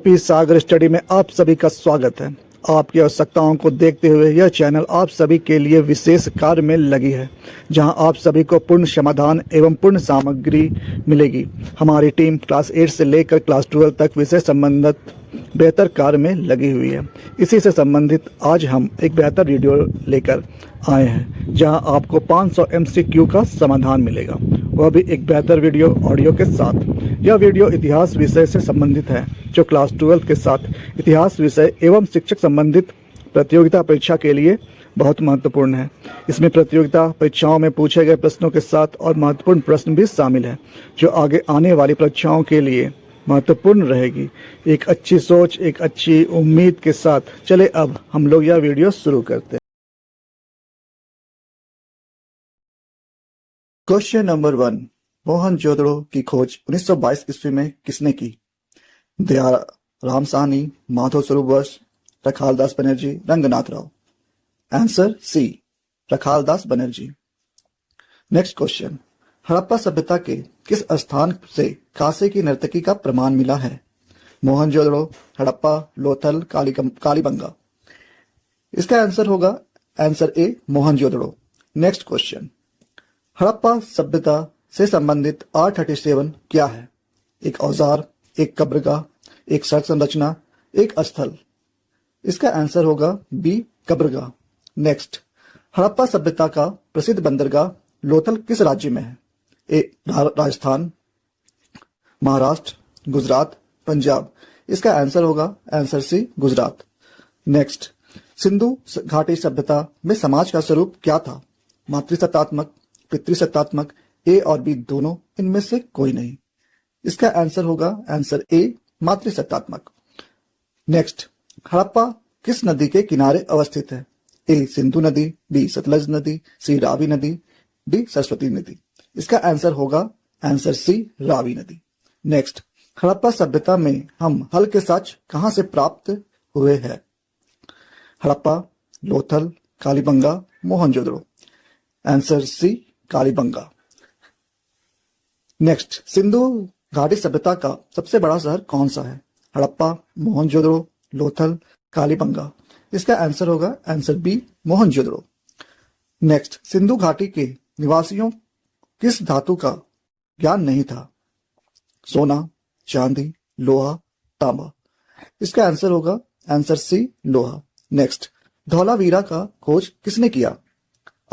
AP सागर study में आप सभी का स्वागत है। आपकी आवश्यकताओं को देखते हुए यह चैनल आप सभी के लिए विशेष कार्य में लगी है, जहां आप सभी को पूर्ण समाधान एवं पूर्ण सामग्री मिलेगी। हमारी टीम क्लास 8 से लेकर क्लास 12 तक विषय संबंधित बेहतर कार्य में लगी हुई है। इसी से संबंधित आज हम एक बेहतर वीडियो लेकर आए हैं, जहां आपको 500 MCQ का समाधान मिलेगा, वह भी एक बेहतर वीडियो ऑडियो के साथ। यह वीडियो इतिहास विषय से संबंधित है, जो क्लास 12 के साथ इतिहास विषय एवं शिक्षक संबंधित प्रतियोगिता परीक्षा के लिए बहुत महत्वपूर्ण है। इसमें प्रतियोगिता परीक्षाओं में पूछे गए प्रश्नों के साथ और महत्वपूर्ण प्रश्न भी शामिल है, जो आगे आने वाली परीक्षाओं के लिए महत्वपूर्ण रहेगी। एक अच्छी सोच, एक अच्छी उम्मीद के साथ चले अब हम लोग यह वीडियो शुरू करते हैं। क्वेश्चन नंबर 1, मोहनजोदड़ो की खोज 1922 ईस्वी में किसने की? Dayaram Sahni, Madhav Swarup Vaishya, Rakhaldas Banerjee, Ranganath Rao. Answer C, Rakhaldas Banerjee. Next question, Harappa सभ्यता के किस स्थान से कांसे की नर्तकी का प्रमाण मिला है? मोहनजोदड़ो, हड़प्पा, लोथल, कालीबंगा। इसका आंसर होगा आंसर ए, मोहनजोदड़ो। नेक्स्ट क्वेश्चन, हड़प्पा सभ्यता से संबंधित R37 क्या है? एक औजार, एक कब्रगाह, एक सड़क संरचना, एक स्थल। इसका आंसर होगा बी, कब्रगाह। नेक्स्ट, हड़प्पा सभ्यता का प्रसिद्ध बंदरगाह लोथल किस राज्य में है? ए, राजस्थान, महाराष्ट्र, गुजरात, पंजाब। इसका आंसर होगा answer C, Gujarat. Next, Sindhu घाटी सभ्यता में समाज का स्वरूप क्या था? मातृसत्तात्मक, पितृसत्तात्मक, ए और बी दोनों, इनमें से कोई नहीं। इसका आंसर होगा आंसर ए, मातृसत्तात्मक। नेक्स्ट, हड़प्पा किस नदी के किनारे अवस्थित है? ए, सिंधु नदी, बी, सतलज नदी, सी, रावी नदी, डी, सरस्वती नदी। इसका आंसर होगा आंसर सी, रावी नदी। नेक्स्ट, हड़प्पा सभ्यता में हम हल के साक्ष्य कहां से प्राप्त हुए हैं? Harappa, Lothal, Kalibangan, Mohenjodaro. Answer C, Kalibangan. Next, Sindhu घाटी सभ्यता का सबसे बड़ा शहर कौन सा है? हड़प्पा, मोहनजोदड़ो, लोथल, कालीबंगा। इसका आंसर होगा answer B, Mohenjodaro. Next, Sindhu घाटी के निवासियों किस धातु का ज्ञान नहीं था? सोना, चांदी, लोहा, तांबा। इसका आंसर होगा आंसर सी, लोहा। नेक्स्ट, धौलावीरा का खोज किसने किया?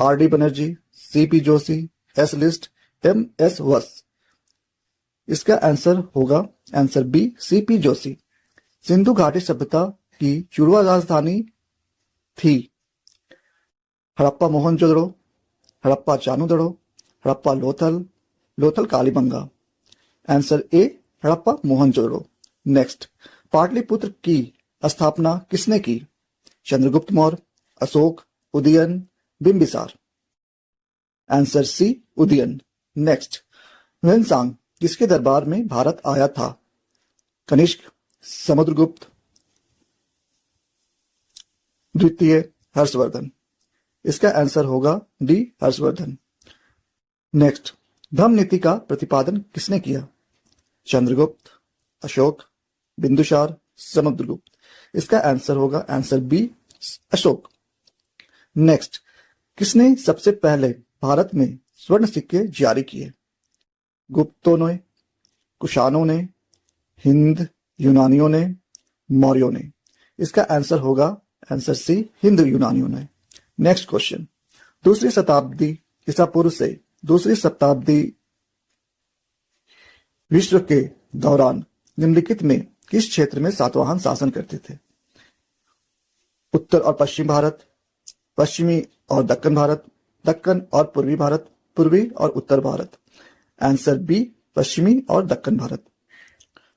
R.D. Banerjee, C.P. Joshi, S. List, M.S. वस। इसका आंसर होगा answer B, C.P. Joshi. Sindhu घाटी सभ्यता की जुड़वा राजधानी थी? Harappa Mohenjodaro, Harappa Chanhudaro, Harappa Lothal, Lothal Kalibangan. Answer A, Harappa Mohenjodaro. Next, Pataliputra की स्थापना किसने की? Chandragupta Maurya, Ashoka, Udayan, Bimbisara. Answer C, Udayan. Next, Hiuen Tsang किसके दरबार में भारत आया था? कनिष्क, समुद्रगुप्त द्वितीय, हर्षवर्धन। इसका आंसर होगा डी, हर्षवर्धन। नेक्स्ट, धम्म नीति का प्रतिपादन किसने किया? चंद्रगुप्त, अशोक, बिंदुसार, समुद्रगुप्त। इसका आंसर होगा आंसर बी, अशोक। नेक्स्ट, किसने सबसे पहले भारत में स्वर्ण सिक्के जारी किए? गुप्तों ने, कुषाणों ने, हिंद यूनानियों ने, मौर्यों ने। इसका आंसर होगा आंसर सी, हिंद यूनानियों ने। नेक्स्ट क्वेश्चन, दूसरी शताब्दी ईसा पूर्व से दूसरी शताब्दी विश्व के दौरान निम्नलिखित में किस क्षेत्र में सातवाहन शासन करते थे? उत्तर और पश्चिम भारत, पश्चिमी और दक्कन भारत, दक्कन और पूर्वी भारत, पूर्वी और उत्तर भारत। आंसर बी, पश्चिमी और दक्कन भारत।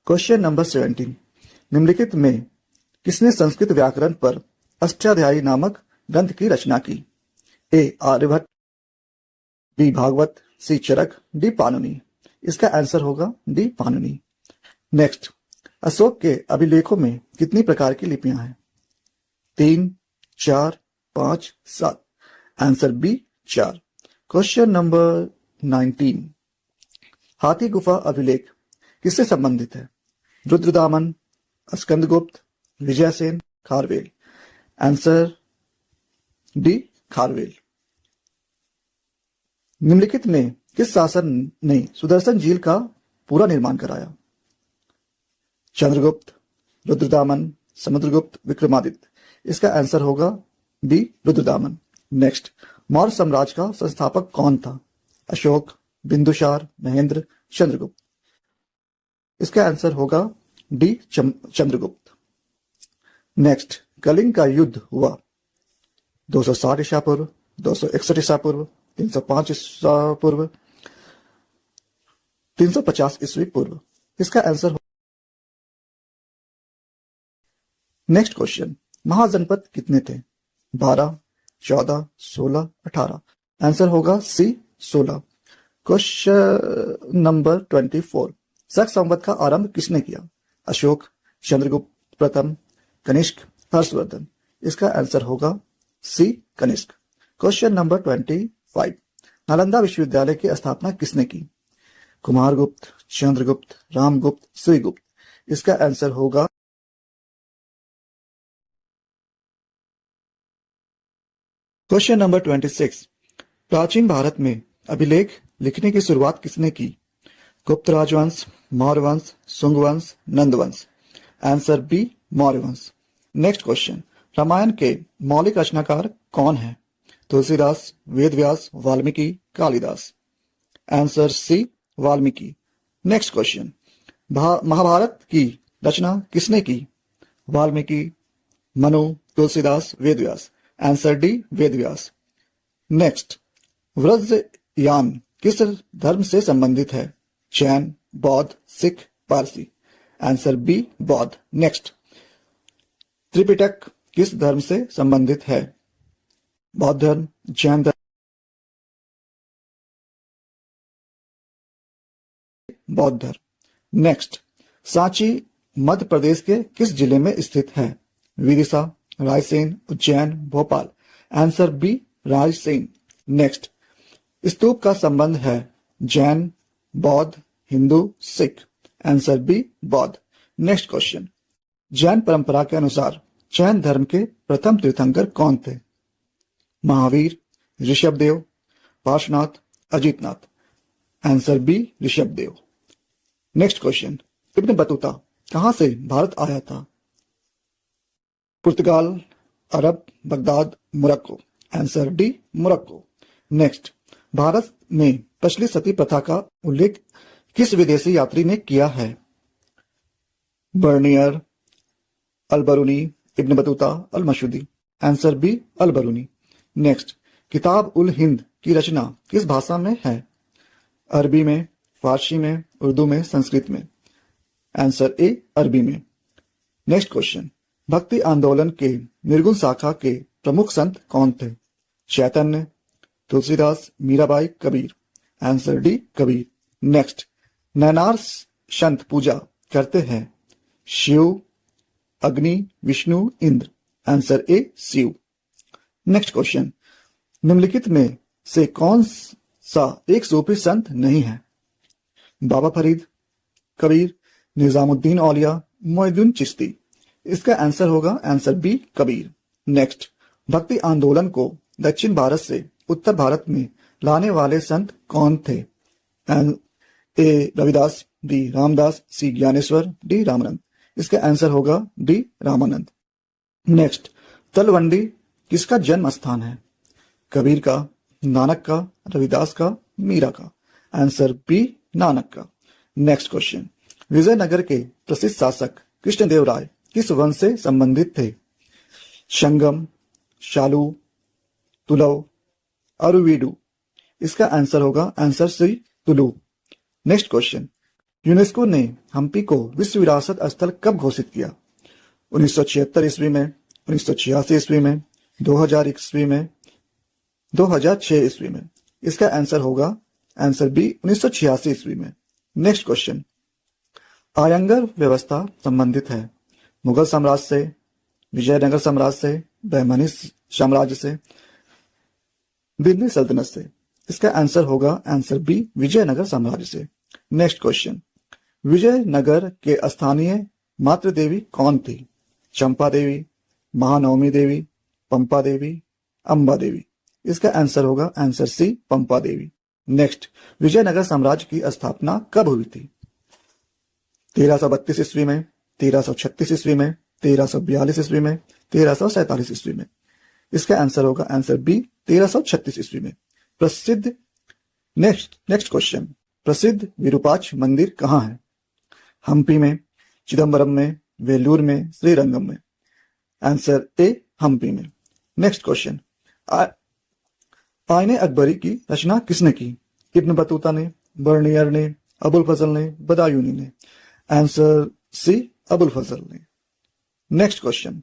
क्वेश्चन नंबर 17, निम्नलिखित में किसने संस्कृत व्याकरण पर अष्टाध्यायी नामक ग्रंथ की रचना की? ए, आर्यभट्ट, बी, भागवत, सी, चरक, डी, पाणिनि। इसका आंसर होगा डी, पाणिनि। नेक्स्ट, अशोक के अभिलेखों में कितनी प्रकार की लिपियां हैं? 3, 4, 5, 7। Answer B, 4। क्वेश्चन नंबर 19, हाथी गुफा अभिलेख किससे संबंधित है? रुद्रदामन, स्कंदगुप्त, विजयसेन, खारवेल। Answer D Kharavela. निम्नलिखित में किस शासक ने सुदर्शन झील का पूरा निर्माण कराया? चंद्रगुप्त, रुद्रदामन, समुद्रगुप्त, विक्रमादित्य। इसका आंसर होगा डी रुद्रदामन। नेक्स्ट, मौर्य साम्राज्य का संस्थापक कौन था? अशोक, बिंदुसार, महेंद्र, चंद्रगुप्त। इसका आंसर होगा डी चंद्रगुप्त। नेक्स्ट, कलिंग का युद्ध हुआ 260 ईसा पूर्व, 261 ईसा पूर्व, 305 ईसा पूर्व, 350 ईस्वी पूर्व। इसका आंसर नेक्स्ट क्वेश्चन, महाजनपद कितने थे? 12, 14, 16, 18। आंसर होगा सी 16। क्वेश्चन नंबर 24, शक संवत का आरंभ किसने किया? अशोक, चंद्रगुप्त प्रथम, कनिष्क, हर्षवर्धन। इसका आंसर होगा सी कनिष्क। क्वेश्चन नंबर 25, नालंदा विश्वविद्यालय की स्थापना किसने की? कुमारगुप्त, चंद्रगुप्त, रामगुप्त, श्रीगुप्त। इसका आंसर होगा क्वेश्चन नंबर 26, प्राचीन भारत में अभिलेख लिखने की शुरुआत किसने की? गुप्त राजवंश, मौर्य वंश, शुंग वंश, नंद वंश। आंसर बी मौर्य वंश। नेक्स्ट क्वेश्चन, रामायण के मौलिक रचनाकार कौन है? Tulsidas, Vedavyasa, Valmiki, Kalidasa. Answer C Valmiki. Next question, Mahabharata की रचना किसने की? Valmiki, Manu, Tulsidas, Vedavyasa. Answer D Vedavyasa. Next, व्रजयान किस धर्म से संबंधित है? Jain, Bauddh, Sikh, Parsi. Answer B Bauddh. Next, Tripitaka किस धर्म से संबंधित है? बौद्ध धर्म, जैन धर्म, बौद्ध धर्म। नेक्स्ट, सांची मध्य प्रदेश के किस जिले में स्थित है? Vidisha, Raisen, Ujjain, Bhopal. Answer B Raisen. Next, stupa का संबंध है Jain, Bauddh, Hindu, Sikh. Answer B Bauddh. Next question, Jain परंपरा के अनुसार जैन धर्म के प्रथम तीर्थंकर कौन थे? Mahavira, Rishabhdev, Parshvanath, Ajitnath. Answer B Rishabhdev. Next question, Ibn Battuta कहां से भारत आया था? Portugal, Arab, Baghdad, Morocco. Answer D Morocco. Next, Bharat में प्रचलित सती प्रथा का उल्लेख किस विदेशी यात्री ने किया है? Bernier, Al Biruni, Ibn Battuta, Al Masudi. Answer B Al Biruni. Next, Kitab ul Hind की रचना किस भाषा में है? अरबी में, फारसी में, उर्दू में, संस्कृत में। आंसर ए अरबी में। नेक्स्ट क्वेश्चन, भक्ति आंदोलन के निर्गुण शाखा के प्रमुख संत कौन थे? Chaitanya, Tulsidas, Mirabai, Kabir. Answer D Kabir. Next, Nayanar संत पूजा करते हैं Shiva, Agni, Vishnu, Indra. Answer A Shiva. Next question, निम्नलिखित में से कौन सा एक सूफी संत नहीं है? बाबा फरीद, कबीर, निजामुद्दीन औलिया, मोइनुद्दीन चिश्ती। इसका आंसर होगा आंसर बी कबीर। नेक्स्ट, भक्ति आंदोलन को दक्षिण भारत से उत्तर भारत में लाने वाले संत कौन थे? ए रविदास, बी रामदास, सी ज्ञानेश्वर, डी रामानंद। इसका आंसर होगा डी रामानंद। नेक्स्ट, तलवंडी किसका जन्म स्थान है? कबीर का, नानक का, रविदास का, मीरा का। आंसर बी नानक का। नेक्स्ट क्वेश्चन, विजयनगर के प्रसिद्ध शासक कृष्णदेवराय किस वंश से संबंधित थे? संगम, शालू, तुलव, अरुवीडू। इसका आंसर होगा answer C Tulu. Next question, UNESCO ने हम्पी को विश्व विरासत स्थल कब घोषित किया? 1976 ईस्वी में, 1986 ईस्वी में, 2000 ईस्वी में, 2006 ईस्वी में। इसका आंसर होगा आंसर बी 1986 ईस्वी में। नेक्स्ट क्वेश्चन, आयंगर व्यवस्था संबंधित है मुगल साम्राज्य से, विजयनगर साम्राज्य से, बहमनी साम्राज्य से, दिल्ली सल्तनत से। इसका आंसर होगा आंसर बी विजयनगर साम्राज्य से। नेक्स्ट क्वेश्चन, विजयनगर के स्थानीय मातृ देवी कौन थी? चंपा देवी, महानवमी देवी, पंपा देवी, अंबा देवी। इसका आंसर होगा आंसर सी, पंपा देवी। नेक्स्ट, विजयनगर साम्राज्य की स्थापना कब हुई थी? 1332 ईस्वी में, 1336 ईस्वी में, 1342 ईस्वी में, 1347 ईस्वी में। इसका आंसर होगा आंसर बी, 1336 ईस्वी में। प्रसिद्ध नेक्स्ट क्वेश्चन, प्रसिद्ध विरूपाक्ष मंदिर कहाँ है? हम्पी में, चिदम्बरम में, वेलूर में, श्रीरंगम में। आंसर ए, हम्पी में। नेक्स्ट क्वेश्चन, आईने अकबरी की रचना किसने की? इब्न बतूता ने, बर्नियर ने, अबुल फजल ने, बदायूनी ने। आंसर सी, अबुल फजल ने। नेक्स्ट क्वेश्चन,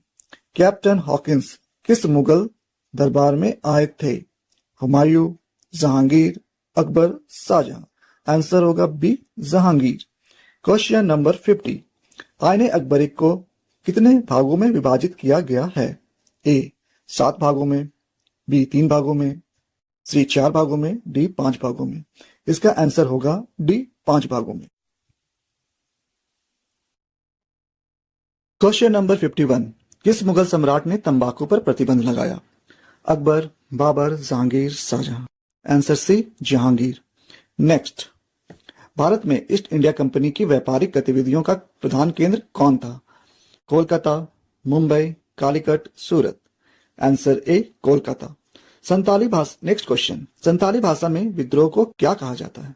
कैप्टन हॉकिंस किस मुगल दरबार में आए थे? हुमायूं, जहांगीर, अकबर, शाहजहां। आंसर होगा बी, जहांगीर। क्वेश्चन नंबर 50, आईने अकबरी को कितने भागों में विभाजित किया गया है? ए 7 भागों में, बी 3 भागों में, सी 4 भागों में, डी 5 भागों में। इसका आंसर होगा डी, 5 भागों में। क्वेश्चन नंबर 51, किस मुगल सम्राट ने तंबाकू पर प्रतिबंध लगाया? Akbar, Babur, Jahangir, Shahjahan. Answer C, Jahangir. Next, Bharat में ईस्ट इंडिया कंपनी की व्यापारिक गतिविधियों का प्रधान केंद्र कौन था? Kolkata, Mumbai, Calicut, Surat. Answer A, Kolkata. Next question, Santali भाषा में विद्रोह को क्या कहा जाता है?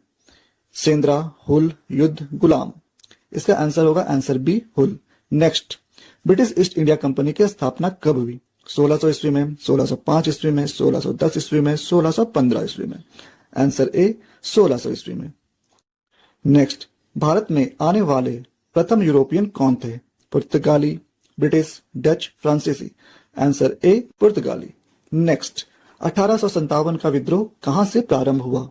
सेंद्रा, हुल, युद्ध, गुलाम। इसका आंसर होगा answer B, Hul. Next, British East India Company की स्थापना कब हुई? 1600 ईस्वी में, 1605 ईस्वी में, 1610 ईस्वी में, 1615 ईस्वी में। आंसर ए, 1600 ईस्वी में। नेक्स्ट, भारत में आने वाले प्रथम यूरोपियन कौन थे? पुर्तगाली, ब्रिटिश, डच, फ्रांसीसी। आंसर ए, पुर्तगाली। नेक्स्ट, 1857 का विद्रोह कहां से प्रारंभ हुआ?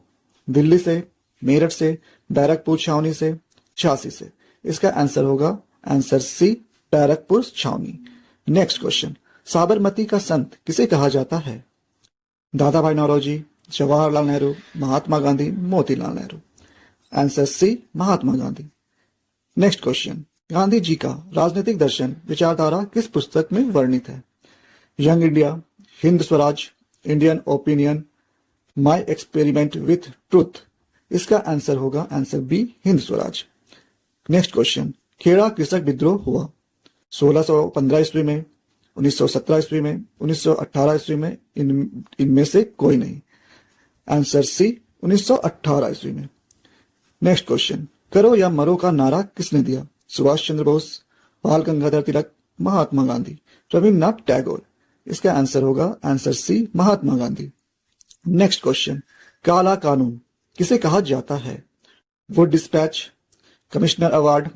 दिल्ली से, मेरठ से, बैरकपुर छावनी से, झांसी से। इसका आंसर होगा आंसर सी, बैरकपुर छावनी। नेक्स्ट क्वेश्चन, साबरमती का संत किसे कहा जाता है? दादा भाई Naoroji, Jawaharlal Nehru, Mahatma Gandhi, Motilal Nehru. Answer C, Mahatma Gandhi. Next question, Gandhi ji का राजनीतिक दर्शन विचारधारा किस पुस्तक में वर्णित है? Young India, Hind Swaraj, Indian opinion, my experiment with truth. इसका आंसर होगा answer B, Hind Swaraj. Next question, Kheda कृषक विद्रोह हुआ 1615 ईस्वी में, 1917 ईस्वी में, 1918 ईस्वी में, इनमें से कोई नहीं। आंसर सी, 1918 ईस्वी में। नेक्स्ट क्वेश्चन, करो या मरो का नारा किसने दिया? सुभाष चंद्र बोस, बाल गंगाधर तिलक, महात्मा गांधी, रविन्द्रनाथ टैगोर। इसका आंसर होगा answer C, Mahatma Gandhi. Next question, काला कानून किसे कहा जाता है? Wood Despatch, Commissioner Award,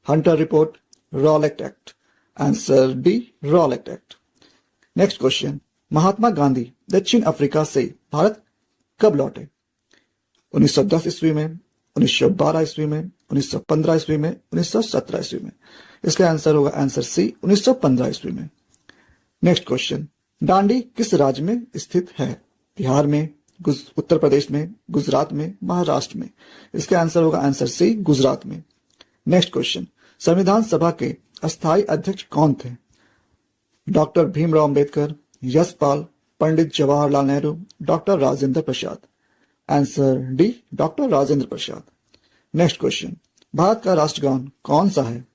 Hunter Report, Rowlatt Act. Answer D, Rowlatt Act. Next question, Mahatma Gandhi दक्षिण अफ्रीका से भारत कब लौटे? 1910 ईस्वी में, 1912 ईस्वी में, 1915 ईस्वी में, 1917 ईस्वी में। इसका आंसर होगा आंसर सी, 1915 ईस्वी में। नेक्स्ट क्वेश्चन, डांडी किस राज्य में स्थित है? बिहार में, उत्तर प्रदेश में, गुजरात में, महाराष्ट्र में। इसका आंसर होगा आंसर सी, गुजरात में। नेक्स्ट क्वेश्चन, संविधान सभा के अस्थायी अध्यक्ष कौन थे? डॉक्टर भीमराव अंबेडकर, यशपाल, पंडित जवाहरलाल नेहरू, डॉक्टर राजेंद्र प्रसाद। Answer D, doctor Rajendra Prasad. Next question, Bharat का राष्ट्रगान कौन सा है?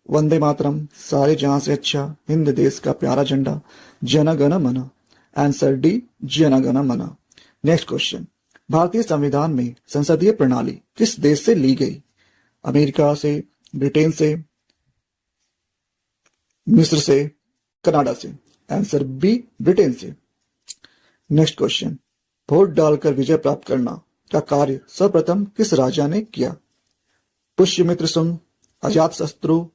वंदे मातरम, सारे जहां से अच्छा, हिंद देश का प्यारा झंडा, जन गण मन। आंसर डी, जन गण मन। नेक्स्ट क्वेश्चन, भारतीय संविधान में संसदीय प्रणाली किस देश से ली गई? अमेरिका से, ब्रिटेन से, मिस्र से, कनाडा से। आंसर बी, ब्रिटेन से। नेक्स्ट क्वेश्चन, वोट डालकर विजय प्राप्त करना का कार्य सर्वप्रथम किस राजा ने किया? Pushyamitra Shunga, Ajatashatru,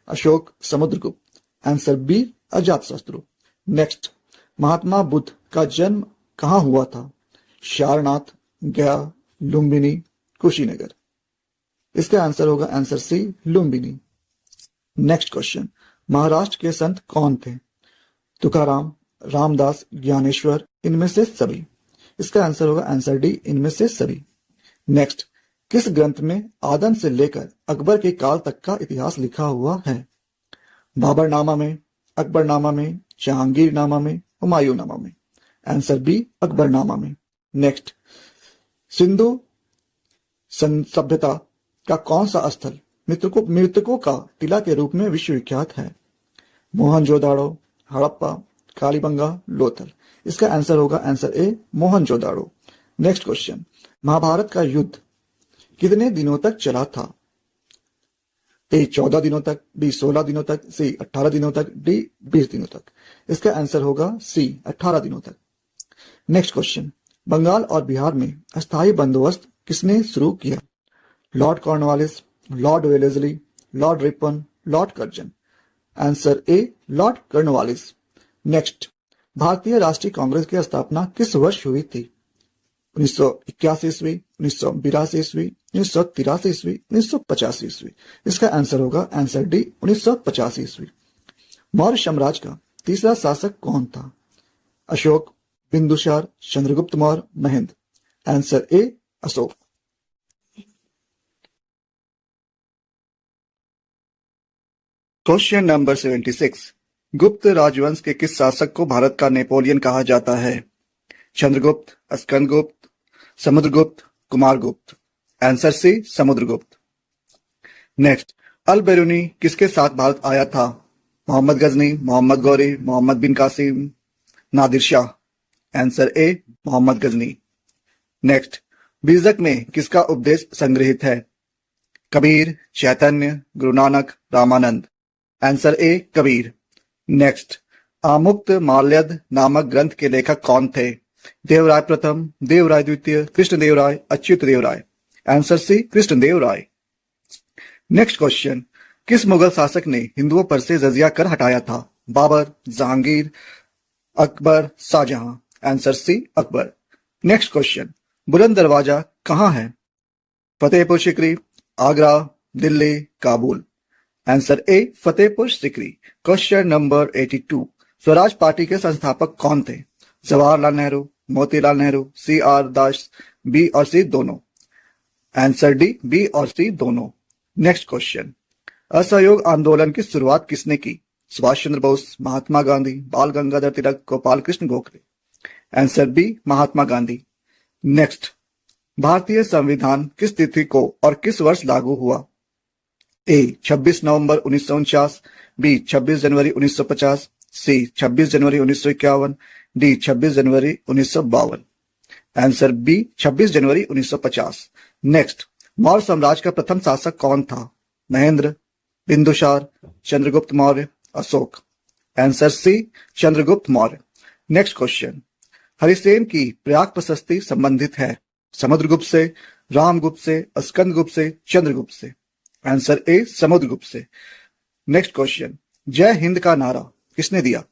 Ashoka, Samudragupta. Answer B, Ajatashatru. Next, Mahatma Buddha का जन्म कहां हुआ था? सारनाथ, गया, लुम्बिनी, कुशीनगर। इसका आंसर होगा answer C, Lumbini. Next question, Maharashtra के संत कौन थे? तुकाराम, रामदास, ज्ञानेश्वर, इनमें से सभी। इसका आंसर होगा आंसर डी, इनमें से सभी। नेक्स्ट, किस ग्रंथ में आदम से लेकर अकबर के काल तक का इतिहास लिखा हुआ है? बाबरनामा में, अकबरनामा में, जहांगीरनामा में, हुमायूंनामा में? आंसर बी, अकबरनामा में। नेक्स्ट, सिंधु सभ्यता का कौन सा स्थल मृतकों का टीला के रूप में विश्वविख्यात है? मोहनजोदाड़ो, हड़प्पा, कालीबंगा, लोथल? इसका आंसर होगा answer A, Mohenjodaro. Next question, Mahabharata का युद्ध कितने दिनों तक चला था? ए 14 दिनों तक, बी 16 दिनों तक, सी 18 दिनों तक, डी 20 दिनों तक? इसका आंसर होगा सी, 18 दिनों तक। नेक्स्ट क्वेश्चन, बंगाल और बिहार में अस्थायी बंदोबस्त किसने शुरू किया? Lord Cornwallis, Lord Wellesley, Lord Ripon, Lord Curzon? Answer A, Lord Cornwallis. Next, भारतीय राष्ट्रीय कांग्रेस की स्थापना किस वर्ष हुई थी? 1981 ईस्वी, 1982 ईस्वी, 1983 ईस्वी, 1985 ईस्वी? इसका आंसर होगा आंसर डी, 1985 ईस्वी। मौर्य साम्राज्य का तीसरा शासक कौन था? Ashoka, Bindusara, Chandragupta Maurya, Mahendra? Answer A, Ashoka. Question number 76, Gupta राजवंश के किस शासक को भारत का नेपोलियन कहा जाता है? Chandragupta, Skandagupta, Samudragupta, Kumaragupta? Answer C, Samudragupta. Next, Al Biruni किसके साथ भारत आया था? Mohammad Ghazni, Mohammad Ghori, Mohammad bin Qasim, Nadir Shah? Answer A, Mohammad Ghazni. Next, Bijak में किसका उपदेश संग्रहित है? Kabir, Chaitanya, Guru Nanak, Ramanand? Answer A, Kabir. Next, Amukta Malyada नामक ग्रंथ के लेखक कौन थे? देवराय प्रथम, देवराय द्वितीय, Krishnadevaraya, Achyuta Devaraya? Answer C, Krishnadevaraya. Next question, किस मुगल शासक ने हिंदुओं पर से जजिया कर हटाया था? Babar, Jahangir, Akbar, Shahjahan? Answer C, Akbar. Next question, Buland Darwaza कहां है? Fatehpur Sikri, Agra, Delhi, Kabul? Answer A, Fatehpur Sikri. Question number 82, Swaraj party के संस्थापक कौन थे? Jawaharlal Nehru, Motilal Nehru, C R Das, B और सी दोनों? आंसर डी, बी और सी दोनों। नेक्स्ट क्वेश्चन, असहयोग आंदोलन की शुरुआत किसने की? सुभाष चंद्र बोस, महात्मा गांधी, बाल गंगाधर तिलक, गोपाल कृष्ण गोखले? आंसर बी, महात्मा गांधी। नेक्स्ट, भारतीय संविधान किस तिथि को और किस वर्ष लागू हुआ? ए 26 नवंबर 1949, बी 26 जनवरी 1950, सी 26 जनवरी 1951, डी 26 जनवरी 1952? आंसर बी, 26 जनवरी 1950। नेक्स्ट, मौर्य साम्राज्य का प्रथम शासक कौन था? Mahendra, Bindusara, Chandragupta Maurya, Ashoka? Answer C, Chandragupta Maurya. Next question, Harisena की प्रयाग प्रशस्ति संबंधित है समुद्रगुप्त से, रामगुप्त से, स्कंदगुप्त से, चंद्रगुप्त से? आंसर ए, समुद्रगुप्त से। नेक्स्ट क्वेश्चन, जय हिंद का नारा किसने दिया?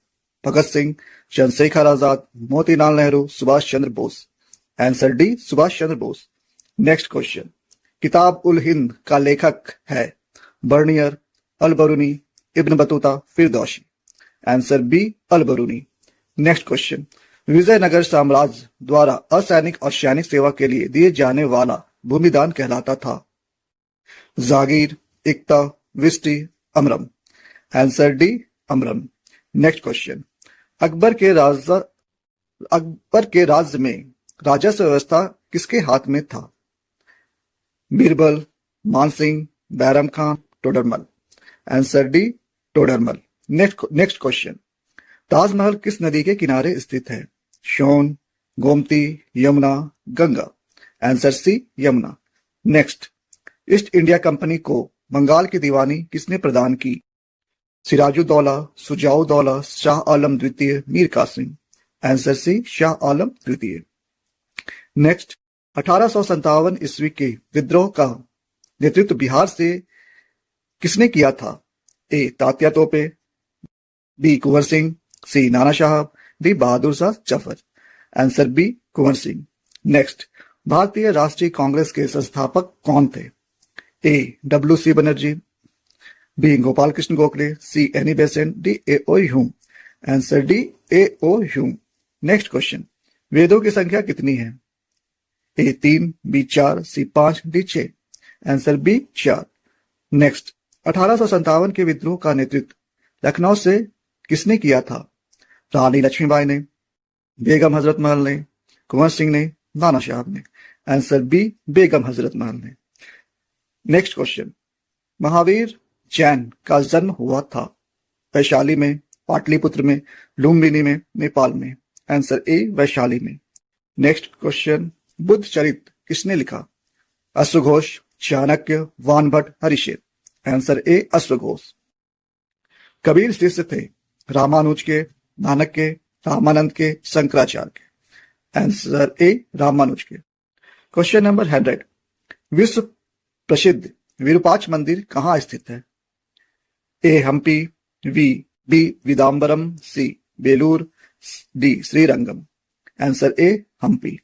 Bhagat Singh, Chandrashekhar Azad, Motilal Nehru, Subhash Chandra Bose? Answer D, Subhash Chandra Bose. Next question, Kitab ul Hind का लेखक है? Bernier, Al Biruni, Ibn Battuta, Firdausi? Answer B, Al Biruni. Next question, Vijayanagara साम्राज्य द्वारा असैनिक और सैनिक सेवा के लिए दिए जाने वाला भूमिदान कहलाता था? जागीर, इक्ता, विस्टी, अमरम? आंसर डी, अमरम। नेक्स्ट क्वेश्चन, अकबर के राज्य में राजस्व व्यवस्था किसके हाथ में था? Birbal, Mansingh, Bairam Khan, Todarmal? Answer D, Todarmal. Next question, Taj Mahal किस नदी के किनारे स्थित है? Son, Gomti, Yamuna, Ganga? Answer C, Yamuna. Next, east India company को बंगाल की दीवानी किसने प्रदान की? सिराजुद्दौला, सुजाउद्दौला, शाह आलम द्वितीय, मीर कासिम? आंसर सी, शाह आलम द्वितीय। नेक्स्ट, 1857 ईस्वी के विद्रोह का नेतृत्व बिहार से किसने किया था? ए तात्या तोपे, B Kunwar Singh, C Nana Sahab, D Bahadur Shah Zafar? Answer B, Kunwar Singh. Next, भारतीय राष्ट्रीय कांग्रेस के संस्थापक कौन थे? A W C. Banerjee, B Gopal Krishna Gokhale, C Annie Besant, D A O. Hume? Answer D, A O. Hume. Next question, वेदों की संख्या कितनी है? A 3, B 4, C 5, D 6। Answer B 4। Next, 1857 के विद्रोह का नेतृत्व लखनऊ से किसने किया था? रानी लक्ष्मीबाई ने, बेगम हजरत महल ने, कुंवर सिंह ने, नाना साहब ने। आंसर बी बेगम हजरत महल ने। नेक्स्ट क्वेश्चन, महावीर जैन का जन्म हुआ था वैशाली में, पाटलिपुत्र में, लुम्बिनी में, नेपाल में। आंसर ए वैशाली में। नेक्स्ट क्वेश्चन, बुद्ध चरित्र किसने लिखा? अश्वघोष, चाणक्य, वानभट्ट, हरिशेर। आंसर ए अश्वघोष। कबीर शिष्य थे रामानुज के, नानक के, रामानंद के, शंकराचार्य के। आंसर ए रामानुज के। क्वेश्चन नंबर 100, विश्व प्रसिद्ध विरूपाक्ष मंदिर कहाँ स्थित है? A Hampi, B Chidambaram, C Belur, D Srirangam. Answer A Hampi.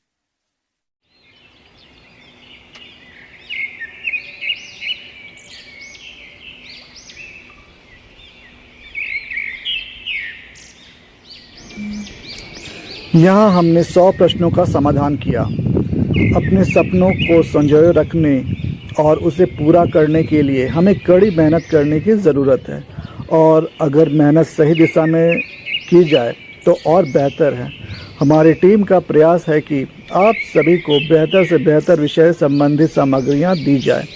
यहाँ हमने 100 प्रश्नों का समाधान किया। अपने सपनों को संजोए रखने और उसे पूरा करने के लिए हमें कड़ी मेहनत करने की ज़रूरत है, और अगर मेहनत सही दिशा में की जाए तो और बेहतर है। हमारी टीम का प्रयास है कि आप सभी को बेहतर से बेहतर विषय संबंधित सामग्रियाँ दी जाए।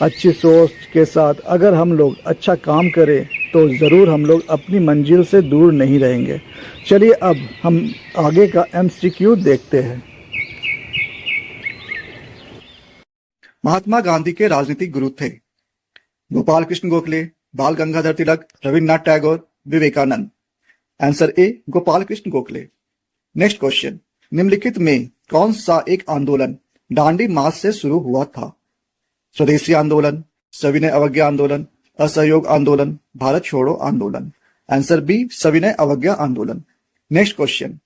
अच्छी सोच के साथ अगर हम लोग अच्छा काम करें तो ज़रूर हम लोग अपनी मंजिल से दूर नहीं रहेंगे। चलिए अब हम आगे का MCQ देखते हैं। महात्मा गांधी के राजनीतिक गुरु थे Gopal Krishna Gokhale, Bal Gangadhar Tilak, Rabindranath Tagore, Vivekananda. Answer A Gopal Krishna Gokhale. Next question, निम्नलिखित में कौन सा एक आंदोलन दांडी मार्च से शुरू हुआ था? स्वदेशी आंदोलन, सविनय अवज्ञा आंदोलन, असहयोग आंदोलन, भारत छोड़ो आंदोलन। आंसर बी सविनय अवज्ञा आंदोलन। नेक्स्ट क्वेश्चन,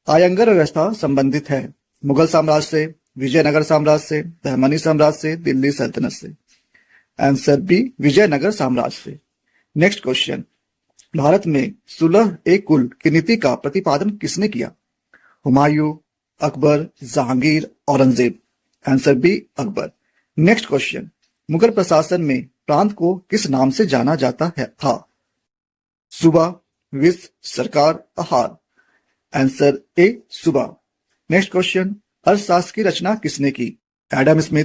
आयंगर व्यवस्था संबंधित है मुगल साम्राज्य से, विजयनगर साम्राज्य से, बहमनी साम्राज्य से, दिल्ली सल्तनत से। आंसर बी विजयनगर साम्राज्य से। नेक्स्ट क्वेश्चन, भारत में सुलह ए कुल की नीति का प्रतिपादन किसने किया? Humayun, Akbar, Jahangir, Aurangzeb. Answer B Akbar. Next question, Mughal प्रशासन में प्रांत को किस नाम से जाना जाता है था? सूबा, विस, सरकार, आहार। आंसर ए सूबा। नेक्स्ट क्वेश्चन, अर्थशास्त्र की रचना किसने की? Adam Smith,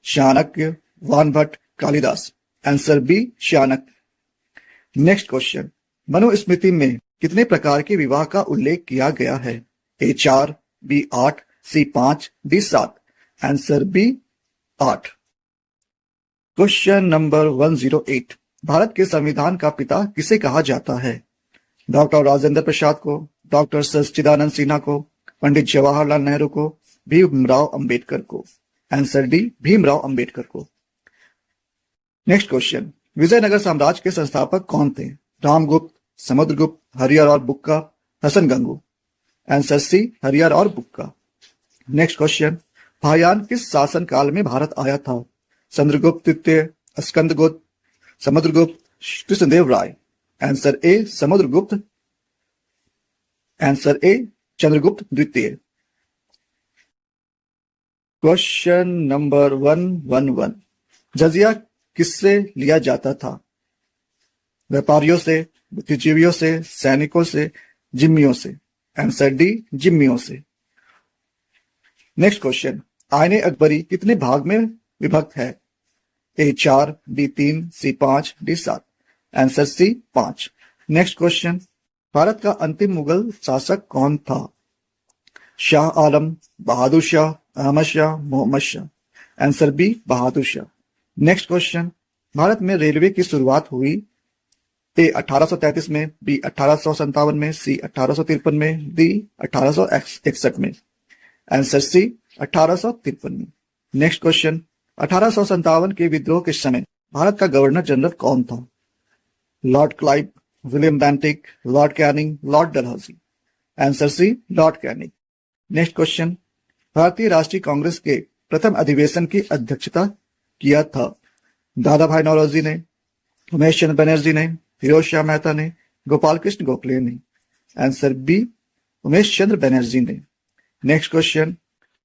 Chanakya, Banabhatta, Kalidasa. Answer B Chanakya. Next question, Manusmriti में कितने प्रकार के विवाह का उल्लेख किया गया है? A 4, B 8, C 5, D 7। Answer B 8। Question number 108, Bharat के संविधान का पिता किसे कहा जाता है? डॉक्टर राजेंद्र प्रसाद को, डॉक्टर सच्चिदानंद सिन्हा को, पंडित जवाहरलाल नेहरू को, भीमराव अंबेडकर को। आंसर डी भीमराव अंबेडकर को। नेक्स्ट क्वेश्चन, विजयनगर साम्राज्य के संस्थापक कौन थे? रामगुप्त, समुद्रगुप्त, हरिहर और बुक्का, हसन गंगू। आंसर सी हरिहर और बुक्का। नेक्स्ट क्वेश्चन, फाहियान किस शासन काल में भारत आया था? चंद्रगुप्त द्वितीय, Skandagupta, Samudragupta, Krishnadeva Raya. Answer A Samudragupta. Answer A Chandragupta द्वितीय। क्वेश्चन नंबर 111, जजिया किससे लिया जाता था? व्यापारियों से, बुद्धिजीवियों से, सैनिकों से, जिम्मियों से। आंसर डी जिम्मियों से। नेक्स्ट क्वेश्चन, आईने अकबरी कितने भाग में विभक्त है? A 4, B 3, C 5, D 7। Answer C 5। Next question, Bharat का अंतिम मुगल शासक कौन था? Shah Alam, Bahadur Shah, Ahmad Shah, Mohammad Shah. Answer B Bahadur Shah. Next question, Bharat में रेलवे की शुरुआत हुई? ए 1833 में, बी 1857 में, सी 1853 में, डी 1861 में। आंसर सी 1853 में। नेक्स्ट क्वेश्चन, 1857 के विद्रोह के समय भारत का गवर्नर जनरल कौन था? Lord Clive, William Bentinck, Lord Canning, Lord Dalhousie. Answer C Lord Canning. Next question, भारतीय राष्ट्रीय कांग्रेस के प्रथम अधिवेशन की अध्यक्षता किया था? दादा भाई नौरोजी ने, उमेश चंद्र बनर्जी ने, फिरोज शाह मेहता ने, गोपाल कृष्ण गोखले ने। आंसर बी उमेश चंद्र बनर्जी ने। नेक्स्ट क्वेश्चन,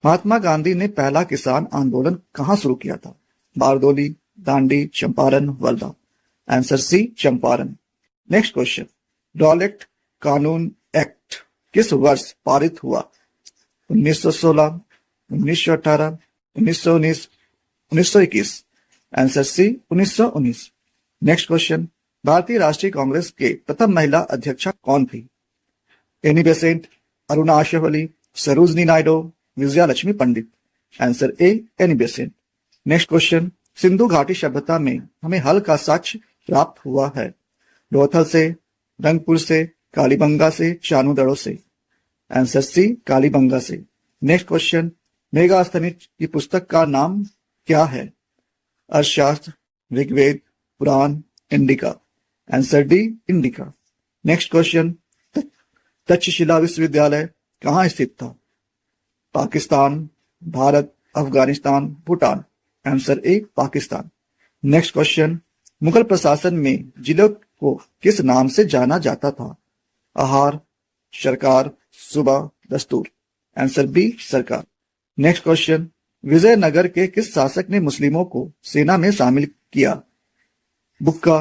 महात्मा गांधी ने पहला किसान आंदोलन कहां शुरू किया था? Bardoli, Dandi, Champaran, Wardha. Answer C, Champaran. Next question, Rowlatt कानून एक्ट किस वर्ष पारित हुआ? 1916, 1918, 1919, 1921। Answer C, 1919। नेक्स्ट क्वेश्चन, भारतीय राष्ट्रीय कांग्रेस के प्रथम महिला अध्यक्षा कौन थी? Annie Besant, Aruna Asaf Ali, Sarojini Naidu, Vijaya Lakshmi Pandit. Answer A, Annie Besant. Next question, Sindhu घाटी सभ्यता में हमें हल का साक्ष्य प्राप्त हुआ है? लोथल से, रंगपुर से, कालीबंगा से, चानुदड़ो से। आंसर सी, कालीबंगा से। नेक्स्ट क्वेश्चन, मेगास्थनीज की पुस्तक का नाम क्या है? Arthashastra, Rigveda, Purana, Indica. Answer D, Indica. Next question, Takshashila विश्वविद्यालय कहाँ स्थित था? Pakistan, Bharat, Afghanistan, Bhutan. Answer A, Pakistan. Next question, Mughal प्रशासन में जिलों को किस नाम से जाना जाता था? आहार, सरकार, सूबा, दस्तूर। आंसर बी, सरकार। नेक्स्ट क्वेश्चन, विजयनगर के किस शासक ने मुस्लिमों को सेना में शामिल किया? बुक्का,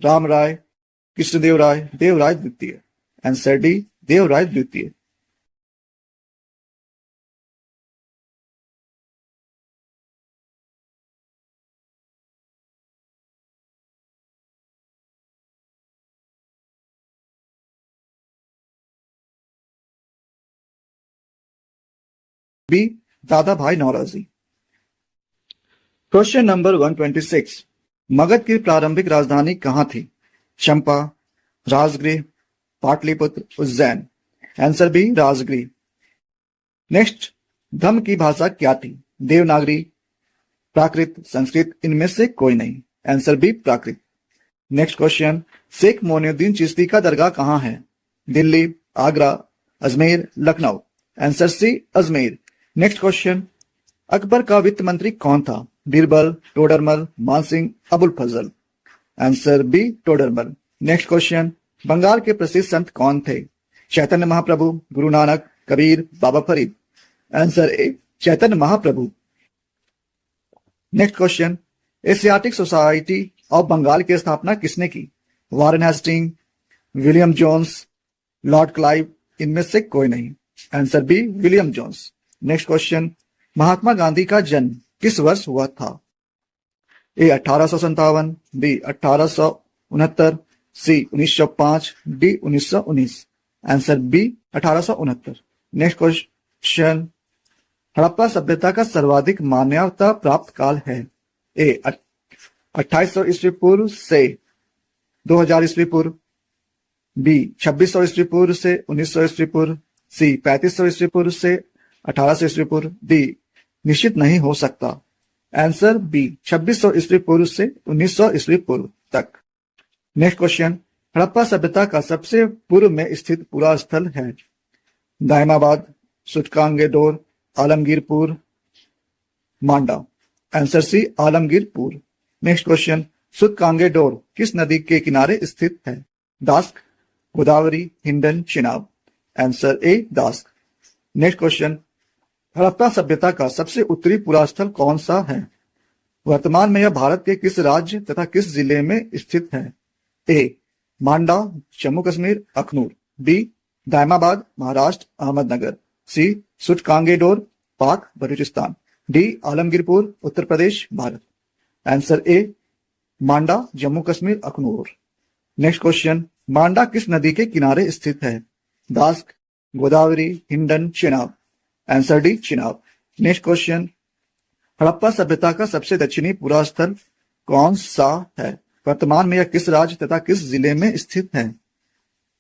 राम राय, कृष्णदेव राय, देवराय द्वितीय। आंसर डी, देवराय द्वितीय। बी, दादा भाई नौरोजी। क्वेश्चन नंबर 126, मगध की प्रारंभिक राजधानी कहां थी? Champa, Rajagriha, Pataliputra, Ujjain. Answer B, Rajagriha. Next, धम्म की भाषा क्या थी? देवनागरी, प्राकृत, संस्कृत, इनमें से कोई नहीं। Answer B, Prakrit. Next question, Sheikh Moinuddin Chishti का दरगाह कहां है? Delhi, Agra, Ajmer, Lucknow. Answer C, Ajmer. Next question, Akbar का वित्त मंत्री कौन था? Birbal, Todarmal, Man Singh, Abul Fazl. Answer B, Todarmal. Next question, Bengal के प्रसिद्ध संत कौन थे? Chaitanya Mahaprabhu, Guru Nanak, Kabir, Baba Farid. Answer A, Chaitanya Mahaprabhu. Next question, Asiatic Society of Bengal की स्थापना किसने की? Warren Hasting, William Jones, Lord Clive, इनमें से कोई नहीं। Answer B, William Jones. Next question, Mahatma Gandhi का जन्म किस वर्ष हुआ था? A 1857, B 1869, C 1905, D 1919। Answer B, 1869। Next question, Harappa सभ्यता का सर्वाधिक मान्यता प्राप्त काल है? ए 2800 ईस्वी पूर्व से 2000 ईस्वी पूर्व, बी 2600 ईस्वी पूर्व से 1900 ईस्वी पूर्व, सी 3500 ईस्वी पूर्व से 1800 ईस्वी पूर्व, डी निश्चित नहीं हो सकता। आंसर बी, 2600 ईस्वी पूर्व से 1900 ईस्वी पूर्व तक। नेक्स्ट क्वेश्चन, हड़प्पा सभ्यता का सबसे पूर्व में स्थित पूरा स्थल है? Daimabad, Sutkagendor, Alamgirpur, Manda. Answer C, Alamgirpur. Next question, Sutkagendor किस नदी के किनारे स्थित है? Dasht, Godavari, Hindon, Chenab. Answer A, Dasht. Next question, Harappa सभ्यता का सबसे उत्तरी पुरास्थल कौन सा है? वर्तमान में यह भारत के किस राज्य तथा किस जिले में स्थित है? A Manda, Jammu Kashmir, Akhnoor, B Daimabad, Maharashtra, Ahmednagar, C Sutkagendor, Pak, Baluchistan, D Alamgirpur, Uttar Pradesh, Bharat. Answer A Manda, Jammu Kashmir, Akhnoor. Next question, Manda किस नदी के किनारे स्थित है? Dasht, Godavari, Hindon, Chenab. Answer D Chenab. Next question, Harappa सभ्यता का सबसे दक्षिणी पुरास्थल कौन सा है? वर्तमान में यह किस राज्य तथा किस जिले में स्थित है?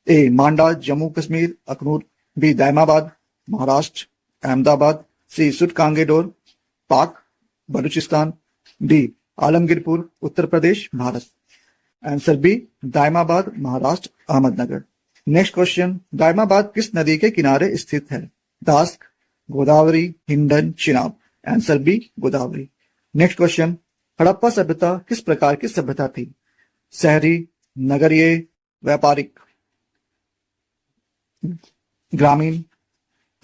A Manda, Jammu Kashmir, Akhnoor, B Daimabad, Maharashtra, Ahmedabad, C Sutkagendor, Pak, Baluchistan, D Alamgirpur, Uttar Pradesh, Bharat. Answer B Daimabad, Maharashtra, Ahmednagar. Next question, Daimabad किस नदी के किनारे स्थित है? Dasht, Godavari, Hindon, Chenab. Answer B Godavari. Next question, Harappa सभ्यता किस प्रकार की सभ्यता थी? शहरी, नगरीय, व्यापारिक, ग्रामीण,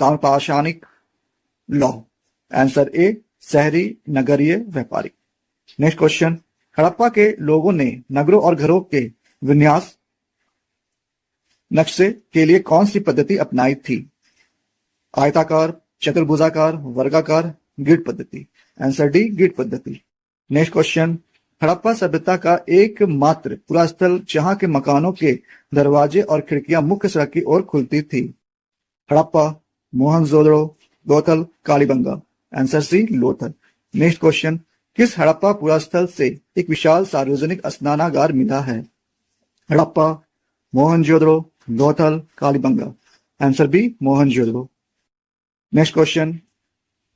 ताम्रपाषाणिक, लॉ। आंसर ए शहरी नगरीय व्यापारी। नेक्स्ट क्वेश्चन, हड़प्पा के लोगों ने नगरों और घरों के विन्यास नक्शे के लिए कौन सी पद्धति अपनाई थी? आयताकार, चतुर्भुजाकार, वर्गाकार, ग्रिड पद्धति। आंसर डी ग्रिड पद्धति। नेक्स्ट क्वेश्चन, हड़प्पा सभ्यता का एकमात्र पुरास्थल जहां के मकानों के दरवाजे और खिड़कियां मुख्य सड़क की ओर खुलती थी। Harappa, Mohenjodaro, Lothal, Kalibangan. Answer C Lothal. Next question, किस हड़प्पा पुरास्थल से एक विशाल सार्वजनिक स्नानागार मिला है? Harappa, Mohenjodaro, Lothal, Kalibangan. Answer B Mohenjodaro. Next question,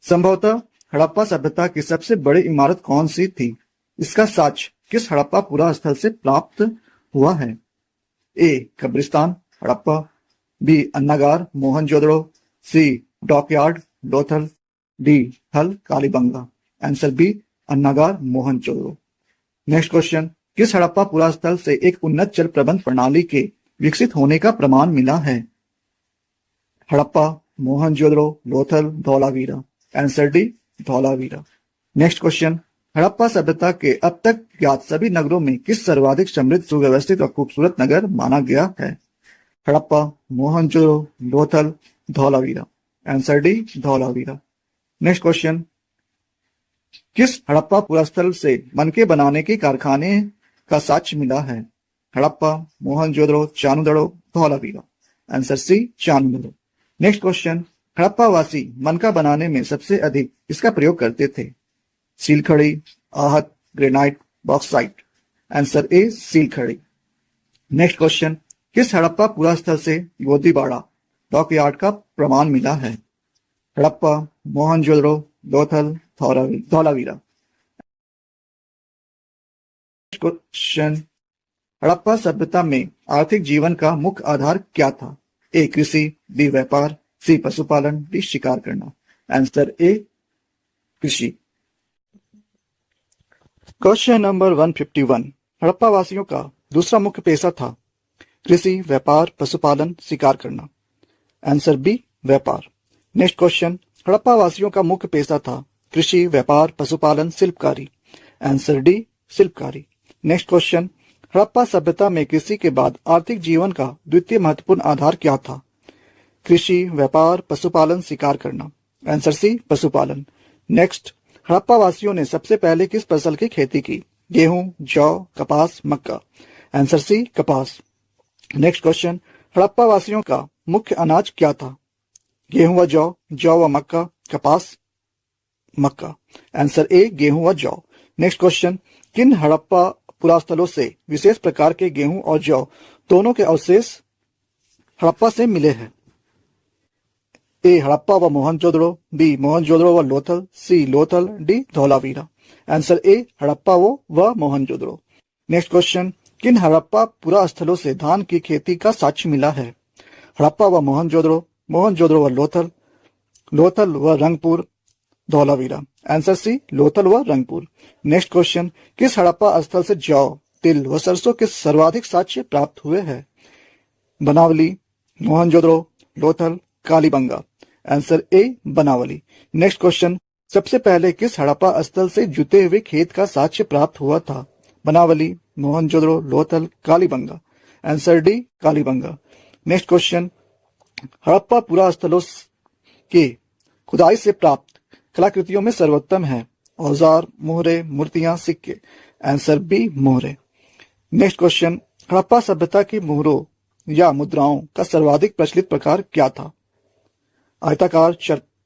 संभवतः हड़प्पा सभ्यता की सबसे बड़ी इमारत कौन सी थी? इसका साक्ष्य किस हड़प्पा पुरास्थल से प्राप्त हुआ है? ए कब्रिस्तान हड़प्पा, बी अन्नागार Mohenjodaro, C dockyard Lothal, D हल कालीबंगा। आंसर बी अन्नागार मोहनजोदड़ो। नेक्स्ट क्वेश्चन, किस हड़प्पा पुरास्थल से एक उन्नत जल प्रबंध प्रणाली के विकसित होने का प्रमाण मिला है? Harappa, Mohenjodaro, Lothal, Dholavira. Answer D Dholavira. Next question, Harappa सभ्यता के अब तक ज्ञात सभी नगरों में किस सर्वाधिक समृद्ध, सुव्यवस्थित और खूबसूरत नगर माना गया है? Harappa, Mohenjodaro, Lothal, Dholavira. Answer D Dholavira. Next question, किस हड़प्पा पुरास्थल से मनके बनाने के कारखाने का साक्ष्य मिला है? Harappa, Mohenjodaro, Chanhudaro, Dholavira. Answer C Chanhudaro. Next question, हड़प्पावासी मनका बनाने में सबसे अधिक इसका प्रयोग करते थे? सीलखड़ी, आहत, ग्रेनाइट, बॉक्साइट। आंसर ए सीलखड़ी। नेक्स्ट क्वेश्चन, किस हड़प्पा पुरास्थल से गोदीबाड़ा डॉकयार्ड का प्रमाण मिला है? हड़प्पा, मोहनजोदड़ो, लोथल, धौलावीरा। क्वेश्चन, हड़प्पा सभ्यता में आर्थिक जीवन का मुख्य आधार क्या था? ए कृषि, बी व्यापार, सी पशुपालन, डी शिकार करना। आंसर ए कृषि। क्वेश्चन नंबर 151, हड़प्पा वासियों का दूसरा मुख्य पेशा था कृषि, व्यापार, पशुपालन, शिकार करना। आंसर बी व्यापार। नेक्स्ट क्वेश्चन, हड़प्पा वासियों का मुख्य पेशा था कृषि, व्यापार, पशुपालन, शिल्पकारी। आंसर डी शिल्पकारी। नेक्स्ट क्वेश्चन, हड़प्पा सभ्यता में कृषि के बाद आर्थिक जीवन का द्वितीय महत्वपूर्ण आधार क्या था? कृषि, व्यापार, पशुपालन, शिकार करना। आंसर सी पशुपालन। नेक्स्ट, हड़प्पा वासियों ने सबसे पहले किस फसल की खेती की? गेहूं, जौ, कपास, मक्का। आंसर सी कपास। नेक्स्ट क्वेश्चन, हड़प्पा वासियों का मुख्य अनाज क्या था? गेहूं व जौ व मक्का, कपास, मक्का। आंसर ए गेहूं व जौ। नेक्स्ट क्वेश्चन, किन हड़प्पा पुरास्थलों से विशेष प्रकार के गेहूं और जौ दोनों के अवशेष हड़प्पा से मिले हैं? ए हड़प्पा व मोहनजोदड़ो, बी मोहनजोदड़ो व Lothal, C Lothal, D Dholavira. Answer A Harappa व मोहनजोदड़ो। नेक्स्ट क्वेश्चन, किन हड़प्पा पुरास्थलों से धान की खेती का साक्ष्य मिला है? हड़प्पा व मोहनजोदड़ो, मोहनजोदड़ो व लोथल, लोथल व रंगपुर, धौलावीरा। आंसर सी लोथल व रंगपुर। नेक्स्ट क्वेश्चन, किस हड़प्पा स्थल से जौ, तिल व सरसों के सर्वाधिक साक्ष्य प्राप्त हुए हैं? Banawali, Mohenjodaro, Lothal, Kalibangan. Answer A Banawali. Next question, सबसे पहले किस हड़प्पा स्थल से जुते हुए खेत का साक्ष्य प्राप्त हुआ था? Banawali, Mohenjodaro, Lothal, Kalibangan. Answer D Kalibangan. Next question, Harappa पुरास्थलों के खुदाई से प्राप्त कलाकृतियों में सर्वोत्तम है? औजार, मोहरे, मूर्तियां, सिक्के। आंसर बी मोहरे। नेक्स्ट क्वेश्चन, हड़प्पा सभ्यता की मोहरों या मुद्राओं का सर्वाधिक प्रचलित प्रकार क्या था? आयताकार,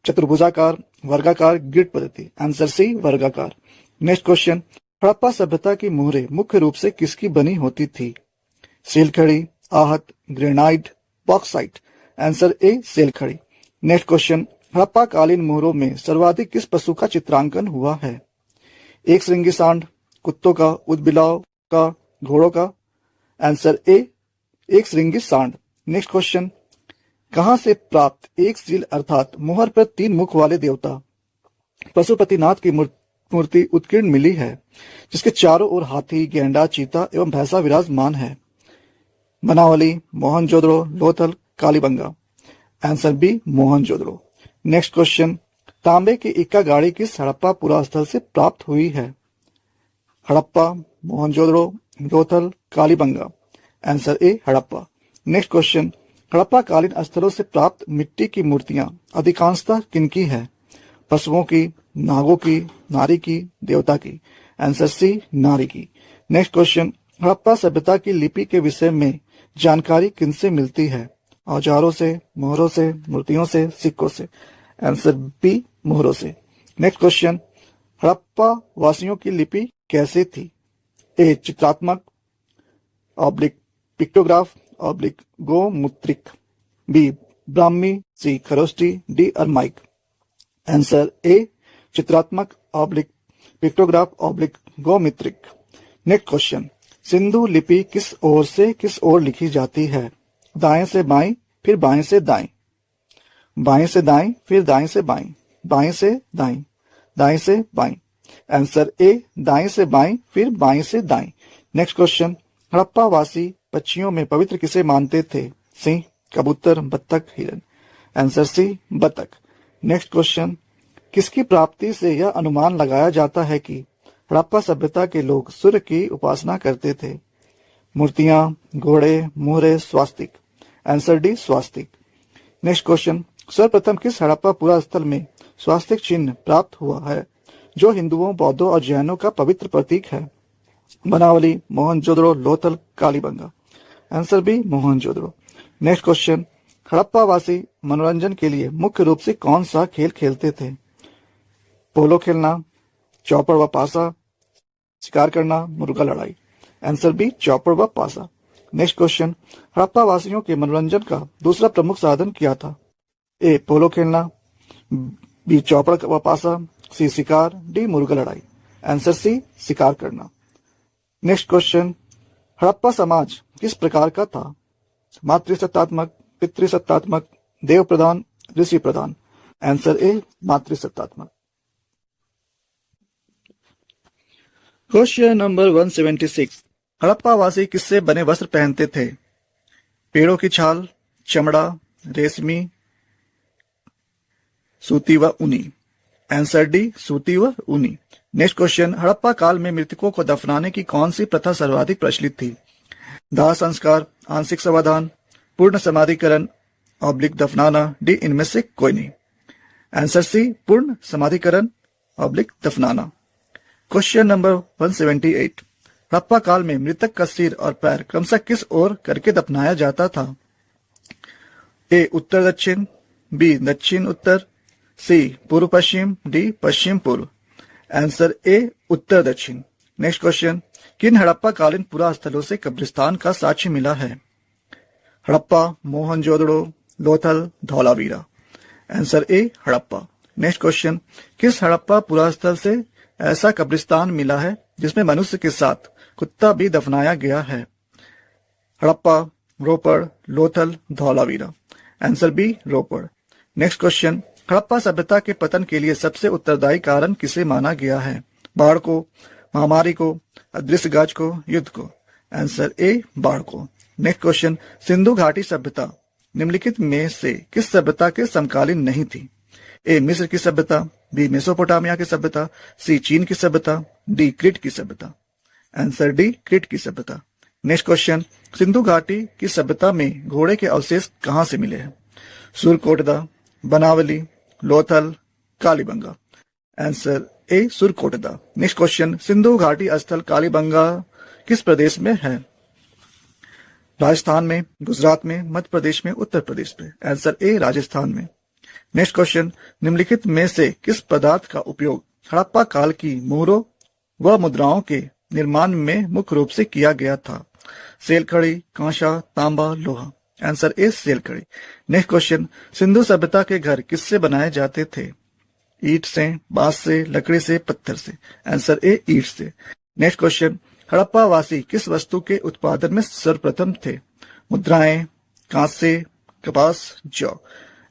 चतुर्भुजाकार, वर्गाकार, ग्रिड पद्धति। आंसर सी वर्गाकार। नेक्स्ट क्वेश्चन, हड़प्पा सभ्यता की मोहरें मुख्य रूप से किसकी बनी होती थी? सीलखड़ी, आहत, ग्रेनाइट, बॉक्साइट। आंसर ए सीलखड़ी। नेक्स्ट क्वेश्चन, हड़प्पा कालीन मोहरों में सर्वाधिक किस पशु का चित्रांकन हुआ है? एक श्रृंगी सांड, कुत्तों का, उदबिलाव का, घोड़ों का। आंसर ए एक श्रृंगी सांड। नेक्स्ट क्वेश्चन, कहां से प्राप्त एक सील अर्थात मुहर पर 3 मुख वाले देवता पशुपतिनाथ की मूर्ति उत्कीर्ण मिली है, जिसके चारों ओर हाथी, गेंडा, चीता एवं भैंसा विराजमान है? Banawali, Mohenjodaro, Lothal, Kalibangan. Answer B Mohenjodaro. Next question, तांबे की इक्का गाड़ी किस हड़प्पा पुरास्थल से प्राप्त हुई है? Harappa, Mohenjodaro, Lothal, Kalibangan. Answer A Harappa. Next question, Harappa कालीन स्थलों से प्राप्त मिट्टी की मूर्तियां अधिकांशतः किनकी है? पशुओं की, नागों की, नारी की, देवता की। आंसर सी नारी की। नेक्स्ट क्वेश्चन, हड़प्पा सभ्यता की लिपि के विषय में जानकारी किनसे मिलती है? औजारों से, मोहरों से, मूर्तियों से, सिक्कों से। आंसर बी मोहरों से। नेक्स्ट क्वेश्चन, हड़प्पा वासियों की लिपि कैसे थी? ए चित्रात्मक, ऑब्लिक पिक्टोग्राफ, ऑब्लिक गोमुद्रिक। B Brahmi, C Kharosthi, D Aramaic. Answer A चित्रात्मक, ऑब्लिक पिक्टोग्राफ, ऑब्लिक गोमित्रिक। नेक्स्ट क्वेश्चन, सिंधु लिपि किस ओर से किस ओर लिखी जाती है? दाएं से बाएं, फिर बाएं से दाएं, बाएं से दाएं, फिर दाएं से बाएं, बाएं से दाएं, दाएं से बाएं। आंसर ए दाएं से बाएं, फिर बाएं से दाएं। नेक्स्ट क्वेश्चन, हड़प्पा वासी पक्षियों में पवित्र किसे मानते थे? सिंह, कबूतर, बत्तख, हिरन। आंसर सी बत्तख। नेक्स्ट क्वेश्चन, किसकी प्राप्ति से यह अनुमान लगाया जाता है कि हड़प्पा सभ्यता के लोग सूर्य की उपासना करते थे? मूर्तियां, घोड़े, मोहरे, स्वास्तिक। आंसर डी स्वास्तिक। नेक्स्ट क्वेश्चन, सर्वप्रथम किस हड़प्पा पुरास्थल में स्वास्तिक चिन्ह प्राप्त हुआ है जो हिंदुओं, बौद्धों और जैनों का पवित्र प्रतीक है? Banawali, Mohenjodaro, Lothal, Kalibangan. Answer B Mohenjodaro. Next question, Harappa वासी मनोरंजन के लिए मुख्य रूप से कौन सा खेल खेलते थे? पोलो खेलना, चौपड़ व पासा, शिकार करना, मुर्गा लड़ाई। आंसर बी चौपड़ व पासा। नेक्स्ट क्वेश्चन, हड़प्पा वासियों के मनोरंजन का दूसरा प्रमुख साधन क्या था? ए पोलो खेलना, बी चौपड़ व पासा, सी शिकार, डी मुर्गा लड़ाई। आंसर सी शिकार करना। नेक्स्ट क्वेश्चन, हड़प्पा समाज किस प्रकार का था? मातृसत्तात्मक, पितृसत्तात्मक, देव प्रधान, ऋषि प्रधान। आंसर ए मातृसत्तात्मक। क्वेश्चन नंबर 176, हड़प्पा वासी किससे बने वस्त्र पहनते थे? पेड़ों की छाल, चमड़ा, रेशमी, सूती व ऊनी। आंसर डी सूती व ऊनी। नेक्स्ट क्वेश्चन, हड़प्पा काल में मृतकों को दफनाने की कौन सी प्रथा सर्वाधिक प्रचलित थी? दाह संस्कार, आंशिक समाधान, पूर्ण समाधिकरण, ऑब्लिक दफनाना, डी इनमें से कोई नहीं। आंसर सी पूर्ण समाधिकरण, ऑब्लिक दफनाना। क्वेश्चन नंबर 178, हड़प्पा काल में मृतक का सिर और पैर क्रमशः किस ओर करके दफनाया जाता था? ए उत्तर दक्षिण, बी दक्षिण उत्तर, सी पूर्व पश्चिम, डी पश्चिम पूर्व। आंसर ए उत्तर दक्षिण। नेक्स्ट क्वेश्चन, किन हड़प्पा कालीन पुरास्थलों से कब्रिस्तान का साक्ष्य मिला है? Harappa, Mohenjodaro, Lothal, Dholavira. Answer A Harappa. Next question, किस हड़प्पा पुरास्थल से ऐसा कब्रिस्तान मिला है जिसमें मनुष्य के साथ कुत्ता भी दफनाया गया है? हड़प्पा, रोपड़, लोथल, धौलावीरा। आंसर बी रोपड़। नेक्स्ट क्वेश्चन, हड़प्पा सभ्यता के पतन के लिए सबसे उत्तरदायी कारण किसे माना गया है? बाढ़ को, महामारी को, अदृश्य गाज को, युद्ध को। आंसर ए बाढ़ को। नेक्स्ट क्वेश्चन, सिंधु घाटी सभ्यता निम्नलिखित में से किस सभ्यता के समकालीन नहीं थी? ए मिस्र की सभ्यता, बी मेसोपोटामिया की सभ्यता, सी चीन की सभ्यता, डी क्रीट की सभ्यता। आंसर डी क्रीट की सभ्यता। नेक्स्ट क्वेश्चन, सिंधु घाटी की सभ्यता में घोड़े के अवशेष कहां से मिले हैं? Surkotada, Banawali, Lothal, Kalibangan. Answer A Surkotada. Next question, Sindhu घाटी स्थल कालीबंगा किस प्रदेश में है? राजस्थान में, गुजरात में, मध्य प्रदेश में, उत्तर प्रदेश में। आंसर ए राजस्थान में। नेक्स्ट क्वेश्चन, निम्नलिखित में से किस पदार्थ का उपयोग हड़प्पा काल की मोहरों व मुद्राओं के निर्माण में मुख्य रूप से किया गया था? सेलखड़ी, कांसा, तांबा, लोहा। आंसर ए सेलखड़ी। नेक्स्ट क्वेश्चन, सिंधु सभ्यता के घर किससे बनाए जाते थे? ईंट से, बांस से, लकड़ी से, पत्थर से। आंसर ए ईंट से। नेक्स्ट क्वेश्चन, हड़प्पा वासी किस वस्तु के उत्पादन में सर्वप्रथम थे? मुद्राएं, कांसे, कपास, जौ।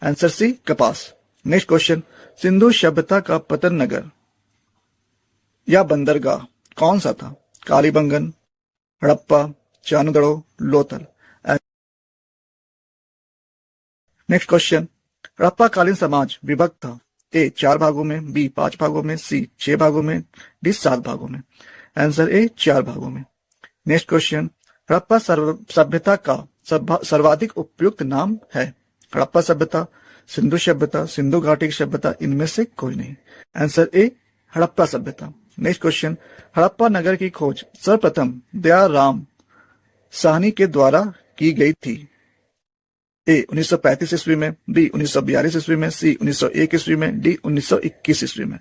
आंसर सी कपास। नेक्स्ट क्वेश्चन, सिंधु सभ्यता का पतन नगर या बंदरगाह कौन सा था? कालीबंगन, हड़प्पा, चानुदड़ो, लोथल। नेक्स्ट क्वेश्चन, हड़प्पा कालीन समाज विभक्त था ए 4 भागों में, बी 5 भागों में, सी 6 भागों में, डी 7 भागों में। आंसर ए 4 भागों में। नेक्स्ट क्वेश्चन, हड़प्पा सभ्यता का सर्वाधिक उपयुक्त नाम है। हड़प्पा सभ्यता, सिंधु सभ्यता, सिंधु घाटी की सभ्यता, इनमें से कोई नहीं। आंसर ए हड़प्पा सभ्यता। नेक्स्ट क्वेश्चन, हड़प्पा नगर की खोज सर्वप्रथम दयाराम साहनी के द्वारा की गई थी। ए 1935 ईस्वी में, बी 1942 ईस्वी में, सी 1901 ईस्वी में, डी 1921 ईस्वी में।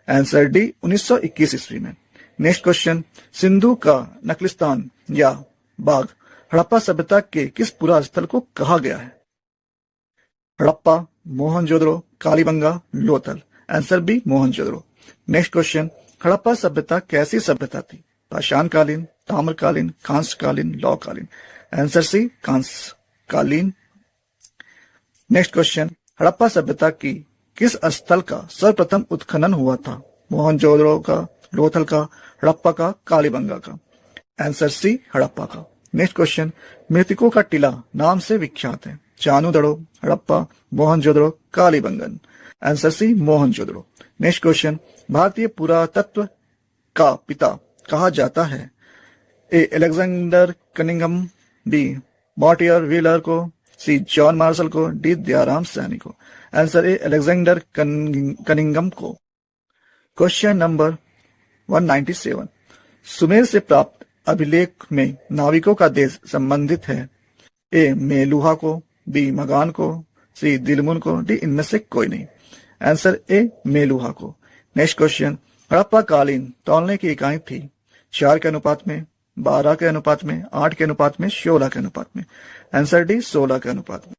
आंसर डी 1921 ईस्वी में। नेक्स्ट क्वेश्चन, सिंधु का नखलिस्तान या बाग हड़प्पा सभ्यता के किस पुरा स्थल को कहा गया है। Harappa, Mohenjodaro, Kalibangan, Lothal. Answer B Mohenjodaro. Next question, Harappa सभ्यता कैसी सभ्यता थी। पाषाणकालीन, ताम्रकालीन, कांस्यकालीन, लौहकालीन। आंसर सी कांस्यकालीन। नेक्स्ट क्वेश्चन, हड़प्पा सभ्यता की किस स्थल का सर्वप्रथम उत्खनन हुआ था। मोहनजोदड़ो का, लोथल का, हड़प्पा का, कालीबंगा का। आंसर सी हड़प्पा का। नेक्स्ट क्वेश्चन, मृतकों का टीला नाम से विख्यात है। Chanhudaro, Harappa, Mohenjodaro, Kalibangan. Answer C Mohenjodaro. Next question, भारतीय पुरातत्व का पिता कहा जाता है। A Alexander Cunningham, B Mortimer Wheeler को, सी जॉन मार्शल को, डी दयाराम साहनी को। आंसर ए अलेक्जेंडर कनिंघम को। क्वेश्चन नंबर 197, सुमेर से प्राप्त अभिलेख में नाविकों का देश संबंधित है। ए मेलुहा को, बी मगान को, सी दिलमुन को, डी इनमें से कोई नहीं। आंसर ए मेलुहा को। नेक्स्ट क्वेश्चन, हड़प्पा कालीन तौलने की इकाई थी। 4 के अनुपात में, 12 के अनुपात में, 8 के अनुपात में, 16 के अनुपात में। आंसर डी 16 के अनुपात में।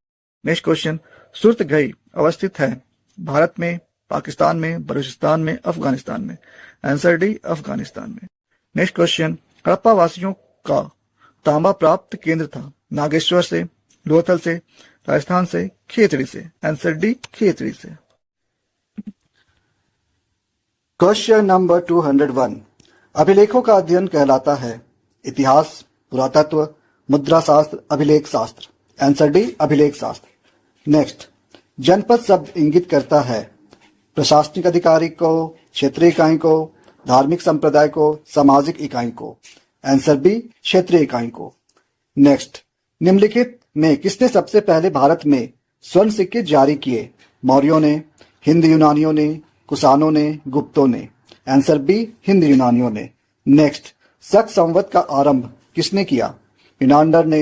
नेक्स्ट क्वेश्चन, सुरतगई अवस्थित है भारत में, पाकिस्तान में, बलूचिस्तान में, अफगानिस्तान में। आंसर डी अफगानिस्तान में। नेक्स्ट क्वेश्चन, हड़प्पा वासियों का तांबा प्राप्त केंद्र था। नागेश्वर से, लोथल से, राजस्थान से, खेतड़ी से। आंसर डी खेतड़ी से। क्वेश्चन नंबर 201, अभिलेखों का अध्ययन कहलाता है। इतिहास, पुरातत्व, मुद्रा शास्त्र, अभिलेख शास्त्र। आंसर डी अभिलेख शास्त्र। नेक्स्ट, जनपद शब्द इंगित करता है प्रशासनिक अधिकारी को, क्षेत्रीय इकाई को, धार्मिक संप्रदाय को, सामाजिक इकाई को। आंसर बी क्षेत्रीय इकाई को। नेक्स्ट, निम्नलिखित में किसने सबसे पहले भारत में स्वर्ण सिक्के जारी किए। मौर्यों ने, हिंद यूनानियों ने, कुषाणों ने, गुप्तों ने। आंसर बी हिंद यूनानियों ने। नेक्स्ट, शक संवत का आरंभ किसने किया। पिनांडर ने,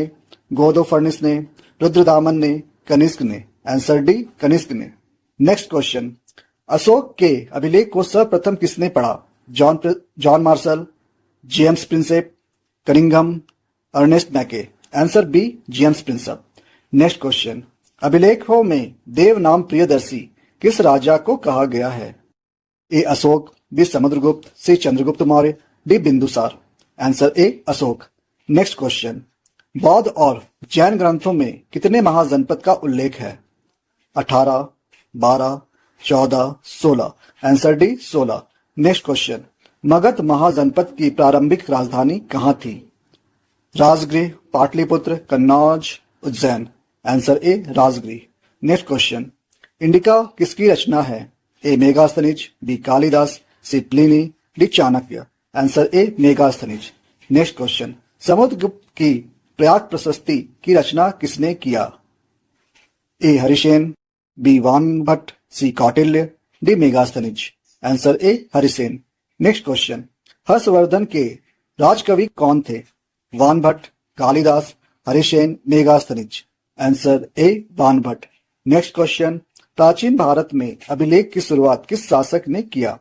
गोदोफर्निस ने, रुद्रदामन ने, कनिष्क ने। आंसर डी कनिष्क ने। नेक्स्ट क्वेश्चन, अशोक के अभिलेख को सर्वप्रथम किसने पढ़ा। John Marshall, James Prinsep, Cunningham, Ernest Mackay. Answer B James Prinsep. Next question, अभिलेखों में देव नाम प्रियदर्शी किस राजा को कहा गया है। A Ashoka, B Samudragupta, C Chandragupta Maurya, D Bindusara. Answer A Ashoka. Next question, बौद्ध और जैन ग्रंथों में कितने महाजनपद का उल्लेख है। 18, 12, 14, 16। Answer D 16। Next question, Magadha महाजनपद की प्रारंभिक राजधानी कहाँ थी। Rajagriha, Pataliputra, Kannauj, Ujjain. Answer A Rajagriha. Next question, Indica किसकी रचना है। A Megasthenes, B Kalidasa, C Pliny, D Chanakya. Answer A Megasthenes. Next question, Samudragupta की प्रयाग प्रशस्ति की रचना किसने किया। A Harisena, B Banabhatta, C Kautilya, D Megasthenes. Answer A Harisena. Next question, Harshavardhana के राजकवि कौन थे। Banabhatta, Kalidas, Harisena, Megasthenes. Answer A Banabhatta. Next question, प्राचीन भारत में अभिलेख की शुरुआत किस शासक ने किया।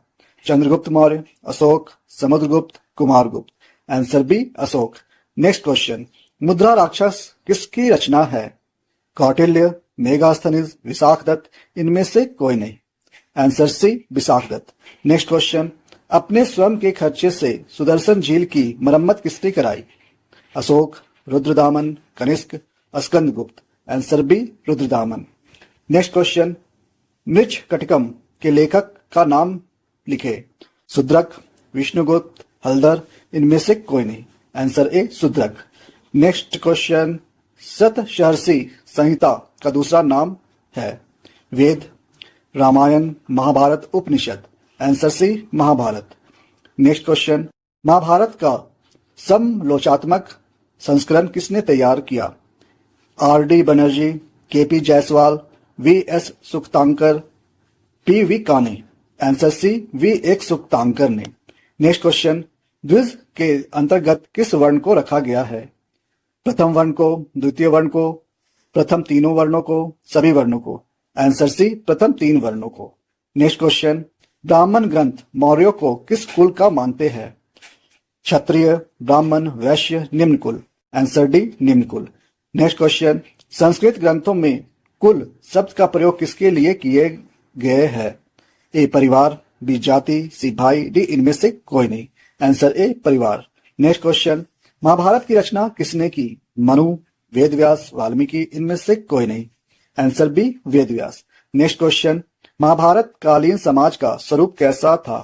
Chandragupta Maurya, Ashoka, Samudragupta, Kumaragupta. Answer B Ashoka. Next question, मुद्रा राक्षस किसकी रचना है। कौटिल्य, मेगास्थनीज, विशाखदत्त, इनमें से कोई नहीं। Answer C Vishakhadatta. Next question, अपने स्वयं के खर्चे से सुदर्शन झील की मरम्मत किसने कराई। Ashoka, Rudradaman, Kanishka, Skandagupta. Answer B Rudradaman. Next question, Mrichchhakatika के लेखक का नाम लिखे। शूद्रक, विष्णुगुप्त, हल्दर, इनमें से कोई नहीं। Answer A Shudraka. Next question, Satasahasri Samhita का दूसरा नाम है। Veda, Ramayana, Mahabharata, Upanishad. Answer C Mahabharata. Next question, Mahabharata का समलोचात्मक संस्करण किसने तैयार किया? Are D Banerjee, K P Jayaswal, V S Sukthankar, P V Kane. Answer C V एक सुक्तांकर ने। नेक्स्ट क्वेश्चन, द्विज के अंतर्गत किस वर्ण को रखा गया है? प्रथम वर्ण को, द्वितीय वर्ण को, प्रथम तीनों वर्णों को, सभी वर्णों को। आंसर सी प्रथम तीन वर्णों को। नेक्स्ट क्वेश्चन, ब्राह्मण ग्रंथ मौर्यों को किस कुल का मानते हैं? क्षत्रिय, ब्राह्मण, वैश्य, निम्न कुल। आंसर डी निम्न कुल। नेक्स्ट क्वेश्चन, संस्कृत ग्रंथों में कुल शब्द का प्रयोग किसके लिए किए गए हैं? ए परिवार, बी जाति, सी भाई, डी इनमें से कोई नहीं। आंसर ए परिवार। नेक्स्ट क्वेश्चन, महाभारत की रचना किसने की? मनु, वेदव्यास, वाल्मीकि, इनमें से कोई नहीं। Answer B Vedvyas. Next question, Mahabharata कालीन समाज का स्वरूप कैसा था?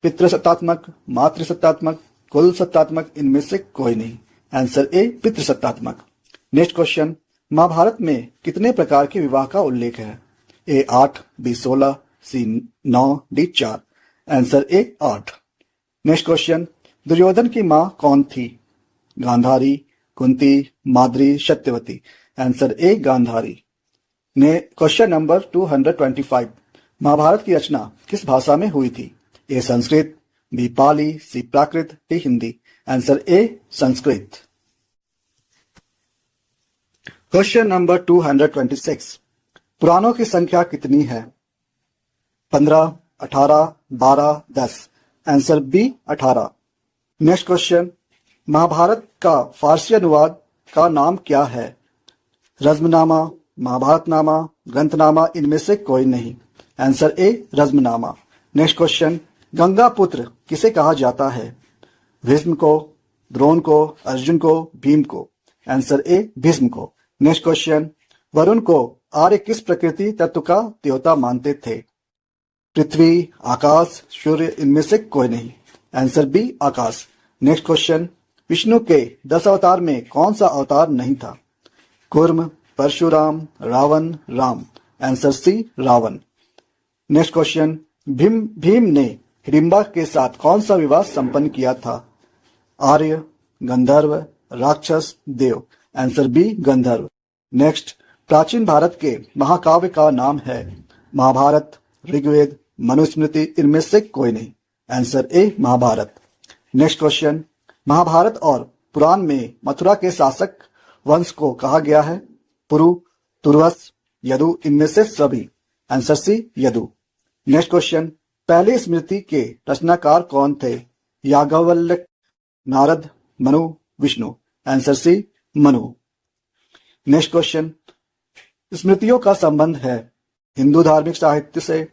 पितृसत्तात्मक, मातृसत्तात्मक, कुल सत्तात्मक, इनमें से कोई नहीं। आंसर ए पितृसत्तात्मक। नेक्स्ट क्वेश्चन, महाभारत में कितने प्रकार के विवाह का उल्लेख है? A 8, B 16, C 9, D 4। Answer A 8। Next question, Duryodhana की मां कौन थी? गांधारी, कुंती, माद्री, सत्यवती। Answer A Gandhari. ने क्वेश्चन नंबर 225, महाभारत की रचना किस भाषा में हुई थी? A Sanskrit, B Pali, C Prakrit, D Hindi. Answer A Sanskrit. Question number 226, पुराणों की संख्या कितनी है? 15, 18, 12, 10। Answer B 18। Next question, Mahabharata का फारसी अनुवाद का नाम क्या है? रज्मनामा, महाभारतनामा, ग्रंथनामा, इनमें से कोई नहीं। आंसर ए रज्मनामा। नेक्स्ट क्वेश्चन, गंगा पुत्र किसे कहा जाता है? भीष्म को, द्रोण को, अर्जुन को, भीम को। आंसर ए भीष्म को। नेक्स्ट क्वेश्चन, वरुण को आर्य किस प्रकृति तत्व का देवता मानते थे? पृथ्वी, आकाश, सूर्य, इनमें से कोई नहीं। आंसर बी आकाश। नेक्स्ट क्वेश्चन, विष्णु के 10 अवतार में कौन सा अवतार नहीं था? Kurma, Parashurama, Ravana, Rama. Answer C Ravana. Next question, Bhima ने हिडिंबा के साथ कौन सा विवाह संपन्न किया था? आर्य, गंधर्व, राक्षस, देव। आंसर बी गंधर्व। नेक्स्ट, प्राचीन भारत के महाकाव्य का नाम है? महाभारत, ऋग्वेद, मनुस्मृति, इनमें से कोई नहीं। Answer A Mahabharata. Next question, Mahabharata और पुराण में मथुरा के शासक वंश को कहा गया है? पुरु, तुर्वस, यदु, इनमें से सभी। Answer C Yadu. Next question, पहली स्मृति के रचनाकार कौन थे? Yajnavalkya, Narada, Manu, Vishnu. Answer C Manu. Next question, स्मृतियों का संबंध है हिंदू धार्मिक साहित्य से,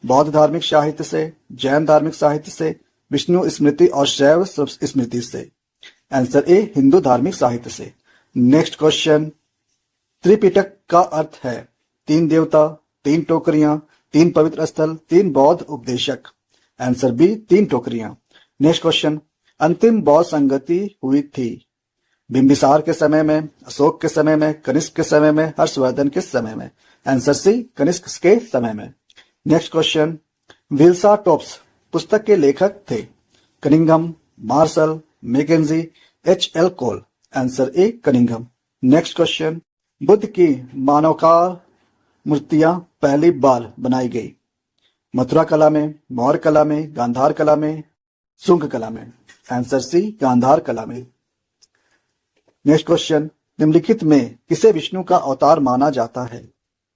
बौद्ध धार्मिक साहित्य से, जैन धार्मिक साहित्य से, विष्णु स्मृति और शैव स्मृति से। आंसर ए हिंदू धार्मिक साहित्य से। नेक्स्ट क्वेश्चन, त्रिपिटक का अर्थ है? 3 देवता, 3 टोकरियां, 3 पवित्र स्थल, 3 बौद्ध उपदेशक। आंसर बी 3 टोकरियां। नेक्स्ट क्वेश्चन, अंतिम बौद्ध संगति हुई थी? बिंबिसार के समय में, अशोक के समय में, कनिष्क के समय में, हर्षवर्धन के समय में। आंसर सी कनिष्क के समय में। नेक्स्ट क्वेश्चन, विल्सा टॉप्स पुस्तक के लेखक थे? Cunningham, Marshall, Mackenzie, H.L. Cole. Answer A Cunningham. Next question, Buddha की मानवकार मूर्तियां पहली बार बनाई गई? मथुरा कला में, मौर्य कला में, गांधार कला में, शुंग कला में। आंसर सी गांधार कला में। नेक्स्ट क्वेश्चन, निम्नलिखित में किसे विष्णु का अवतार माना जाता है?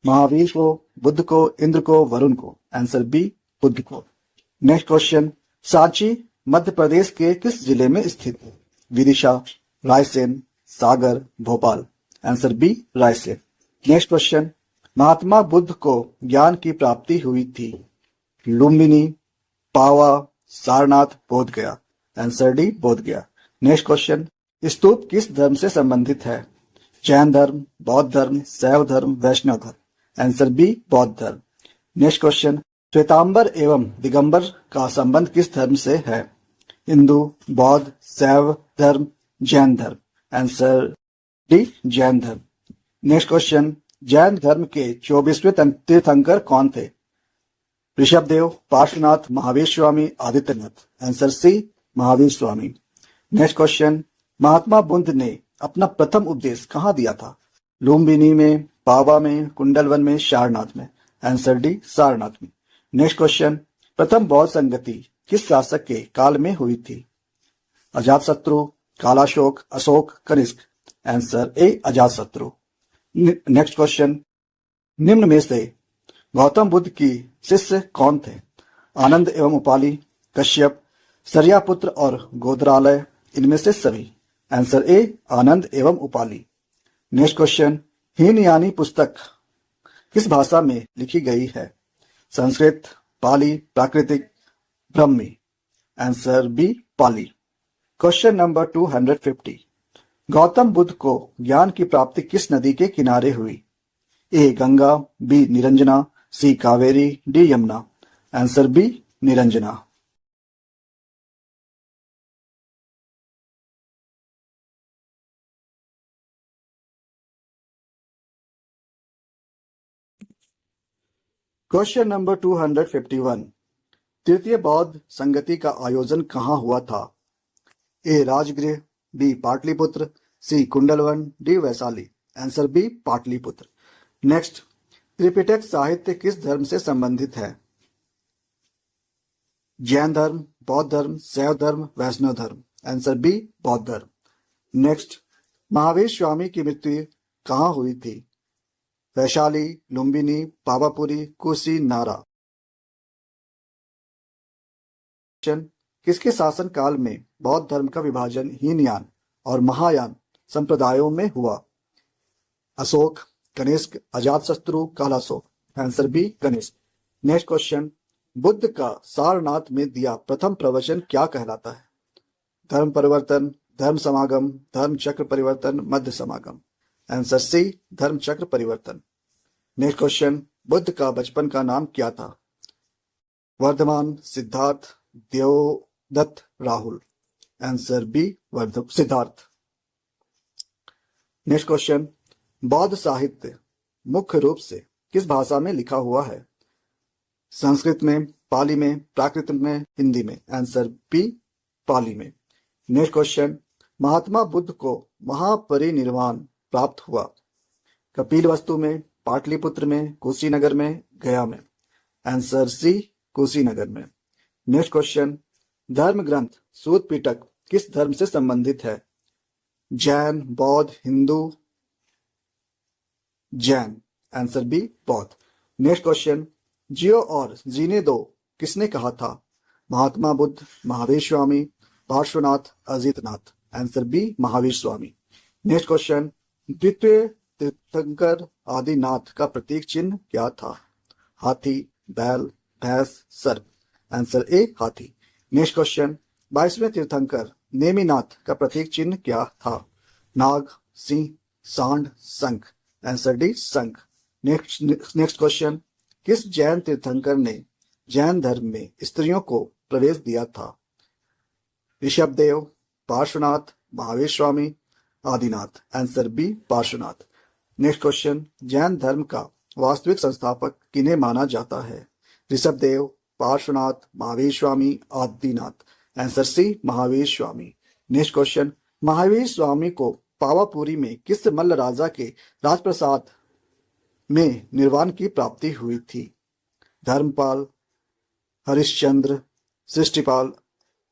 महावीर को, बुद्ध को, इंद्र को, वरुण को। आंसर बी बुद्ध को। नेक्स्ट क्वेश्चन, सांची मध्य प्रदेश के किस जिले में स्थित है? Vidisha, Raisen, Sagar, Bhopal. Answer B Raisen. Next question, Mahatma Buddha को ज्ञान की प्राप्ति हुई थी? लुम्बिनी, पावा, सारनाथ, बोध गया। आंसर डी बोध गया। नेक्स्ट क्वेश्चन, स्तूप किस धर्म से संबंधित है? जैन धर्म, बौद्ध धर्म, शैव धर्म, वैष्णव धर्म। आंसर बी बौद्ध धर्म। नेक्स्ट क्वेश्चन, श्वेतांबर एवं दिगंबर का संबंध किस धर्म से है? हिंदू, बौद्ध, शैव धर्म, जैन धर्म। आंसर डी जैन धर्म। नेक्स्ट क्वेश्चन, जैन धर्म के 24वें तीर्थंकर कौन थे? ऋषभदेव, पार्श्वनाथ, महावीर स्वामी, Adityanath. Answer C, Mahavira Swami. Next question, Mahatma Buddha ने अपना प्रथम उपदेश कहाँ दिया था? लुम्बिनी में, पावा में, कुंडलवन में, सारनाथ में। आंसर डी, सारनाथ में। नेक्स्ट क्वेश्चन, प्रथम बौद्ध संगति किस शासक के काल में हुई थी? Ajatashatru, Kalashoka, Ashoka, Kanishka. Answer A, Ajatashatru. Next question, निम्न में से गौतम बुद्ध की शिष्य कौन थे? आनंद एवं उपाली, कश्यप, सरियापुत्र और गोदरालय, इनमें से सभी। आंसर ए, आनंद एवं उपाली। नेक्स्ट क्वेश्चन, हीनयानी पुस्तक किस भाषा में लिखी गई है? संस्कृत, पाली, प्राकृतिक, Brahmi. Answer B, Pali. Question number 250, Gautama Buddha को ज्ञान की प्राप्ति किस नदी के किनारे हुई? A, Ganga, B, Niranjana, C, Kaveri, D, Yamuna. Answer B, Niranjana. Question number 251, तृतीय बौद्ध संगति का आयोजन कहाँ हुआ था? A, Rajagriha, B, Pataliputra, C, Kundalavana, D, Vaishali. Answer B, Pataliputra. Next, Tripitaka साहित्य किस धर्म से संबंधित है? जैन धर्म, बौद्ध धर्म, शैव धर्म, वैष्णव धर्म। आंसर बी, बौद्ध धर्म। नेक्स्ट, महावीर स्वामी की मृत्यु कहाँ हुई थी? वैशाली, लुम्बिनी, पावापुरी, कुशी, नारा। किसके शासन काल में बौद्ध धर्म का विभाजन हीनयान और महायान संप्रदायों में हुआ? Ashoka, Kanishka, Ajatashatru, Kalashoka. Answer B, Kanishka. Next question, Buddha का सारनाथ में दिया प्रथम प्रवचन क्या कहलाता है? धर्म परिवर्तन, धर्म समागम, धर्म चक्र परिवर्तन, मध्य समागम। आंसर सी, धर्म चक्र परिवर्तन। नेक्स्ट क्वेश्चन, बुद्ध का बचपन का नाम क्या था? Vardhaman, Siddhartha, Devadatta, Rahul. Answer B, Siddhartha. Next question, बौद्ध साहित्य मुख्य रूप से किस भाषा में लिखा हुआ है? संस्कृत में, पाली में, प्राकृत में, हिंदी में। आंसर बी, पाली में। नेक्स्ट क्वेश्चन, महात्मा बुद्ध को महापरिनिर्वाण प्राप्त हुआ? कपिलवस्तु में, पाटलिपुत्र में, कुशीनगर में, गया में। आंसर सी, कुशीनगर में। नेक्स्ट क्वेश्चन, धर्म ग्रंथ सूत पिटक किस धर्म से संबंधित है? Jain, Bauddh, Hindu, Jain. Answer B, Bauddh. Next question, जियो और जीने दो किसने कहा था? Mahatma Buddha, Mahavir Swami, Parshvanath, Ajitnath. Answer B, Mahavir Swami. Next question, द्वितीय तीर्थंकर आदिनाथ का प्रतीक चिन्ह क्या था? हाथी, बैल, भैंस, सर्प। आंसर ए, हाथी। नेक्स्ट क्वेश्चन, 22वें तीर्थंकर नेमिनाथ का प्रतीक चिन्ह क्या था? नाग, सिंह, सांड, शंख। आंसर डी, शंख। नेक्स्ट क्वेश्चन, किस जैन तीर्थंकर ने जैन धर्म में स्त्रियों को प्रवेश दिया था? Rishabhadeva, Parshvanatha, Mahavira Swami, Adinatha. Answer B, Parshvanatha. Next question, जैन धर्म का वास्तविक संस्थापक किन्हें माना जाता है? Rishabhadeva, Parshvanatha, Mahavira Swami, Adinatha. Answer C, Mahavira Swami. Next question, Mahavira Swami को पावापुरी में किस मल्ल राजा के राजप्रसाद में निर्वाण की प्राप्ति हुई थी? Dharmapala, Harishchandra, Srishtipala,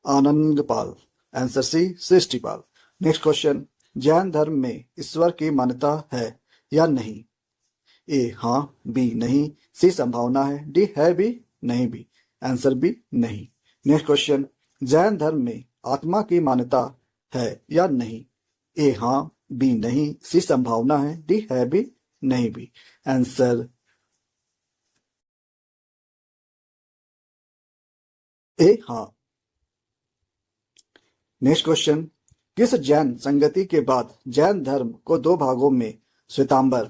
Anandapala. Answer C, Srishtipala. Next question, जैन धर्म में ईश्वर की मान्यता है या नहीं? ए, हाँ, बी, नहीं, सी, संभावना है, डी, है भी, नहीं भी। आंसर बी, नहीं। नेक्स्ट क्वेश्चन, जैन धर्म में आत्मा की मान्यता है या नहीं? ए, हाँ, बी, नहीं, सी, संभावना है, डी, है भी, नहीं भी। आंसर ए, हाँ। नेक्स्ट क्वेश्चन, किस जैन संगति के बाद जैन धर्म को दो भागों में श्वेतांबर,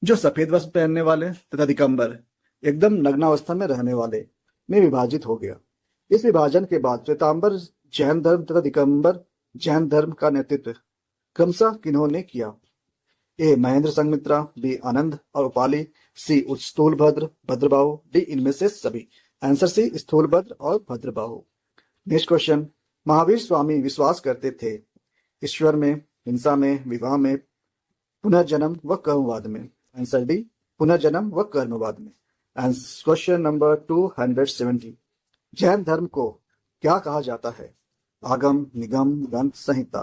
जो सफेद वस्त्र पहनने वाले, तथा दिगंबर, एकदम नग्नावस्था में रहने वाले, में विभाजित हो गया? इस विभाजन के बाद श्वेतांबर जैन धर्म तथा दिगंबर जैन धर्म का नेतृत्व क्रमशः किन्होंने किया? ए महेंद्र संघमित्रा, बी आनंद और उपाली, सी स्थूलभद्र, भद्रबाहु, डी इनमें से सभी। आंसर सी स्थूलभद्र और भद्रबाहु। नेक्स्ट क्वेश्चन, महावीर स्वामी विश्वास करते थे ईश्वर में, हिंसा में, विवाह में, पुनर्जन्म व कर्मवाद में। आंसर डी पुनर्जन्म व कर्मवाद में। क्वेश्चन नंबर 270, जैन धर्म को क्या कहा जाता है? आगम, निगम, ग्रंथ, संहिता।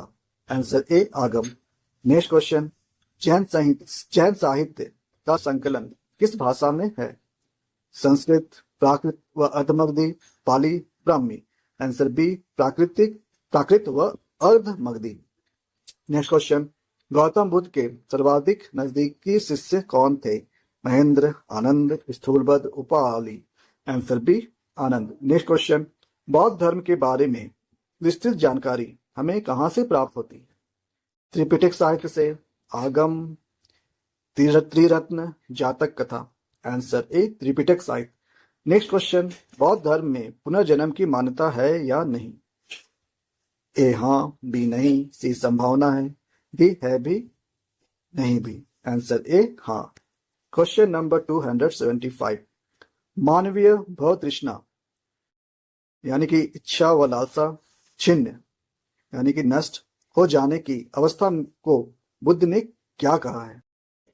आंसर ए आगम। नेक्स्ट क्वेश्चन, जैन साहित्य का संकलन किस भाषा में है? संस्कृत, प्राकृत व अर्धमगधी, पाली, ब्राह्मी। आंसर बी प्राकृत व अर्धमगधी। नेक्स्ट क्वेश्चन, गौतम बुद्ध के सर्वाधिक नजदीकी शिष्य कौन थे? महेंद्र, आनंद, स्थूलभद्र, उपाली। आंसर बी आनंद। नेक्स्ट क्वेश्चन, बौद्ध धर्म के बारे में विस्तृत जानकारी हमें कहां से प्राप्त होती है? त्रिपिटक साहित्य से, आगम, त्रिरत्न, जातक कथा। आंसर ए त्रिपिटक साहित्य। नेक्स्ट क्वेश्चन, बौद्ध धर्म में पुनर्जन्म की मान्यता है या नहीं? ए हाँ, बी नहीं, सी संभावना है, डी है भी, नहीं भी। आंसर ए हाँ। क्वेश्चन नंबर 275, मानवीय भव तृष्णा यानी कि इच्छा व लालसा छिन्न यानी कि नष्ट हो जाने की अवस्था को बुद्ध ने क्या कहा है?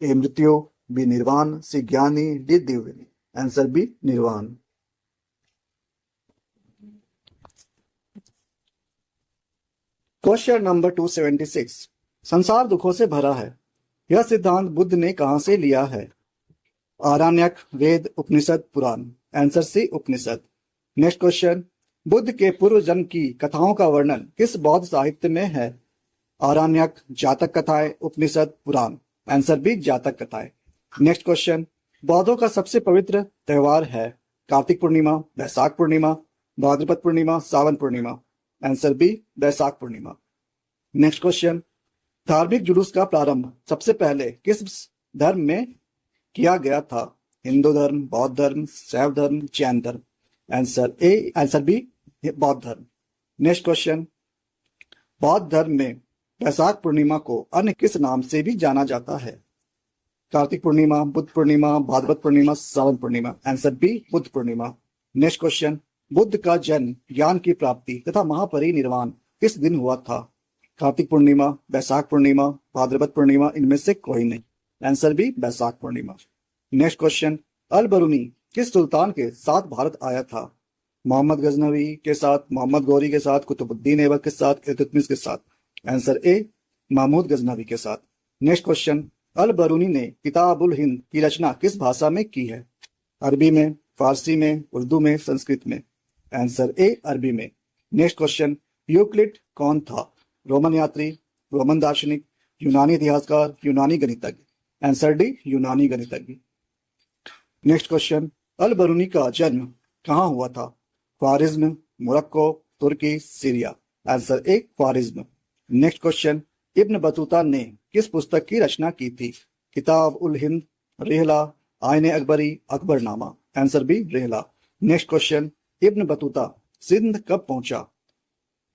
ए मृत्यु, बी निर्वाण, सी ज्ञानी, डी दिव्य। आंसर बी निर्वाण। क्वेश्चन नंबर 276, संसार दुखों से भरा है, यह सिद्धांत बुद्ध ने कहां से लिया है? आरण्यक, वेद, उपनिषद, पुराण। आंसर सी उपनिषद। नेक्स्ट क्वेश्चन, बुद्ध के पूर्व जन्म की कथाओं का वर्णन किस बौद्ध साहित्य में है? आरण्यक, जातक कथाएं, उपनिषद, पुराण। आंसर बी जातक कथाएं। नेक्स्ट क्वेश्चन, बौद्धों का सबसे पवित्र त्योहार है? कार्तिक पूर्णिमा, बैसाख पूर्णिमा, भाद्रपद पूर्णिमा, सावन पूर्णिमा। आंसर बी बैसाख पूर्णिमा। नेक्स्ट क्वेश्चन, धार्मिक जुलूस का प्रारंभ सबसे पहले किस धर्म में किया गया था? हिंदू धर्म, बौद्ध धर्म, शैव धर्म, जैन धर्म। आंसर बी बौद्ध धर्म। नेक्स्ट क्वेश्चन, बौद्ध धर्म में बैसाख पूर्णिमा को अन्य किस नाम से भी जाना जाता है? कार्तिक पूर्णिमा, बुद्ध पूर्णिमा, भाद्रपद पूर्णिमा, सावन पूर्णिमा। Answer B Buddha Purnima. Next question, Buddha का जन्म, ज्ञान की प्राप्ति तथा महापरिनिर्वाण किस दिन हुआ था? कार्तिक पूर्णिमा, बैसाख पूर्णिमा, भाद्रपद पूर्णिमा, इनमें से कोई नहीं। आंसर बी बैसाख पूर्णिमा। नेक्स्ट क्वेश्चन, अल बरूनी किस सुल्तान के साथ भारत आया था? मोहम्मद गजनवी के साथ, मोहम्मद गौरी के साथ, कुतुबुद्दीन ऐबक के साथ, इल्तुतमिश के साथ। आंसर ए महमूद गजनवी के साथ। नेक्स्ट क्वेश्चन, अल बरूनी ने किताबुल हिंद की रचना किस भाषा में की है? अरबी में, फारसी में, उर्दू में, संस्कृत में। आंसर ए अरबी में। नेक्स्ट क्वेश्चन, यूक्लिड कौन था? रोमन यात्री, रोमन दार्शनिक, यूनानी इतिहासकार, यूनानी गणितज्ञ। आंसर डी यूनानी गणितज्ञ। नेक्स्ट क्वेश्चन, अल बरूनी का जन्म कहाँ हुआ था? Khwarizm, Morocco, Turkey, Syria. Answer A Khwarizm. Next question, Ibn Battuta ने किस पुस्तक की रचना की थी? Kitab ul Hind, Rihla, Ain Akbari, Akbarnama. Answer B Rihla. Next question, Ibn Battuta Sindh कब पहुंचा?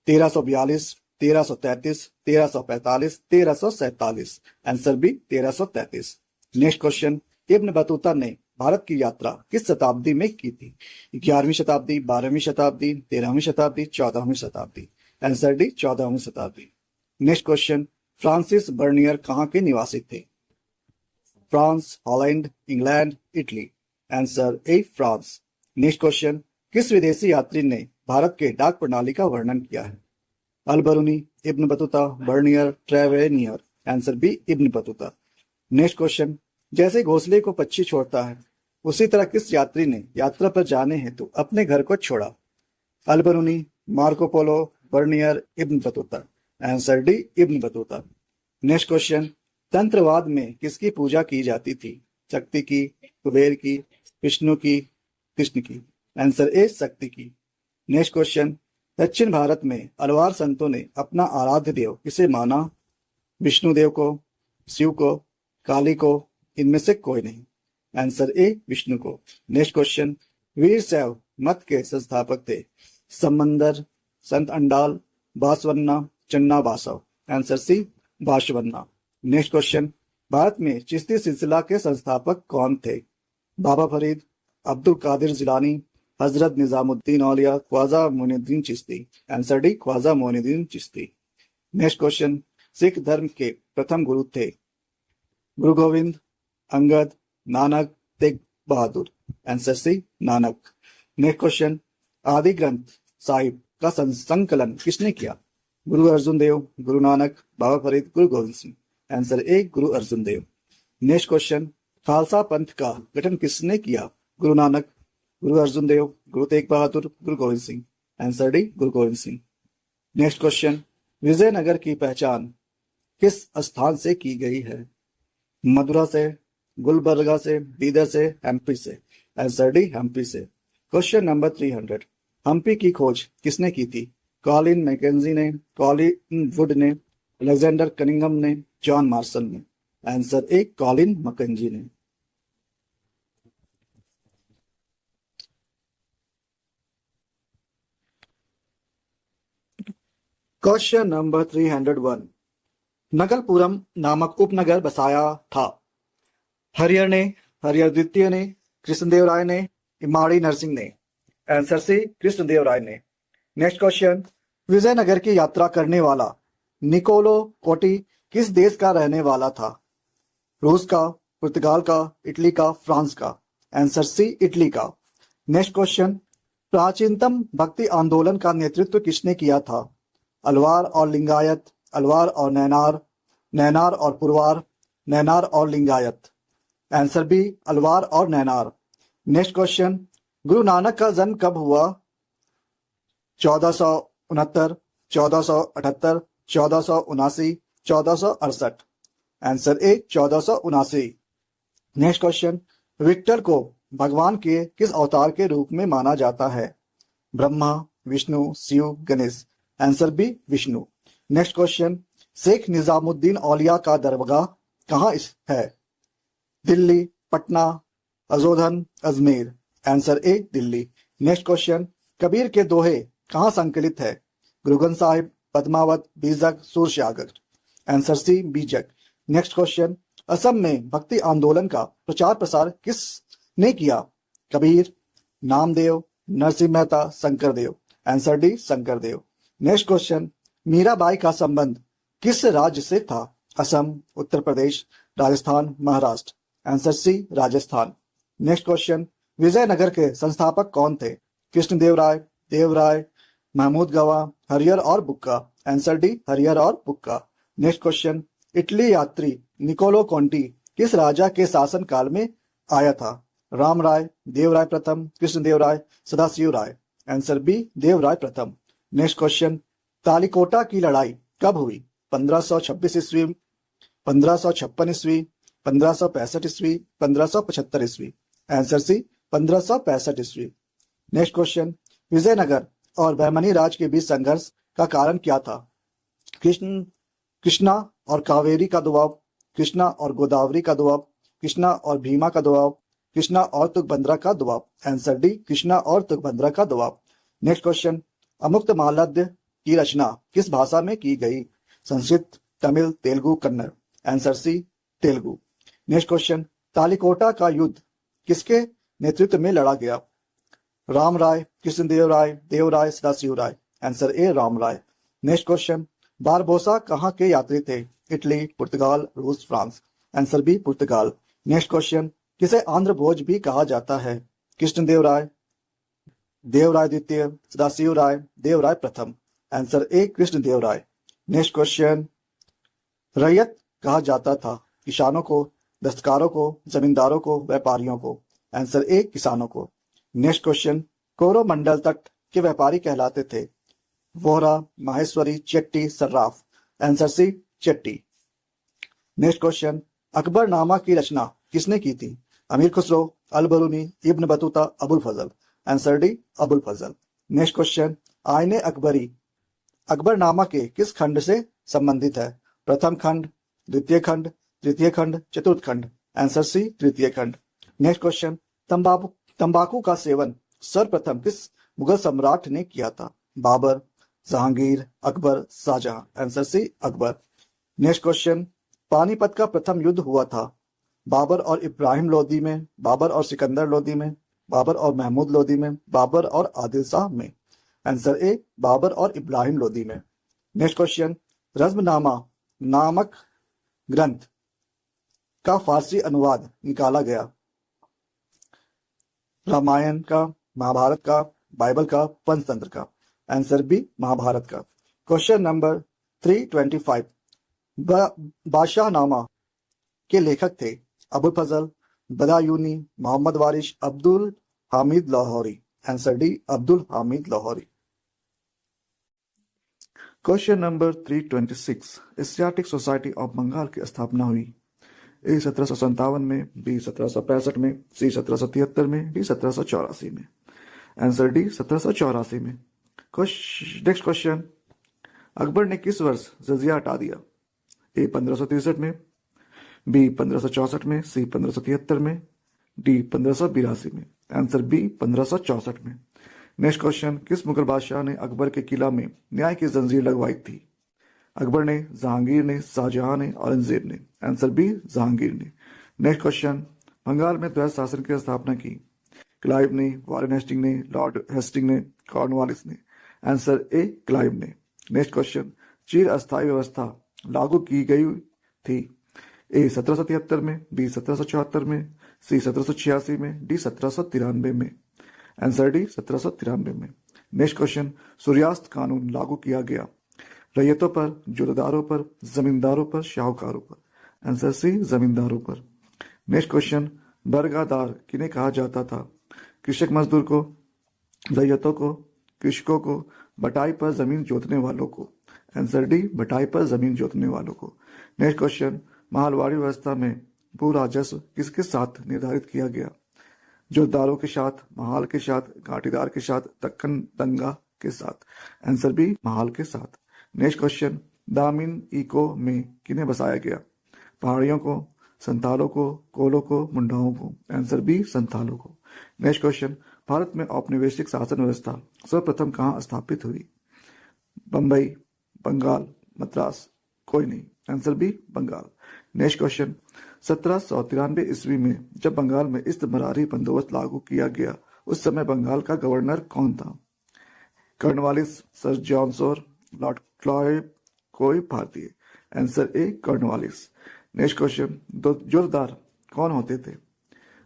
1342, 1333, 1345, 1347। Answer B 1333। Next question, Ibn Battuta ने भारत की यात्रा किस शताब्दी में की थी? 11वीं शताब्दी, 12वीं शताब्दी, 13वीं शताब्दी, 14वीं शताब्दी। आंसर डी 14वीं शताब्दी। नेक्स्ट क्वेश्चन, फ्रांसिस बर्नियर कहाँ के निवासी थे? France, Holland, England, Italy. Answer A France. Next question, किस विदेशी यात्री ने भारत के डाक प्रणाली का वर्णन किया है? Al Biruni, Ibn Battuta, Bernier, Tavernier. Answer B Ibn Battuta. Next question, जैसे घोंसले को पक्षी छोड़ता है उसी तरह किस यात्री ने यात्रा पर जाने हेतु अपने घर को छोड़ा? Al Biruni, Marco Polo, Bernier, Ibn Battuta. Answer D Ibn Battuta. Next question, तंत्रवाद में किसकी पूजा की जाती थी? शक्ति की, कुबेर की, विष्णु की, कृष्ण की। आंसर ए शक्ति की। नेक्स्ट क्वेश्चन, दक्षिण भारत में अलवार संतों ने अपना आराध्य देव किसे माना? विष्णुदेव को, शिव को, काली को, इनमें से कोई नहीं। आंसर ए विष्णु को। नेक्स्ट क्वेश्चन, वीर शैव मत के संस्थापक थे? समंदर, संत Andal, Basavanna, Channa Basava. Answer C Basavanna. Next question, Bharat में चिश्ती सिलसिला के संस्थापक कौन थे? बाबा Farid, Abdul Qadir Jilani, Hazrat Nizamuddin Auliya, Khwaja Moinuddin Chishti. Answer D, Khwaja Moinuddin Chishti. Next question, Sikh धर्म के प्रथम गुरु थे? Guru Gobind, Angad, Nanak, Tegh Bahadur. Answer C, Nanak. Next question, Adi Granth Sahib का संकलन किसने किया? गुरु अर्जुन देव, गुरु नानक, बाबा फरीद, गुरु Govind Singh. Answer A, Guru Arjun Dev. Next question, Khalsa पंथ का गठन किसने किया? गुरु नानक, गुरु अर्जुन देव, गुरु तेग बहादुर, गुरु गोविंद सिंह। आंसर डी, गुरु गोविंद सिंह। नेक्स्ट क्वेश्चन, विजयनगर की पहचान किस स्थान से की गई है? मदुरा से, गुलबर्गा से, बीदर से, एमपी से। आंसर डी, एमपी से। क्वेश्चन नंबर 300, हम्पी की खोज किसने की थी? कॉलिन मैकेंजी ने, कॉलिन वुड ने, अलेक्जेंडर कनिंघम ने, जॉन मार्शल ने। आंसर ए, कॉलिन मैकेंजी ने। क्वेश्चन नंबर 301, नगलपुरम नामक उपनगर बसाया था? हरियर ने, हरियर द्वितीय ने, कृष्णदेव राय ने, इमाड़ी नरसिंह ने। आंसर सी, कृष्णदेव राय ने। नेक्स्ट क्वेश्चन, विजयनगर की यात्रा करने वाला निकोलो कोटी किस देश का रहने वाला था? रूस का, पुर्तगाल का, इटली का, फ्रांस का। आंसर सी, इटली का। नेक्स्ट क्वेश्चन, प्राचीनतम भक्ति आंदोलन का नेतृत्व किसने किया था? अलवार और लिंगायत, अलवार और नैनार, नैनार और पुरवार, नैनार और लिंगायत। आंसर बी, अलवार और नैनार। नेक्स्ट क्वेश्चन, गुरु नानक का जन्म कब हुआ? 1469, 1478, 1479, 1468। Answer A, 1479। Next question, Victor को भगवान के किस अवतार के रूप में माना जाता है? Brahma, Vishnu, Shiva, Ganesh. Answer B, Vishnu. Next question, Sheikh Nizamuddin Auliya का दरगाह कहाँ है? Delhi, Patna, Ajodhan, Ajmer. Answer A, Delhi. Next question, Kabir के दोहे कहाँ संकलित है? गुरु ग्रंथ साहिब, पद्मावत, बीजक, सूरसागर। आंसर सी, बीजक। नेक्स्ट क्वेश्चन, असम में भक्ति आंदोलन का प्रचार प्रसार किसने किया? Kabir, Namdev, Narsinh Mehta, Shankardev. Answer D, Shankardev. Next question, Mirabai का संबंध किस राज्य से था? Assam, Uttar Pradesh, Rajasthan, Maharashtra. Answer C, Rajasthan. Next question, Vijayanagar के संस्थापक कौन थे? कृष्णदेवराय, देवराय, महमूद गवा, हरियर और बुक्का। आंसर डी, हरियर और बुक्का। नेक्स्ट क्वेश्चन, इटली यात्री निकोलो कोंटी किस राजा के शासन काल में आया था? राम राय, देवराय प्रथम, कृष्णदेवराय, सदाशिव राय। आंसर बी, देवराय प्रथम। नेक्स्ट क्वेश्चन, तालिकोटा की लड़ाई कब हुई? 1526 ईस्वी, 1556 ईस्वी, 1565 ईस्वी, 1575 ईस्वी। आंसर सी, 1565 ईस्वी। नेक्स्ट क्वेश्चन, विजयनगर और बहमनी राज के बीच संघर्ष का कारण क्या था? कृष्णा और कावेरी का दबाव, कृष्णा और गोदावरी का दबाव, कृष्णा और भीमा का दबाव, कृष्णा और तुंगभद्रा का दबाव। आंसर डी, कृष्णा और तुंगभद्रा का दबाव। नेक्स्ट क्वेश्चन, अमुक्त मालव्य की रचना किस भाषा में की गई? Sanskrit, Tamil, Telugu, Kannada. Answer C, Telugu. Next question, Talikota का युद्ध किसके नेतृत्व में लड़ा गया? Rama Raya, Krishnadeva Raya, Devaraya, Sadashiva Raya. Answer A, Rama Raya. Next question, Barbosa कहाँ के यात्री थे? इटली, पुर्तगाल, रूस, फ्रांस। आंसर बी, पुर्तगाल। नेक्स्ट क्वेश्चन, किसे आंध्र भोज भी कहा जाता है? कृष्णदेव राय, देवराय द्वितीय, सदाशिव राय, देवराय प्रथम। Answer A, Krishnadeva Raya. Next question, रैयत कहा जाता था? किसानों को, दस्तकारों को, जमींदारों को, व्यापारियों को। आंसर ए, किसानों को। नेक्स्ट क्वेश्चन, कोरोमंडल तट के व्यापारी कहलाते थे? Vohra, Maheshwari, Chetty, Sarraf. Answer C, Chetty. Next question, Akbarnama की रचना किसने की थी? Amir Khusro, Al Biruni, Ibn Battuta, Abul Fazl. Answer D, Abul Fazl. Next question, Aine Akbari Akbarnama के किस खंड से संबंधित है? प्रथम खंड, द्वितीय खंड, तृतीय खंड, चतुर्थ खंड। आंसर सी, तृतीय खंड। नेक्स्ट क्वेश्चन, तंबाकू का सेवन सर्वप्रथम किस मुगल सम्राट ने किया था? Babar, Jahangir, Akbar, Shahjahan. Answer C, Akbar. Next question, Panipat का प्रथम युद्ध हुआ था बाबर और इब्राहिम लोदी में, बाबर और सिकंदर लोदी में, बाबर और महमूद लोदी में, बाबर और आदिल शाह में। आंसर ए बाबर और इब्राहिम लोदी में। नेक्स्ट क्वेश्चन, रज़्मनामा नामक ग्रंथ का फारसी अनुवाद निकाला गया। रामायण का, महाभारत का, बाइबल का, पंचतंत्र का। आंसर बी महाभारत का। क्वेश्चन नंबर 325, बादशाहनामा के लेखक थे अबुल फजल, Badayuni, Mohammad Waris, Abdul Hamid Lahori. Answer D Abdul Hamid Lahori. Question number 326, Asiatic Society of Bengal की स्थापना हुई। ए 1757 में, बी 1765 में, सी 1773 में, डी 1784 में। आंसर डी 1784 में। नेक्स्ट क्वेश्चन, अकबर ने किस वर्ष जजिया हटा दिया। ए 1563 में, बी 1564 में, सी 1573 में, डी 1582 में। आंसर बी 1564 में। नेक्स्ट क्वेश्चन, किस मुगल बादशाह ने अकबर के किला में न्याय की जंजीर लगवाई थी। अकबर ने, जहांगीर ने, शाहजहां ने, औरंगजेब ने। आंसर बी जहांगीर ने। नेक्स्ट क्वेश्चन, बंगाल में द्वैध शासन की स्थापना की। क्लाइव ने, वॉरेन हेस्टिंग ने, लॉर्ड हेस्टिंग ने, कॉर्नवालिस ने। आंसर ए क्लाइव ने। नेक्स्ट क्वेश्चन, चिर अस्थायी व्यवस्था लागू की गई थी। ए 1773 में, बी 1774 में, सी 1786 में, डी 1793 में। आंसर डी 1793 में। नेक्स्ट क्वेश्चन, सूर्यास्त कानून लागू किया गया। रैयतों पर, जोतदारों पर, जमींदारों पर, शाहूकारों पर। आंसर सी जमींदारों पर। नेक्स्ट क्वेश्चन, बरगादार किन्हें कहा जाता था। कृषक मजदूर को, रैयतों को, कृषकों को, बटाई पर जमीन जोतने वालों को। आंसर डी बटाई पर जमीन जोतने वालों को। नेक्स्ट क्वेश्चन, माहलवाड़ी व्यवस्था में भू राजस्व किसके साथ निर्धारित किया गया। जोतदारों के साथ, महाल के साथ, घाटीदार के साथ, दक्कन दंगा के साथ। आंसर बी महाल के साथ। नेक्स्ट क्वेश्चन, दामिन इको में किन्हें बसाया गया। पहाड़ियों को, संतालों को, कोलों को, मुंडाओं को। आंसर बी संतालों को। नेक्स्ट क्वेश्चन, भारत में औपनिवेशिक शासन व्यवस्था सर्वप्रथम कहाँ स्थापित हुई। बंबई, बंगाल, मद्रास, कोई नहीं। Answer B Bengal. Next question, 1793 ईस्वी में जब बंगाल में इस्तमरारी बंदोबस्त लागू किया गया, उस समय बंगाल का गवर्नर कौन था। Cornwallis, sir John Shore, lord Clive, कोई भारतीय। Answer A Cornwallis. Next question, जोतदार कौन होते थे।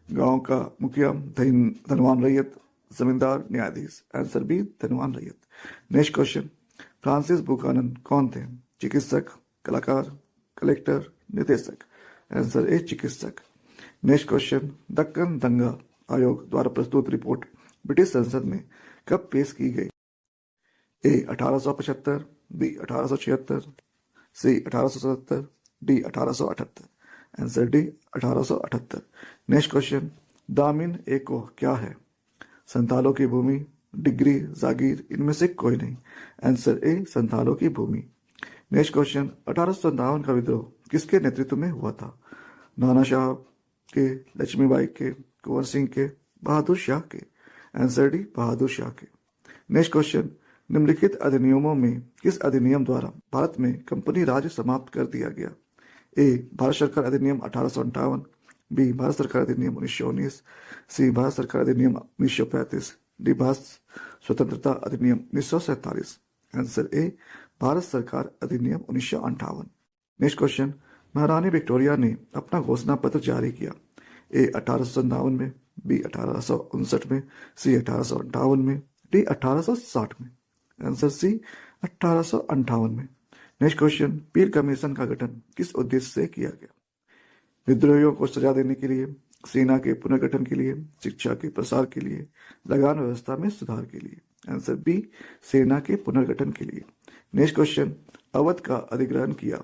गांव का मुखिया, धनवान रैयत, जमींदार, न्यायाधीश। आंसर बी धनवान रैयत। नेक्स्ट क्वेश्चन, फ्रांसिस बुकानन कौन थे। चिकित्सक, कलाकार, कलेक्टर, निदेशक। आंसर ए चिकित्सक। नेक्स्ट क्वेश्चन, दक्कन दंगा आयोग द्वारा प्रस्तुत रिपोर्ट ब्रिटिश संसद में कब पेश की गई। A 1875, B 1876, C 1877, D 1878। Answer D 1878। Next question, Damin एको क्या है। संतालों की भूमि, डिग्री, जागीर, इनमें से कोई नहीं। आंसर ए संतालों की भूमि। नेक्स्ट क्वेश्चन, 1857 का विद्रोह किसके नेतृत्व में हुआ था। नाना शाह के, लक्ष्मीबाई के, कुंवर सिंह के, बहादुर शाह के। आंसर डी बहादुर शाह के। नेक्स्ट क्वेश्चन, निम्नलिखित अधिनियमों में किस अधिनियम द्वारा भारत में कंपनी राज समाप्त कर दिया गया। ए भारत सरकार अधिनियम 1858, बी भारत सरकार अधिनियम 1919, सी भारत सरकार अधिनियम 1935, डी भारत स्वतंत्रता अधिनियम 1947। आंसर ए भारत सरकार अधिनियम 1958। नेक्स्ट क्वेश्चन, महारानी विक्टोरिया ने अपना घोषणा पत्र जारी किया। ए 1857 में, बी 1859 में, सी 1858 में, डी 1860 में। आंसर सी 1858 में। नेक्स्ट क्वेश्चन, पील कमीशन का गठन किस उद्देश्य से किया गया। विद्रोहियों को सजा देने के लिए, सेना के पुनर्गठन के लिए, शिक्षा के प्रसार के लिए, लगान व्यवस्था में सुधार के लिए। आंसर बी सेना के पुनर्गठन के लिए। नेक्स्ट क्वेश्चन, अवध का अधिग्रहण किया।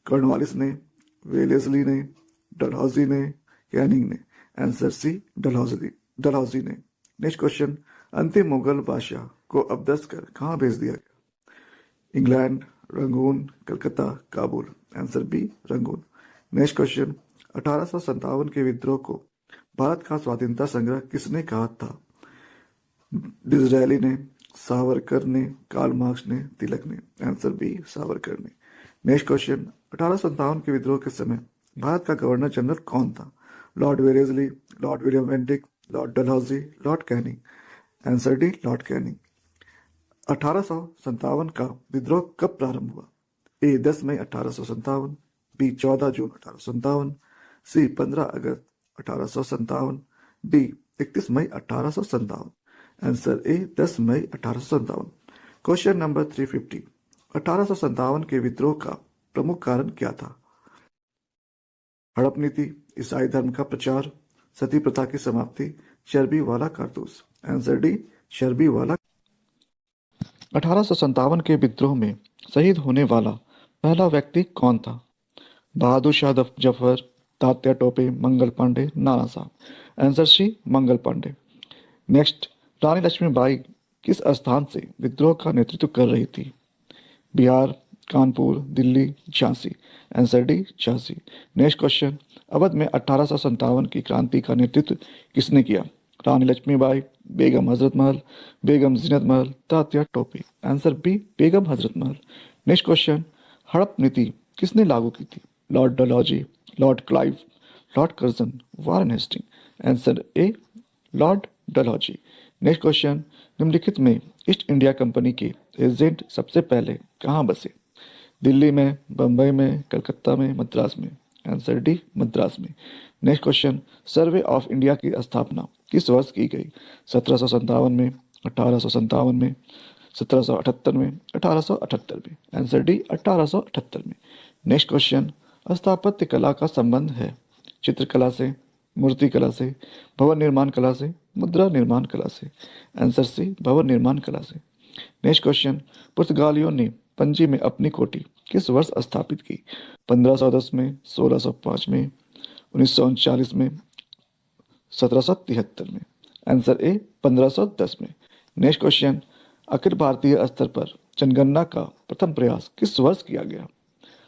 कॉर्नवालिस ने, वेलेस्ली ने, डलहौजी ने, कैनिंग ने। आंसर सी डलहौजी ने। नेक्स्ट क्वेश्चन, अंतिम मुगल बादशाह को अबदस्त कर कहाँ भेज दिया गया। England, Rangoon, Calcutta, Kabul. Answer B Rangoon. Next question, 1857 के विद्रोह को भारत का स्वाधीनता संग्रह किसने कहा था। डिज़रायली ने, सावरकर ने, कार्ल मार्क्स ने, तिलक ने। आंसर बी सावरकर ने। नेक्स्ट क्वेश्चन, 1857 के विद्रोह के समय भारत का गवर्नर जनरल कौन था? Lord Wellesley, lord William Bentinck, lord Dalhousie, lord Canning. Answer D, lord Canning. 1857 का विद्रोह कब प्रारंभ हुआ? ए 10 मई 1857, बी 14 जून 1857, सी 15 अगस्त 1857, डी 31 मई 1857। आंसर ए 10 मई 1857। Question number 350। 1857 के विद्रोह का प्रमुख कारण क्या था? हड़प नीति, ईसाई धर्म का प्रचार, सती प्रथा की समाप्ति, चर्बी वाला कारतूस। आंसर डी, चर्बी वाला। 1857 के विद्रोह में शहीद होने वाला पहला व्यक्ति कौन था? बहादुर शाह जफर, तात्या टोपे, मंगल पांडे, नाना साहब। Answer C, Mangal Pandey. Next, रानी लक्ष्मीबाई किस स्थान से विद्रोह का नेतृत्व कर रही थी? Bihar, Kanpur, Delhi, Jhansi. Answer D, Jhansi. Next question, Awadh में 1857 की क्रांति का नेतृत्व किसने किया? रानी लक्ष्मीबाई, बेगम हजरत महल, बेगम जीनत महल, Tatya Tope. Answer B, Begum Hazrat Mahal. Next question, हड़प नीति किसने लागू की थी? Lord Dalhousie, lord Clive, lord Curzon, Warren Hastings. Answer A, lord Dalhousie. Next question, निम्नलिखित में ईस्ट इंडिया कंपनी के एजेंट सबसे पहले कहाँ बसे? दिल्ली में, बम्बई में, कलकत्ता में, मद्रास में। आंसर डी, मद्रास में। Next question, survey of India की स्थापना किस वर्ष की गई? 1757 में, 1857 में, 1778 में, 1878 में। आंसर डी, 1878 में। नेक्स्ट क्वेश्चन, स्थापत्य कला का संबंध है चित्रकला से, मूर्ति कला से, भवन निर्माण कला से, मुद्रा निर्माण कला से। आंसर सी, भवन निर्माण कला से। नेक्स्ट क्वेश्चन, पुर्तगालियों ने पणजी में अपनी कोठी किस वर्ष स्थापित की? 1510 में, 1605 में, 1939 में, 1773 में। आंसर ए, 1510 में। नेक्स्ट क्वेश्चन, अखिल भारतीय स्तर पर जनगणना का प्रथम प्रयास किस वर्ष किया गया?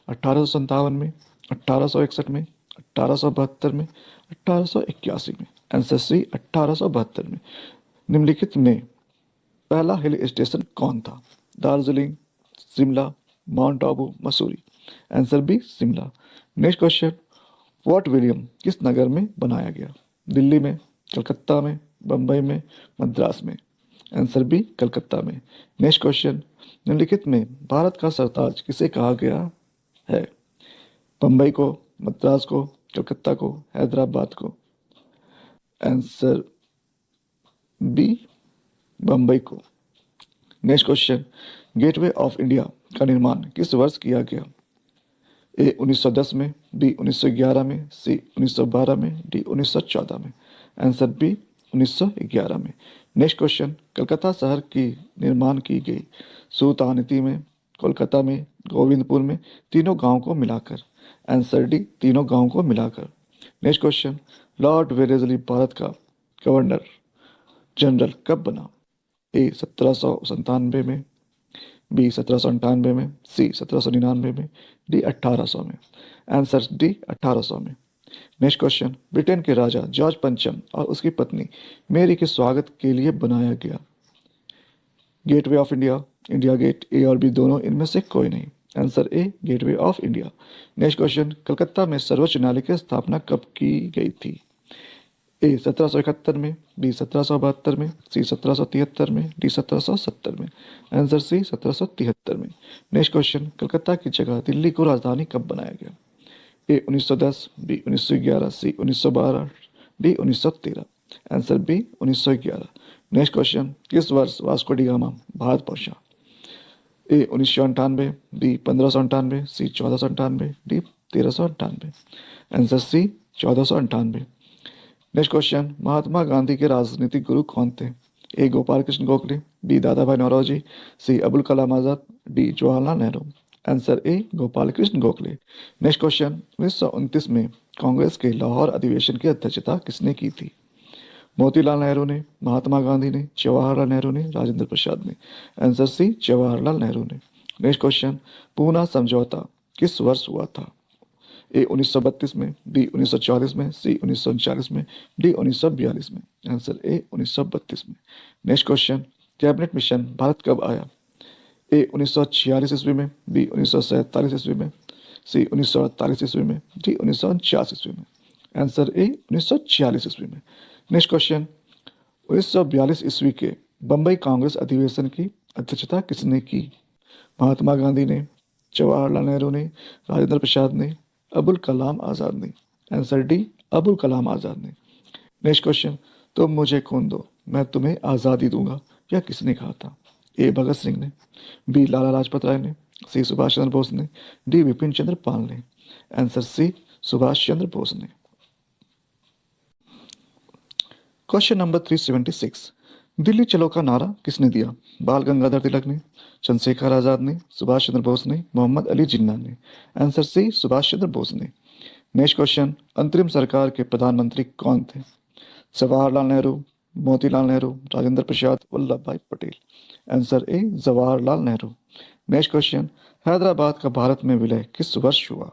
1857 में, 1861 में, 1872 में, 1881 में। आंसर सी, 1872 में। निम्नलिखित में पहला हिल स्टेशन कौन था? Darjeeling, Shimla, mount Abu, Mussoorie. Answer B, Shimla. Next question, Fort William किस नगर में बनाया गया? दिल्ली में, कलकत्ता में, बम्बई में, मद्रास में। आंसर बी, कलकत्ता में। नेक्स्ट क्वेश्चन, निम्नलिखित में भारत का सरताज किसे कहा गया है? बम्बई को, मद्रास को, कलकत्ता को, हैदराबाद को। आंसर बी, बम्बई को। Next question, gateway of India का निर्माण किस वर्ष किया गया? ए 1910 में, बी 1911 में, सी 1912 में, डी 1914 में। आंसर बी, 1911 में। नेक्स्ट क्वेश्चन, कलकत्ता शहर की निर्माण की गई सुल्तानती में, कोलकाता में, गोविंदपुर में, तीनों गांवों को मिलाकर। आंसर डी, तीनों गांवों को मिलाकर। Next question, Lord Wellesley Bharat का गवर्नर जनरल कब बना? ए 1797 में, बी 1798 में, सी 1799 में, डी 1800 में। आंसर डी, 1800 में। नेक्स्ट क्वेश्चन, ब्रिटेन के राजा जॉर्ज पंचम और उसकी पत्नी मेरी के स्वागत के लिए बनाया गया Gateway of India, India Gate, A और बी दोनों, इनमें से कोई नहीं। Answer A, Gateway of India. Next question, Calcutta में सर्वोच्च न्यायालय की स्थापना कब की गई थी? ए 1771 में, बी 1772 में, सी 1773 में, डी 1770 में। आंसर सी, 1773 में। नेक्स्ट क्वेश्चन, कलकत्ता की जगह दिल्ली को राजधानी कब बनाया गया? A 1910, B 1911, C 1912, D 1913। Answer B, 1911। Next question, किस वर्ष वास्को डी गामा भारत पहुंचा? A 1998, B 1598, C 1498, D 1398। Answer C, 1498। Next question, Mahatma Gandhi के राजनीतिक गुरु कौन थे? ए गोपाल कृष्ण गोखले, बी दादा भाई Naoroji, C Abul Kalam Azad, D Jawaharlal Nehru. Answer A, Gopal Krishna Gokhale. Next question, 1929 में कांग्रेस के लाहौर अधिवेशन की अध्यक्षता किसने की थी? मोतीलाल नेहरू ने, महात्मा गांधी ने, जवाहरलाल नेहरू ने, राजेंद्र प्रसाद ने। आंसर सी, जवाहरलाल नेहरू ने। नेक्स्ट क्वेश्चन, पूना समझौता किस वर्ष हुआ था? ए 1932 में, बी 1940 में, सी 1939 में, डी 1942 में। आंसर ए, 1932 में। Next question, cabinet mission Bharat कब आया? ए 1946 ईस्वी में, बी 1947 ईस्वी में, सी 1948 ईस्वी में, डी 1949 ईस्वी में। आंसर ए 1946 ईस्वी में। नेक्स्ट क्वेश्चन, 1942 ईस्वी के बम्बई कांग्रेस अधिवेशन की अध्यक्षता किसने की? महात्मा गांधी ने, जवाहरलाल नेहरू ने, राजेंद्र प्रसाद ने, अबुल कलाम आजाद ने। आंसर डी अबुल कलाम आजाद ने। नेक्स्ट क्वेश्चन, तुम मुझे खून दो मैं तुम्हें आज़ादी दूंगा, यह किसने कहा था? ए भगत सिंह ने, बी लाला लाजपत राय ने, सी सुभाष चंद्र बोस ने, डी विपिन चंद्र पाल ने। आंसर सी सुभाष चंद्र बोस ने। क्वेश्चन नंबर 376, दिल्ली चलो का नारा किसने दिया? बाल गंगाधर तिलक ने, चंद्रशेखर आजाद ने, सुभाष चंद्र बोस ने, मोहम्मद अली जिन्ना ने। आंसर सी सुभाष चंद्र बोस ने। नेक्स्ट क्वेश्चन, अंतरिम सरकार के प्रधानमंत्री कौन थे? जवाहरलाल नेहरू, मोतीलाल नेहरू, राजेंद्र प्रसाद, वल्लभ भाई पटेल। आंसर ए जवाहरलाल नेहरू। नेक्स्ट क्वेश्चन, हैदराबाद का भारत में विलय किस वर्ष हुआ?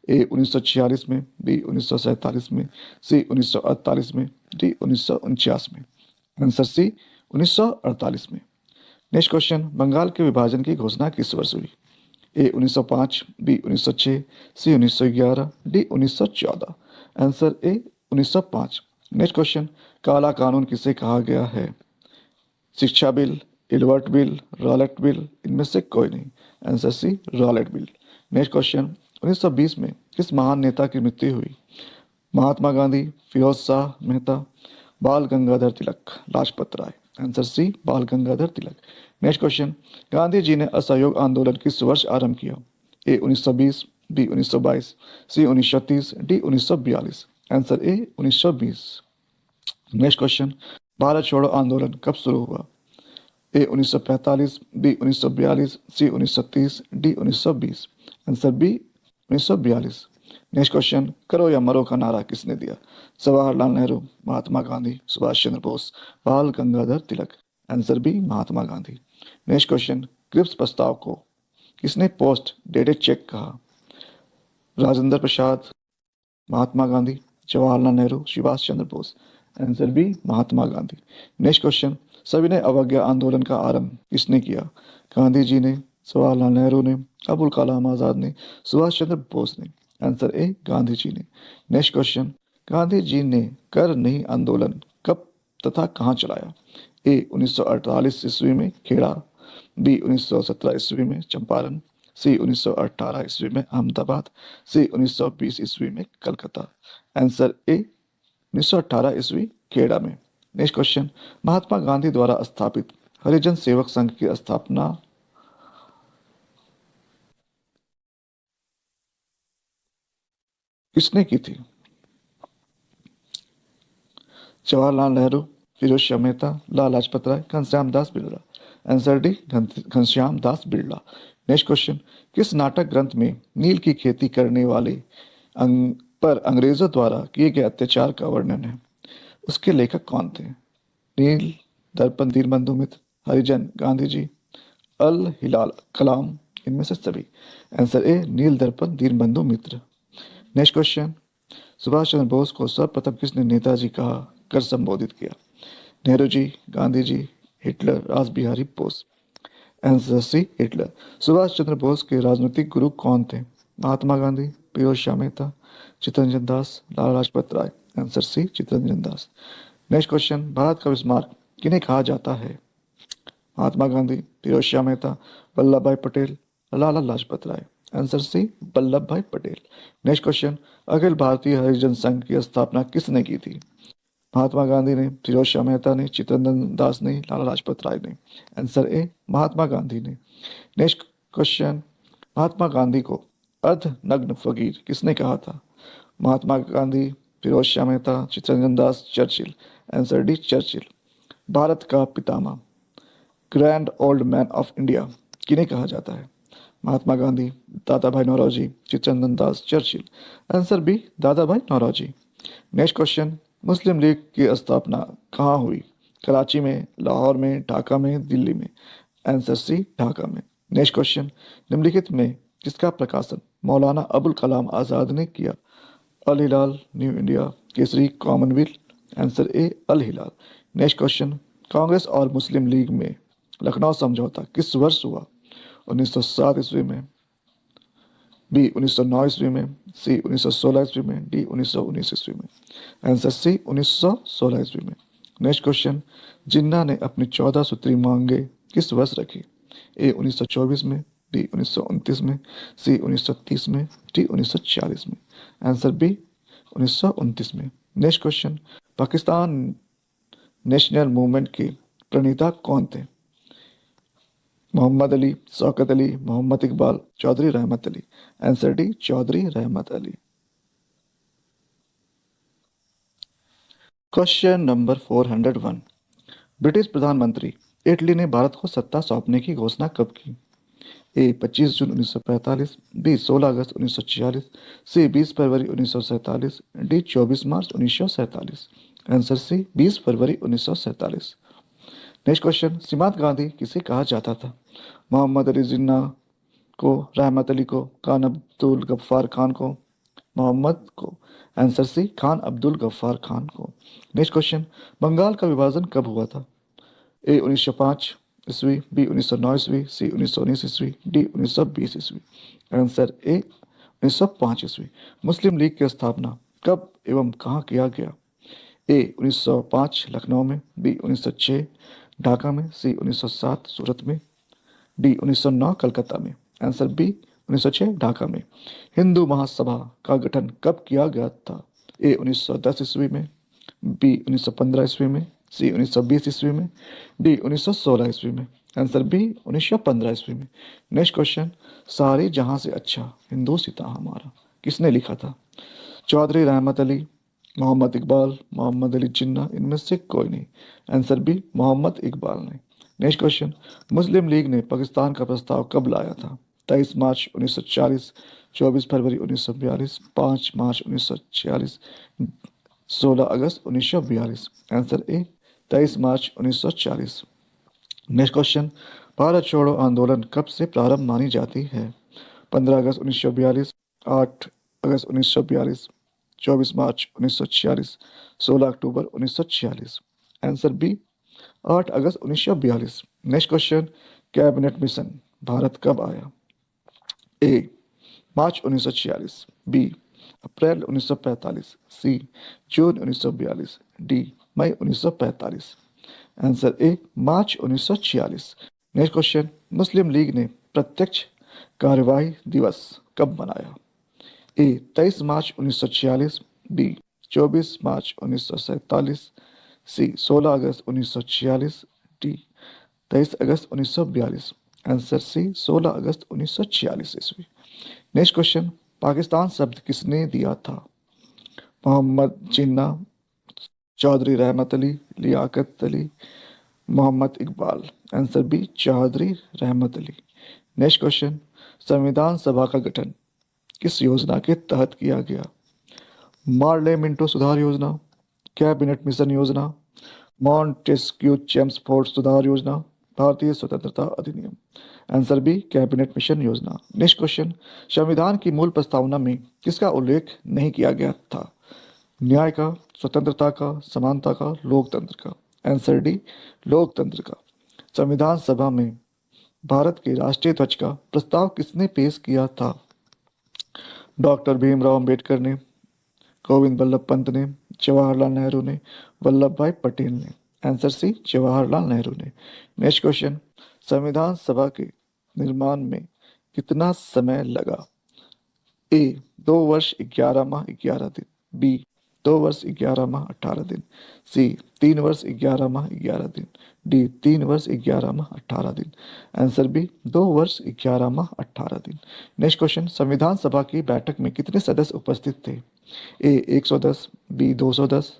ए 1946 में, बी 1947 में, सी 1948 में, डी 1949 में। आंसर सी 1948 में। नेक्स्ट क्वेश्चन, बंगाल के विभाजन की घोषणा किस वर्ष हुई? A 1905, B 1906, C 1911, D 1914। Answer A 1905। Next question, काला कानून किसे कहा गया है? शिक्षा bill, Ilbert bill, Rowlatt bill, इनमें से कोई नहीं। Answer C Rowlatt bill. Next question, 1920 में किस महान नेता की मृत्यु हुई? महात्मा Gandhi, Firoz Shah Mehta, Bal Gangadhar Tilak, Lajpat Rai. Answer C Bal Gangadhar Tilak. Next question, Gandhi ji ने असहयोग आंदोलन किस वर्ष आरंभ किया? A 1920, B 1922, C 1930, D 1942। Answer A 1920। Next question, Bharat छोड़ो आंदोलन कब शुरू हुआ? A 1945, B 1942, C 1930, D 1920। Answer B 1942। Next question, करो या मरो का नारा किसने दिया? जवाहरलाल नेहरू, महात्मा गांधी, सुभाष चंद्र बोस, बाल गंगाधर तिलक। आंसर बी महात्मा गांधी। नेक्स्ट क्वेश्चन, क्रिप्स प्रस्ताव को किसने पोस्ट डेटेड चेक कहा? राजेंद्र प्रसाद, महात्मा गांधी, जवाहरलाल नेहरू, सुभाष चंद्र बोस। आंसर बी महात्मा गांधी। नेक्स्ट क्वेश्चन, सविनय अवज्ञा आंदोलन का आरंभ किसने किया? गांधी जी ने, जवाहरलाल नेहरू ने, अबुल कलाम आजाद ने, सुभाष चंद्र बोस ने। आंसर ए गांधी जी ने। नेक्स्ट क्वेश्चन, गांधी जी ने कर नहीं आंदोलन कब तथा कहाँ चलाया? ए 1948 ईस्वी में खेड़ा, बी 1917 ईस्वी में चंपारण, सी 1918 ईस्वी में अहमदाबाद, सी 1920 ईस्वी में कलकत्ता। आंसर ए 1918 ईस्वी खेड़ा में। नेक्स्ट क्वेश्चन, महात्मा गांधी द्वारा स्थापित हरिजन सेवक संघ की स्थापना किसने की थी? जवाहरलाल नेहरू, फिरोज शाह मेहता, लाला लाजपत राय, Ghanshyam Das Birla. Answer D Ghanshyam Das Birla. Next question, किस नाटक ग्रंथ में नील की खेती करने वाले पर अंग्रेजों द्वारा किए गए अत्याचार का वर्णन है? उसके लेखक कौन थे? नील, दर्पण दीनबंधु मित्र, हरिजन, गांधी जी, अल हिलाल, कलाम, इनमें से सभी। Answer A Neel Darpan Dinabandhu Mitra. Next question, Subhash Chandra Bose को सर्वप्रथम किसने नेताजी कहा कर संबोधित किया? Nehru ji, Gandhi ji, Hitler, Rash Behari Bose. Answer C Hitler. Subhash Chandra Bose के राजनीतिक गुरु कौन थे? Mahatma Gandhi, Firoz Shah Mehta, Chittaranjan Das, Lala Lajpat Rai. Answer C Chittaranjan Das. Next question, Bharat का स्मारक किन्हें कहा जाता है? महात्मा गांधी, फिरोज शाह मेहता, वल्लभ भाई पटेल, लाला लाजपत राय। आंसर सी वल्लभ भाई पटेल। नेक्स्ट क्वेश्चन, अखिल भारतीय हरिजन संघ की स्थापना किसने की थी? महात्मा गांधी ने, फिरोज शाह मेहता ने, चित्तरंजन दास ने, लाला लाजपत राय ने। आंसर ए महात्मा गांधी ने। नेक्स्ट क्वेश्चन, महात्मा गांधी को अर्ध नग्न फकीर किसने कहा था? Mahatma Gandhi, Firoz Shah Mehta, Chittaranjan Das, Churchill. Answer D Churchill. Bharat का पितामह, grand old man of India किन्हें कहा जाता है? महात्मा गांधी, दादा भाई Naoroji, Chittaranjan Das, Churchill. Answer B Dada भाई नौरोजी। नेक्स्ट क्वेश्चन, मुस्लिम लीग की स्थापना कहाँ हुई? कराची में, लाहौर में, ढाका में, दिल्ली में। आंसर सी ढाका में। नेक्स्ट क्वेश्चन, निम्नलिखित में किसका प्रकाशन मौलाना अबुल कलाम आजाद ने किया? Al Hilal, New India, Kesari, Commonwealth. Answer A Al Hilal. Next question, Congress और मुस्लिम लीग में लखनऊ समझौता किस वर्ष हुआ? 1907 ईस्वी में, बी 1909 ईस्वी में, सी 1916 ईस्वी में, डी 1919 ईस्वी में। आंसर सी 1916 ईस्वी में। नेक्स्ट क्वेश्चन, जिन्ना ने अपनी 14 सूत्री मांगे किस वर्ष रखी? ए 1924 में, डी 1929 में, सी 1930 में, डी 1940 में। आंसर बी 1929 में। Next question, Pakistan national movement के प्रणेता कौन थे? मोहम्मद अली, शौकत अली, मोहम्मद इकबाल, चौधरी रहमत अली। आंसर डी चौधरी रहमत अली। क्वेश्चन नंबर 401, ब्रिटिश प्रधानमंत्री इटली ने भारत को सत्ता सौंपने की घोषणा कब की? ए 25 जून 1945, बी 16 अगस्त 1946, सी 20 फरवरी 1947, डी 24 मार्च 1947। आंसर सी 20 फरवरी 1947। नेक्स्ट क्वेश्चन, सीमांत गांधी किसे कहा जाता था? मोहम्मद अली जिन्ना को, रहमत अली को, खान अब्दुल गफ्फार खान को, मोहम्मद को। आंसर सी खान अब्दुल गफ्फार खान को। नेक्स्ट क्वेश्चन, बंगाल का विभाजन कब हुआ था? ए 1905 ईस्वी, बी 1909 ईस्वी, सी 1919 ईस्वी, डी 1920 ईस्वी। आंसर ए 1905 ईस्वी। मुस्लिम लीग की स्थापना कब एवं कहाँ किया गया? ए 1905 लखनऊ में, बी 1906 ढाका में, सी 1907 सूरत में, डी 1909 कलकत्ता में। आंसर बी 1906 ढाका में। हिंदू महासभा का गठन कब किया गया था? ए 1910 ईस्वी में, बी 1915 ईस्वी में, सी 1920 ईस्वी में, डी 1916 ईस्वी में। आंसर बी 1915 ईस्वी में। नेक्स्ट क्वेश्चन, सारे जहां से अच्छा हिंदुस्तान हमारा किसने लिखा था? चौधरी रहमत अली, मोहम्मद इकबाल, मोहम्मद अली जिन्ना, इनमें से कोई नहीं। आंसर बी मोहम्मद इकबाल ने। नेक्स्ट क्वेश्चन, मुस्लिम लीग ने पाकिस्तान का प्रस्ताव कब लाया था? 23 मार्च 1940, 24 फरवरी 1942, 5 मार्च 1946, 16 अगस्त 1942। आंसर ए 23 मार्च 1940। नेक्स्ट क्वेश्चन, भारत छोड़ो आंदोलन कब से प्रारंभ मानी जाती है? 15 अगस्त 1942, 8 अगस्त 1942, 24 मार्च 1946, 16 अक्टूबर 1946। आंसर बी 8 अगस्त 1942। Next question, cabinet mission Bharat कब आया? ए मार्च 1946, बी अप्रैल 1945, सी जून 1942, डी मई 1945। आंसर ए मार्च 1946। नेक्स्ट क्वेश्चन, मुस्लिम लीग ने प्रत्यक्ष कार्यवाही दिवस कब मनाया? ए 23 मार्च 1946, बी 24 मार्च 1947, सी 16 अगस्त 1946, डी 23 अगस्त 1942। आंसर सी 16 अगस्त 1946 ईस्वी। नेक्स्ट क्वेश्चन, पाकिस्तान शब्द किसने दिया था? मोहम्मद जिन्ना, चौधरी रहमत अली, लियाकत अली, मोहम्मद इकबाल। आंसर बी चौधरी रहमत अली। नेक्स्ट क्वेश्चन, संविधान सभा का गठन किस योजना के तहत किया गया? मार्ले मिंटो सुधार योजना, कैबिनेट मिशन योजना, मॉन्टेस्क्यू चेम्सफोर्ड सुधार योजना, भारतीय स्वतंत्रता अधिनियम। आंसर बी कैबिनेट मिशन योजना। नेक्स्ट क्वेश्चन, संविधान की मूल प्रस्तावना में किसका उल्लेख नहीं किया गया था? न्याय का, स्वतंत्रता का, समानता का, लोकतंत्र का। आंसर डी लोकतंत्र का। संविधान सभा में भारत के राष्ट्रीय ध्वज का प्रस्ताव किसने पेश किया था? डॉक्टर भीमराव अंबेडकर ने, गोविंद बल्लभ पंत ने, जवाहरलाल नेहरू ने, वल्लभ भाई पटेल ने। आंसर सी जवाहरलाल नेहरू ने। नेक्स्ट क्वेश्चन, संविधान सभा के निर्माण में कितना समय लगा? ए 2 वर्ष 11 माह 11 दिन, बी 2 वर्ष 11 माह 18 दिन, सी 3 वर्ष 11 माह 11 दिन, डी 3 वर्ष 11 माह 18 दिन। आंसर बी 2 वर्ष 11 माह 18 दिन। नेक्स्ट क्वेश्चन, संविधान सभा की बैठक में कितने सदस्य उपस्थित थे? ए 110, बी 210,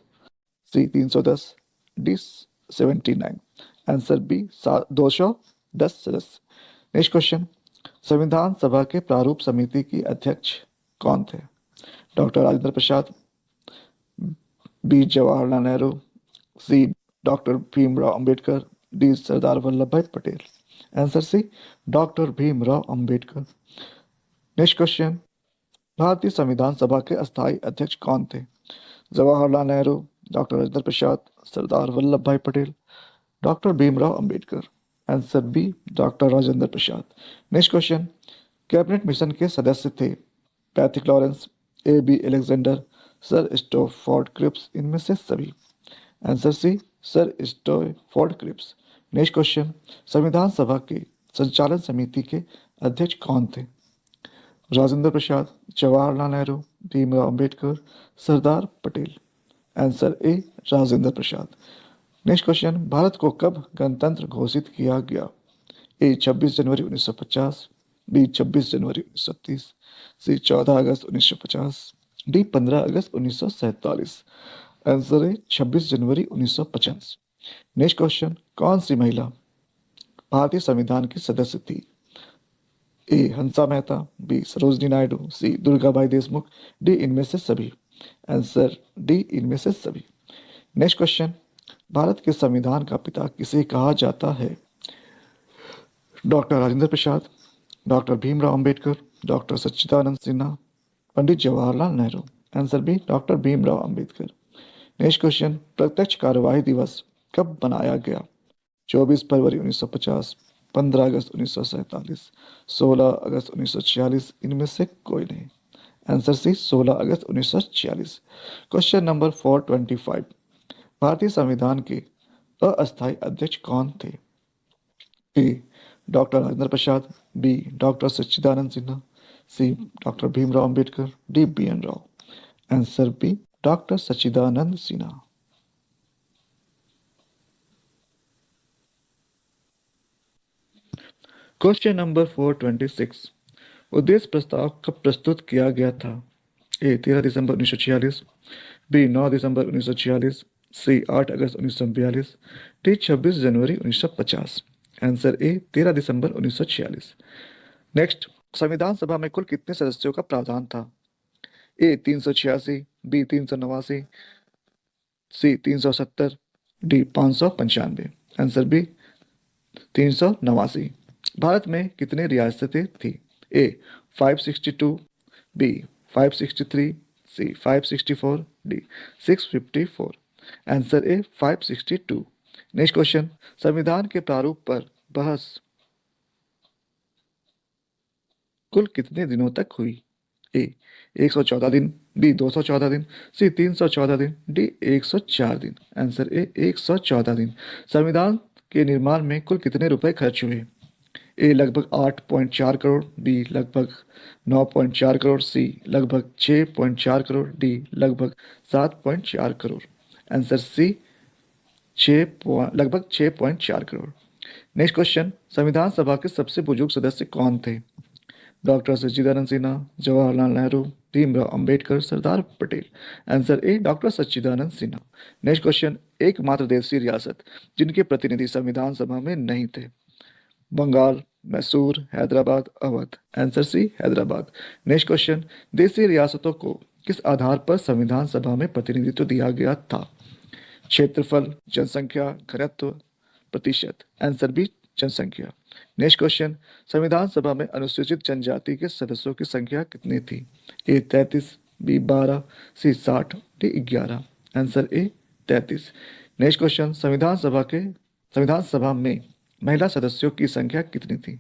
सी 310, डी 79। आंसर बी 210 सदस्य। नेक्स्ट क्वेश्चन, संविधान सभा के प्रारूप समिति की अध्यक्ष कौन थे? Doctor Rajendra Prasad, B Jawaharlal Nehru, C doctor Bhimrao Ambedkar, D Sardar Vallabh Bhai Patel. Answer C doctor Bhimrao Ambedkar. Next question, भारतीय संविधान सभा के अस्थायी अध्यक्ष कौन थे? Jawaharlal Nehru, doctor Rajendra Prasad, Sardar Vallabh Bhai Patel, doctor Bhimrao Ambedkar. Answer B doctor Rajendra Prasad. Next question, cabinet mission के सदस्य थे Patrick Lawrence, A.B. Alexander, sir Stafford Cripps, इनमें से सभी। आंसर सी, sir Stafford Cripps. Next question, संविधान सभा के संचालन समिति के अध्यक्ष कौन थे? Rajendra Prasad, Jawaharlal Nehru, Bhimrao Ambedkar, Sardar Patel. Answer A, Rajendra Prasad. Next question, Bharat को कब गणतंत्र घोषित किया गया? ए 26 जनवरी 1950, बी 26 जनवरी 1930, सी 14 अगस्त 1950, डी 15 अगस्त 1947। आंसर है 26 जनवरी 1950। नेक्स्ट क्वेश्चन, कौन सी महिला भारतीय संविधान की सदस्य थी? ए हंसा मेहता, बी सरोजनी नायडू, सी दुर्गाबाई देशमुख, डी इनमें से सभी। आंसर डी, इनमें से सभी। नेक्स्ट क्वेश्चन, भारत के संविधान का पिता किसे कहा जाता है? Doctor Rajendra Prasad, doctor Bhimrao Ambedkar, doctor Sachchidananda Sinha, Pandit Jawaharlal Nehru. Answer B, doctor Bhimrao Ambedkar. Next question, प्रत्यक्ष कार्यवाही दिवस कब मनाया गया? 24 फरवरी 1950, 15 अगस्त 1947, 16 अगस्त 1946, इनमें से कोई नहीं। आंसर सी, 16 अगस्त 1946। क्वेश्चन नंबर 425, भारतीय संविधान के अस्थायी अध्यक्ष कौन थे? A doctor Rajendra Prasad, B doctor Sachchidananda Sinha, C doctor Bhimrao Ambedkar, D BN Rau. Answer B, doctor Sachchidananda Sinha. Question number 426, उद्देश्य प्रस्ताव कब प्रस्तुत किया गया था? ए 13 दिसंबर 1946, बी 9 दिसंबर 1946, सी 8 अगस्त 1942, डी 26 जनवरी 1950। आंसर ए, 13 दिसंबर 1946। नेक्स्ट, संविधान सभा में कुल कितने सदस्यों का प्रावधान था? A 386, B 389, C 370, D 595। Answer B, 389। Bharat में कितने रियासतें थी? A 562, B 563, C 564, D 654। Answer A, 562। Next question, संविधान के प्रारूप पर बहस कुल कितने दिनों तक हुई? ए 114 दिन, बी 214 दिन, सी 314 दिन, डी 104 दिन। आंसर ए, 114 दिन। संविधान के निर्माण में कुल कितने रुपए खर्च हुए? ए लगभग 8.4 करोड़, बी लगभग 9.4 करोड़, सी लगभग 6.4 करोड़, डी लगभग 7.4 करोड़। आंसर सी, लगभग 6.4 करोड़। नेक्स्ट क्वेश्चन, संविधान सभा के सबसे बुजुर्ग सदस्य कौन थे? डॉक्टर सच्चिदानंद सिन्हा, जवाहरलाल नेहरू, भीमराव अंबेडकर, सरदार पटेल। आंसर ए, doctor Sachchidananda Sinha. Next question, एकमात्र देशी रियासत जिनके प्रतिनिधि संविधान सभा में नहीं थे? Bengal, Mysore, Hyderabad, Awadh. Answer C, Hyderabad. Next question, देशी रियासतों को किस आधार पर संविधान सभा में प्रतिनिधित्व दिया गया था? क्षेत्रफल, जनसंख्या, घनत्व, प्रतिशत। आंसर बी, जनसंख्या। नेक्स्ट क्वेश्चन, संविधान सभा में अनुसूचित जनजाति के सदस्यों की संख्या कितनी थी? A 33, B 12, C 60, D 11। Answer A, 33। Next question, संविधान सभा में महिला सदस्यों की संख्या कितनी थी?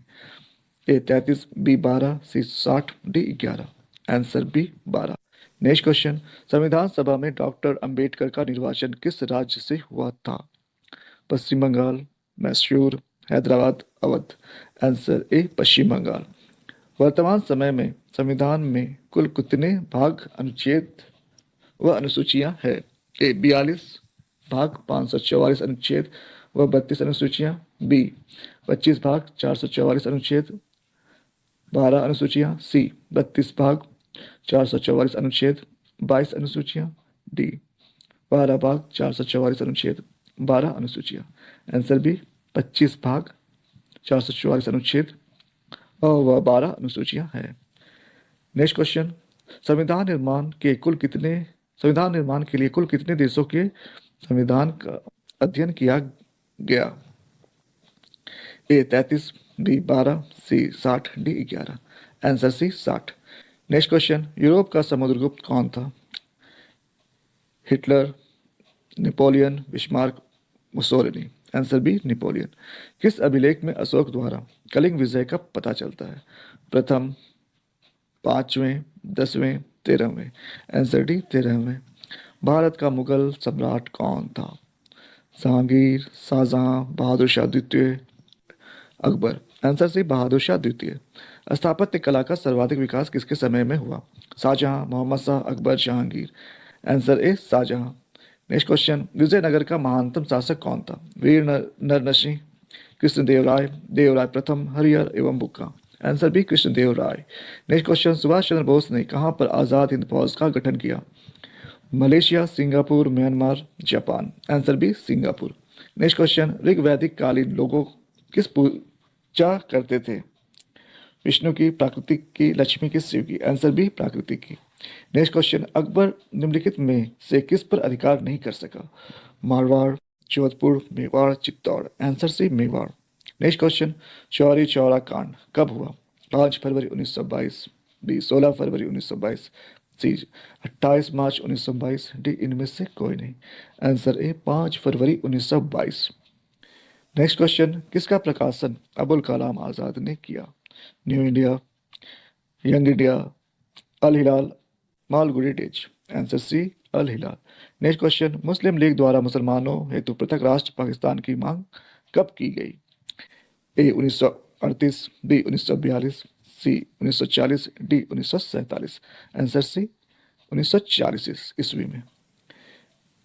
A 33, B 12, C 60, D 11। Answer B, 12। Next question, संविधान सभा में डॉक्टर अंबेडकर का निर्वाचन किस राज्य से हुआ था? पश्चिम बंगाल, मैसूर, हैदराबाद, अवध। आंसर ए, पश्चिम बंगाल। वर्तमान समय में संविधान में कुल कितने भाग, अनुच्छेद व अनुसूचियां है? ए 42 भाग, 544 अनुच्छेद व 32 अनुसूचियां, बी 25 भाग, 444 अनुच्छेद, 12 अनुसूचियां, सी 32 भाग, 444 अनुच्छेद, 22 अनुसूचियां, डी 12 भाग, 444 अनुच्छेद, 12 अनुसूचियां। आंसर बी, 25 भाग, 444 अनुच्छेद और वह 12 अनुसूचियां हैं। नेक्स्ट क्वेश्चन, संविधान निर्माण के लिए कुल कितने देशों के संविधान का अध्ययन किया गया? A 33, B 12, C 60, D 11। Answer C, 60। Next question, Europe का समुद्रगुप्त कौन था? Hitler, Napoleon, Bismarck, Mussolini. Answer B Napoleon. किस अभिलेख में अशोक द्वारा कलिंग विजय का पता चलता है? प्रथम, पांचवें, 10वें, 13वें? आंसर डी 13वें। भारत का मुगल सम्राट कौन था? जहांगीर, शाहजहां, बहादुर शाह द्वितीय, अकबर? आंसर सी बहादुर शाह द्वितीय। स्थापत्य कला का सर्वाधिक विकास किसके समय में हुआ? Shahjahan, Mohammad Shah, Akbar, Jahangir? Answer A Shahjahan. Next question, Vijayanagara का महानतम शासक कौन था? वीर नरसिंह, कृष्णदेवराय, देवराय प्रथम, हरिहर एवं Bukka? Answer B Krishnadevaraya. Next question, Subhash Chandra Bose ने कहां पर आजाद हिंद फौज का गठन किया? Malaysia, Singapore, Myanmar, Japan? Answer B Singapore. Next question, ऋग वैदिक कालीन लोगों किस पूजा करते थे? विष्णु की, प्राकृतिक की, लक्ष्मी की, शिव की? आंसर बी प्राकृतिक की। नेक्स्ट क्वेश्चन, अकबर निम्नलिखित में से किस पर अधिकार नहीं कर सका? Marwar, Jodhpur, Mewar, Chittor? Answer C Mewar. Next question, Chauri Chaura कांड कब हुआ? 5 फरवरी 1922, बी 16 फरवरी 1922, सी 28 मार्च 1922, डी इनमें से कोई नहीं? आंसर ए 5 फरवरी 1922। नेक्स्ट क्वेश्चन, किसका प्रकाशन अबुल कलाम आजाद ने किया? न्यू इंडिया, यंग इंडिया, अल हिलाल, मालगुडी डेज? आंसर सी अल Hilal. Next question, Muslim league द्वारा मुसलमानों हेतु पृथक राष्ट्र पाकिस्तान की मांग कब की गई? ए 1938, बी 1942, सी 1940, डी 1947? आंसर सी 1940 ईस्वी में।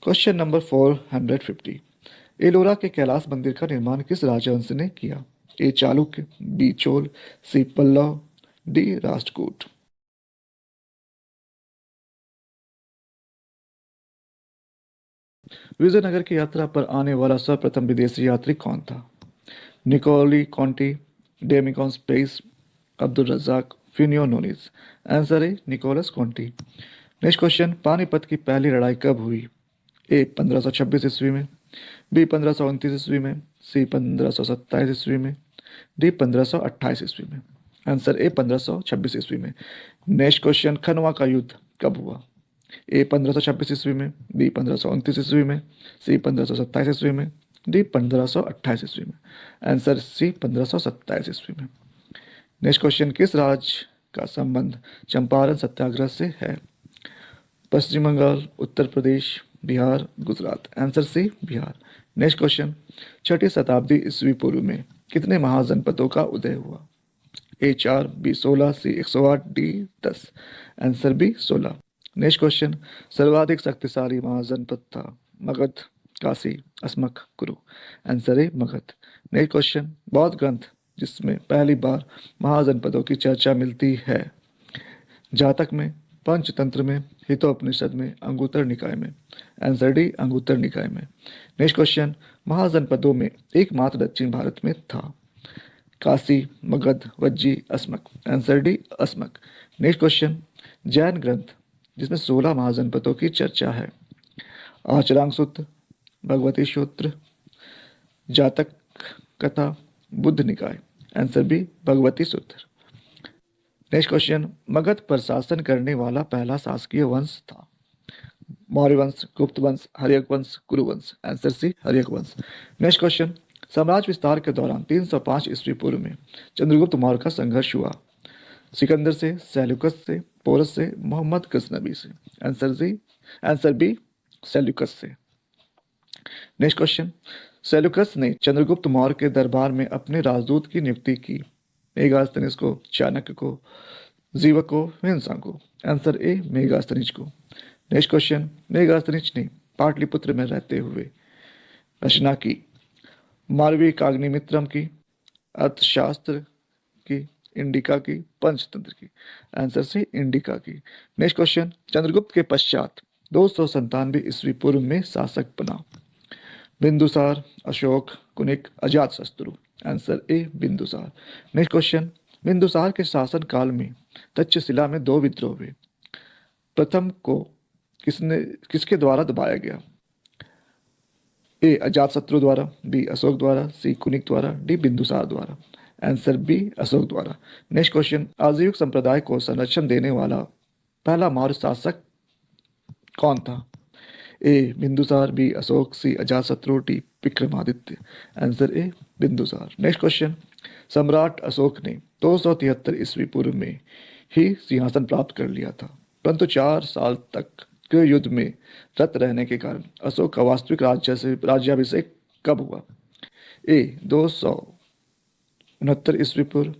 क्वेश्चन नंबर 450, एलोरा के कैलाश मंदिर का निर्माण किस राजवंश ने किया? ए चालुक्य, बी चोल, सी पल्लव, डी राष्ट्रकूट? विजयनगर की यात्रा पर आने वाला सर्वप्रथम विदेशी यात्री कौन था? निकोली कॉन्टी, डेमिकॉन स्पेस, अब्दुल रजाक, फिनियो नोनिस? आंसर है निकोलस कॉन्टी। नेक्स्ट क्वेश्चन, पानीपत की पहली लड़ाई कब हुई? ए 1526 ईस्वी में, बी 1529 ईस्वी में, सी 1527 ईस्वी में, डी 1528 ईस्वी में? आंसर ए 1526 ईस्वी में। नेक्स्ट क्वेश्चन, खनवा का युद्ध कब हुआ? ए 1526 ईस्वी में, बी 1529 ईस्वी में, सी 1527 ईस्वी में, डी 1528 ईस्वी में? आंसर सी 1527 ईस्वी में। नेक्स्ट क्वेश्चन, किस राज्य का संबंध चंपारण सत्याग्रह से है? Paschim Bangal, Uttar Pradesh, Bihar, Gujarat? Answer C Bihar. Next question, 6ठी शताब्दी ईस्वी पूर्व में कितने महाजनपदों का उदय हुआ? A 4, B 16, C 108, D 10? Answer B 16। Next question, सर्वाधिक शक्तिशाली महाजनपद था? Magadha, Kashi, Asmaka, Kuru? Answer A Magadha. Next question, बौद्ध ग्रंथ जिसमें पहली बार महाजनपदों की चर्चा मिलती है? जातक में, पंचतंत्र में, हितोपनिषद में, अंगुत्तर निकाय में? आंसर डी अंगुत्तर निकाय में। नेक्स्ट क्वेश्चन, महाजनपदों में एकमात्र दक्षिण भारत में था? Kashi, Magadh, Vajji, Asmaka? Answer D Asmaka. Next question, Jain ग्रंथ जिसमें 16 महाजनपदों की चर्चा है? आचरांग सूत्र, भगवती सूत्र, जातक कथा, बुद्ध निकाय? आंसर बी भगवती सूत्र। नेक्स्ट क्वेश्चन, मगध पर शासन करने वाला पहला शासकीय वंश था? मौर्य वंश, गुप्त वंश, हर्यक वंश, कुरु वंश? आंसर सी हर्यक वंश। नेक्स्ट क्वेश्चन, साम्राज्य विस्तार के दौरान 305 ईस्वी पूर्व में चंद्रगुप्त मौर्य का संघर्ष हुआ? सिकंदर से, सेल्यूकस से, पोरस से, मोहम्मद गजनबी से? आंसर बी सेल्यूकस से। नेक्स्ट क्वेश्चन, सेल्यूकस ने चंद्रगुप्त मौर्य के दरबार में अपने राजदूत की नियुक्ति की? मेगास्थनीज को, चाणक्य को, जीवक को, हिंसा को? आंसर ए मेगास्थनीज को। नेक्स्ट क्वेश्चन, मेगास्थनीज ने पाटलिपुत्र में रहते हुए रचना की? मालवी काग्निमित्रम की, अर्थशास्त्र की, इंडिका की, पंचतंत्र की? आंसर सी इंडिका की। नेक्स्ट क्वेश्चन, चंद्रगुप्त के पश्चात 297 ईस्वी पूर्व में शासक बना? Bindusara, Ashoka, Kunik, Ajatashatru? Answer A Bindusara. Next question, Bindusara के शासन काल में तक्षशिला में 2 विद्रोह हुए। प्रथम को किसके द्वारा दबाया गया? ए अजातशत्रु द्वारा, बी अशोक द्वारा, सी कुनिक द्वारा, डी बिंदुसार द्वारा? आंसर बी अशोक द्वारा। नेक्स्ट क्वेश्चन, आजीविक संप्रदाय को संरक्षण देने वाला पहला मौर्य शासक कौन था? A Bindusara, B Ashoka, C Ajatashatru, D Vikramaditya. Answer A Bindusara. Next question, सम्राट अशोक ने 273 ईस्वी पूर्व में ही सिंहासन प्राप्त कर लिया था, परंतु 4 साल तक के युद्ध में रत रहने के कारण अशोक का वास्तविक राज्याभिषेक कब हुआ? ए 269 ईस्वी पूर्व,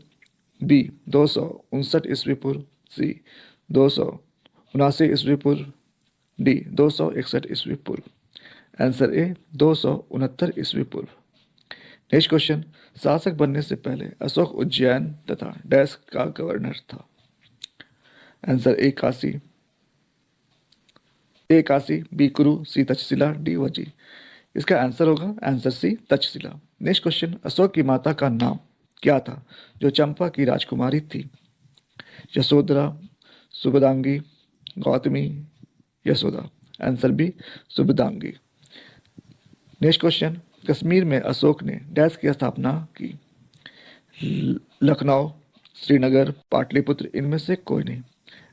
बी 259 ईस्वी पूर्व, सी 279 ईस्वी पूर्व, डी 261 ईस्वी पूर्व। आंसर ए 269 ईस्वी पूर्व। नेक्स्ट क्वेश्चन, शासक बनने से पहले अशोक उज्जैन तथा डैश का गवर्नर था। आंसर ए काशी, बी कुरु, सी तक्षशिला, डी वजी। इसका आंसर होगा answer C Taxila. Next question, Ashoka की माता का नाम क्या था जो चंपा की राजकुमारी थी? Yashodhara, Subadangi, Gautami, Yashoda. Answer B Subadangi. Next question, Kashmir में अशोक ने डैश की स्थापना की? लखनऊ, श्रीनगर, पाटलिपुत्र, इनमें से कोई नहीं।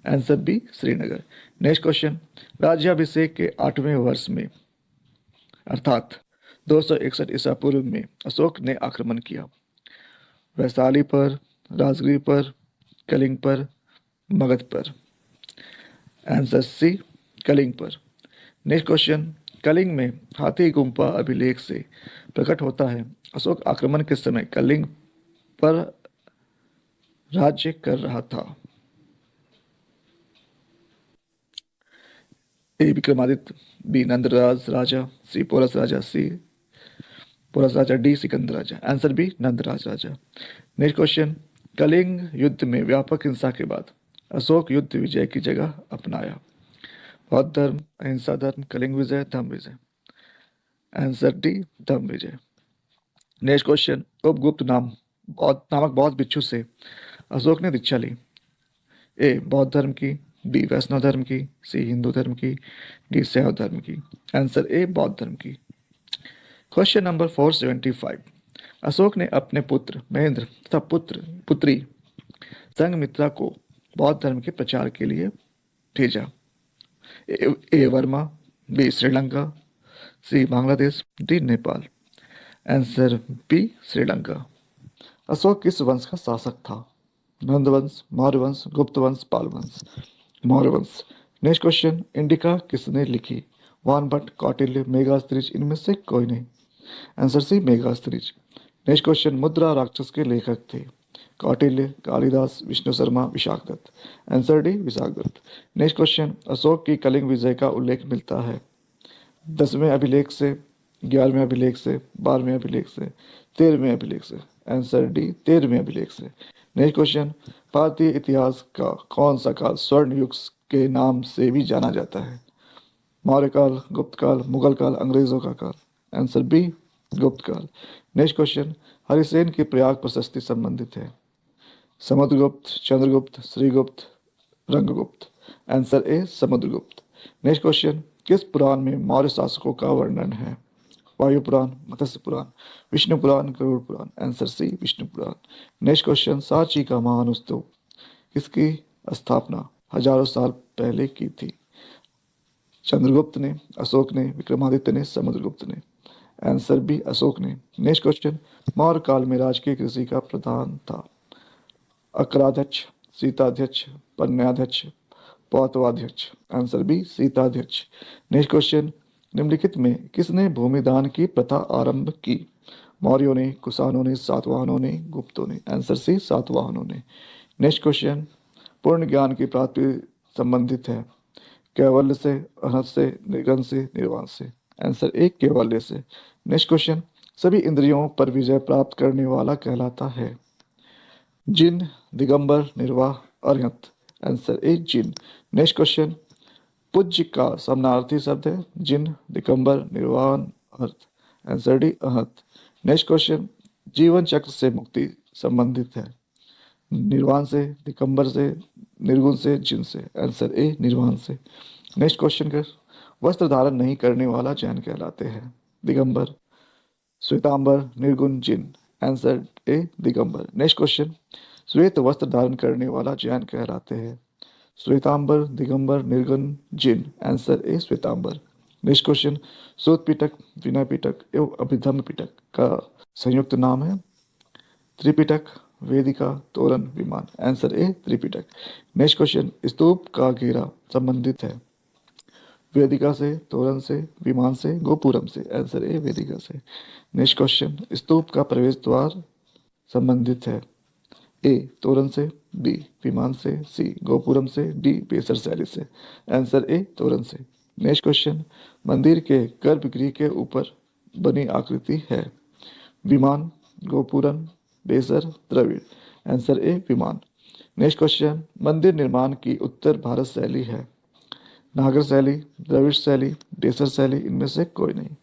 Answer B Srinagar. Next question, राज्याभिषेक के 8वें वर्ष में अर्थात 261 ईसा पूर्व में अशोक ने आक्रमण किया? वैशाली पर, राजगीर पर, कलिंग पर, मगध पर। आंसर सी कलिंग पर। नेक्स्ट क्वेश्चन, कलिंग में हाथी गुम्फा अभिलेख से प्रकट होता है अशोक आक्रमण के समय कलिंग पर राज्य कर रहा था? ए विक्रमादित्य, बी नंदराज राजा, सी पोरस राजा, डी सिकंदर राजा। आंसर बी नंदराज राजा। नेक्स्ट क्वेश्चन, कलिंग युद्ध में व्यापक हिंसा के बाद अशोक युद्ध विजय की जगह अपनाया? बौद्ध धर्म, अहिंसा धर्म, कलिंग विजय, धम्म विजय। आंसर डी धम्म विजय। नेक्स्ट क्वेश्चन, उपगुप्त नामक बौद्ध भिक्षु से अशोक ने दीक्षा ली? ए बौद्ध धर्म की, बी वैष्णव धर्म की, सी हिंदू धर्म की, डी शैव धर्म की। आंसर ए बौद्ध धर्म की। क्वेश्चन नंबर 475, अशोक ने अपने पुत्र महेंद्र तथा पुत्री संघमित्रा को बौद्ध धर्म के प्रचार के लिए भेजा? A Burma, B Sri Lanka, C Bangladesh, D Nepal. Answer B Sri Lanka. Ashoka किस वंश का शासक था? नंद वंश, मौर्य वंश, गुप्त वंश, पाल वंश। मौर्य वंश। नेक्स्ट क्वेश्चन, इंडिका किसने लिखी? वानभट्ट, कौटिल्य, मेगास्त्रिज, इनमें से कोई नहीं। Answer C Megasthenes. Next question, मुद्रा राक्षस के लेखक थे? Kautilya, Kalidasa, Vishnu Sharma, Vishakhadatta. Answer D Vishakhadatta. Next question, Ashoka की कलिंग विजय का उल्लेख मिलता है 10वें अभिलेख से, 11वें अभिलेख से, 12वें अभिलेख से, 13वें अभिलेख से। आंसर डी 13वें अभिलेख से। नेक्स्ट क्वेश्चन, भारतीय इतिहास का कौन सा काल स्वर्ण युग के नाम से भी जाना जाता है? मौर्य काल, गुप्त काल, मुगल काल, अंग्रेजों का काल। आंसर बी गुप्त काल। नेक्स्ट क्वेश्चन, हरिसेन की प्रयाग प्रशस्ति संबंधित है? Samudragupta, Chandragupta, Srigupta, Ranggupta. Answer A Samudragupta. Next question, किस पुराण में मौर्य शासकों का वर्णन है? Vayu Purana, Matsya Purana, Vishnu Purana, Garuda Purana. Answer C Vishnu Purana. Next question, Sanchi का महान स्तूप किसकी स्थापना हजारों साल पहले की थी? चंद्रगुप्त ने, अशोक ने, विक्रमादित्य ने, समुद्रगुप्त ने। आंसर बी अशोक ने। नेक्स्ट क्वेश्चन, मौर्य काल में राजकीय कृषि का प्रधान था? अक्राध्यक्ष, सीताध्यक्ष, पन्याध्यक्ष, पौतवाध्यक्ष। आंसर बी सीताध्यक्ष। नेक्स्ट क्वेश्चन, निम्नलिखित में किसने भूमिदान की प्रथा आरंभ की? मौर्यों ने, कुषाणों ने, सातवाहनों ने, गुप्तों ने। आंसर सी सातवाहनों ने। नेक्स्ट क्वेश्चन, पूर्ण ज्ञान की प्राप्ति संबंधित है? कैवल्य से, अनहत से, निर्गुण से, निर्वाण से। आंसर ए कैवल्य से। नेक्स्ट क्वेश्चन, सभी इंद्रियों पर विजय प्राप्त करने वाला कहलाता है? जिन, दिगंबर, निर्वाह, अरिहंत। आंसर ए जिन। नेक्स्ट क्वेश्चन, पूज्य का समानार्थी शब्द है? जिन, दिगंबर, निर्वाण, अर्थ। आंसर डी अहत। नेक्स्ट क्वेश्चन, जीवन चक्र से मुक्ति संबंधित है? निर्वाण से, दिगंबर से, निर्गुण से, जिन से। आंसर ए निर्वाण से। नेक्स्ट क्वेश्चन कर, वस्त्र धारण नहीं करने वाला जैन कहलाते हैं? दिगंबर, श्वेतांबर, निर्गुण, जिन। Answer A Digambara. Next question, श्वेत वस्त्र धारण करने वाला जैन कहलाते हैं? श्वेतांबर, दिगंबर, निर्गुण, जिन। Answer A Shvetambara. Next question, Sutta Pitaka, Vinaya Pitaka एवं अभिधम्म पिटक का संयुक्त नाम है? त्रिपिटक, वेदिका, तोरण, विमान। Answer A Tripitaka. Next question, स्तूप का घेरा संबंधित है? वेदिका से, तोरण से, विमान से, गोपुरम से। आंसर ए वेदिका से। नेक्स्ट क्वेश्चन, स्तूप का प्रवेश द्वार संबंधित है? ए तोरण से, बी विमान से, सी गोपुरम से, डी बेसर शैली से। आंसर ए तोरण से। नेक्स्ट क्वेश्चन, मंदिर के गर्भगृह के ऊपर बनी आकृति है? विमान, गोपुरम, बेसर, द्रविड़। आंसर ए विमान। नेक्स्ट क्वेश्चन, मंदिर निर्माण की उत्तर भारत शैली है? नागर शैली, द्रविड़ शैली, बेसर शैली, इनमें से कोई नहीं।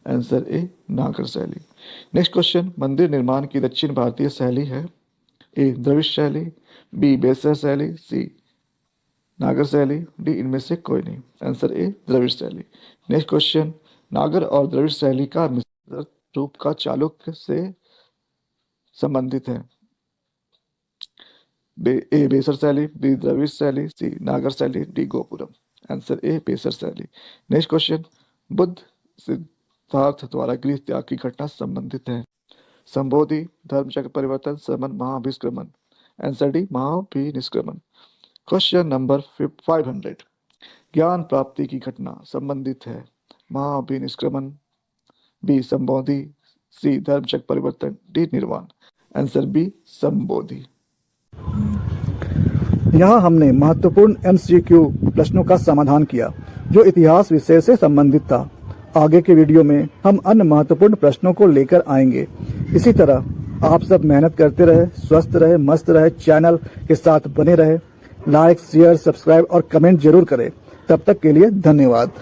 आंसर ए नागर शैली। नेक्स्ट क्वेश्चन, मंदिर निर्माण की दक्षिण भारतीय शैली है? ए द्रविड़ शैली, बी बेसर शैली, सी नागर शैली, डी इनमें से कोई नहीं। आंसर ए द्रविड़ शैली। नेक्स्ट क्वेश्चन, नागर और द्रविड़ शैली का मिश्रित रूप का चालुक्य से संबंधित है? ए बेसर शैली, बी द्रविड़ शैली, सी नागर शैली, डी गोपुरम। आंसर ए बेसर शैली। नेक्स्ट क्वेश्चन, बुद्ध सिद्धार्थ द्वारा गृह त्याग की घटना संबंधित है? संबोधि, धर्मचक्र परिवर्तन, समन, महाभिष्क्रमण। आंसर डी महाभिनिष्क्रमण। क्वेश्चन नंबर 500, ज्ञान प्राप्ति की घटना संबंधित है? महाभिनिष्क्रमण, बी संबोधि, सी धर्मचक्र परिवर्तन, डी निर्वाण। आंसर बी संबोधि। यहाँ हमने महत्वपूर्ण MCQ प्रश्नों का समाधान किया जो इतिहास विषय से संबंधित था। आगे के वीडियो में हम अन्य महत्वपूर्ण प्रश्नों को लेकर आएंगे। इसी तरह आप सब मेहनत करते रहे, स्वस्थ रहे, मस्त रहे, चैनल के साथ बने रहे। लाइक, शेयर, सब्सक्राइब और कमेंट जरूर करें। तब तक के लिए धन्यवाद।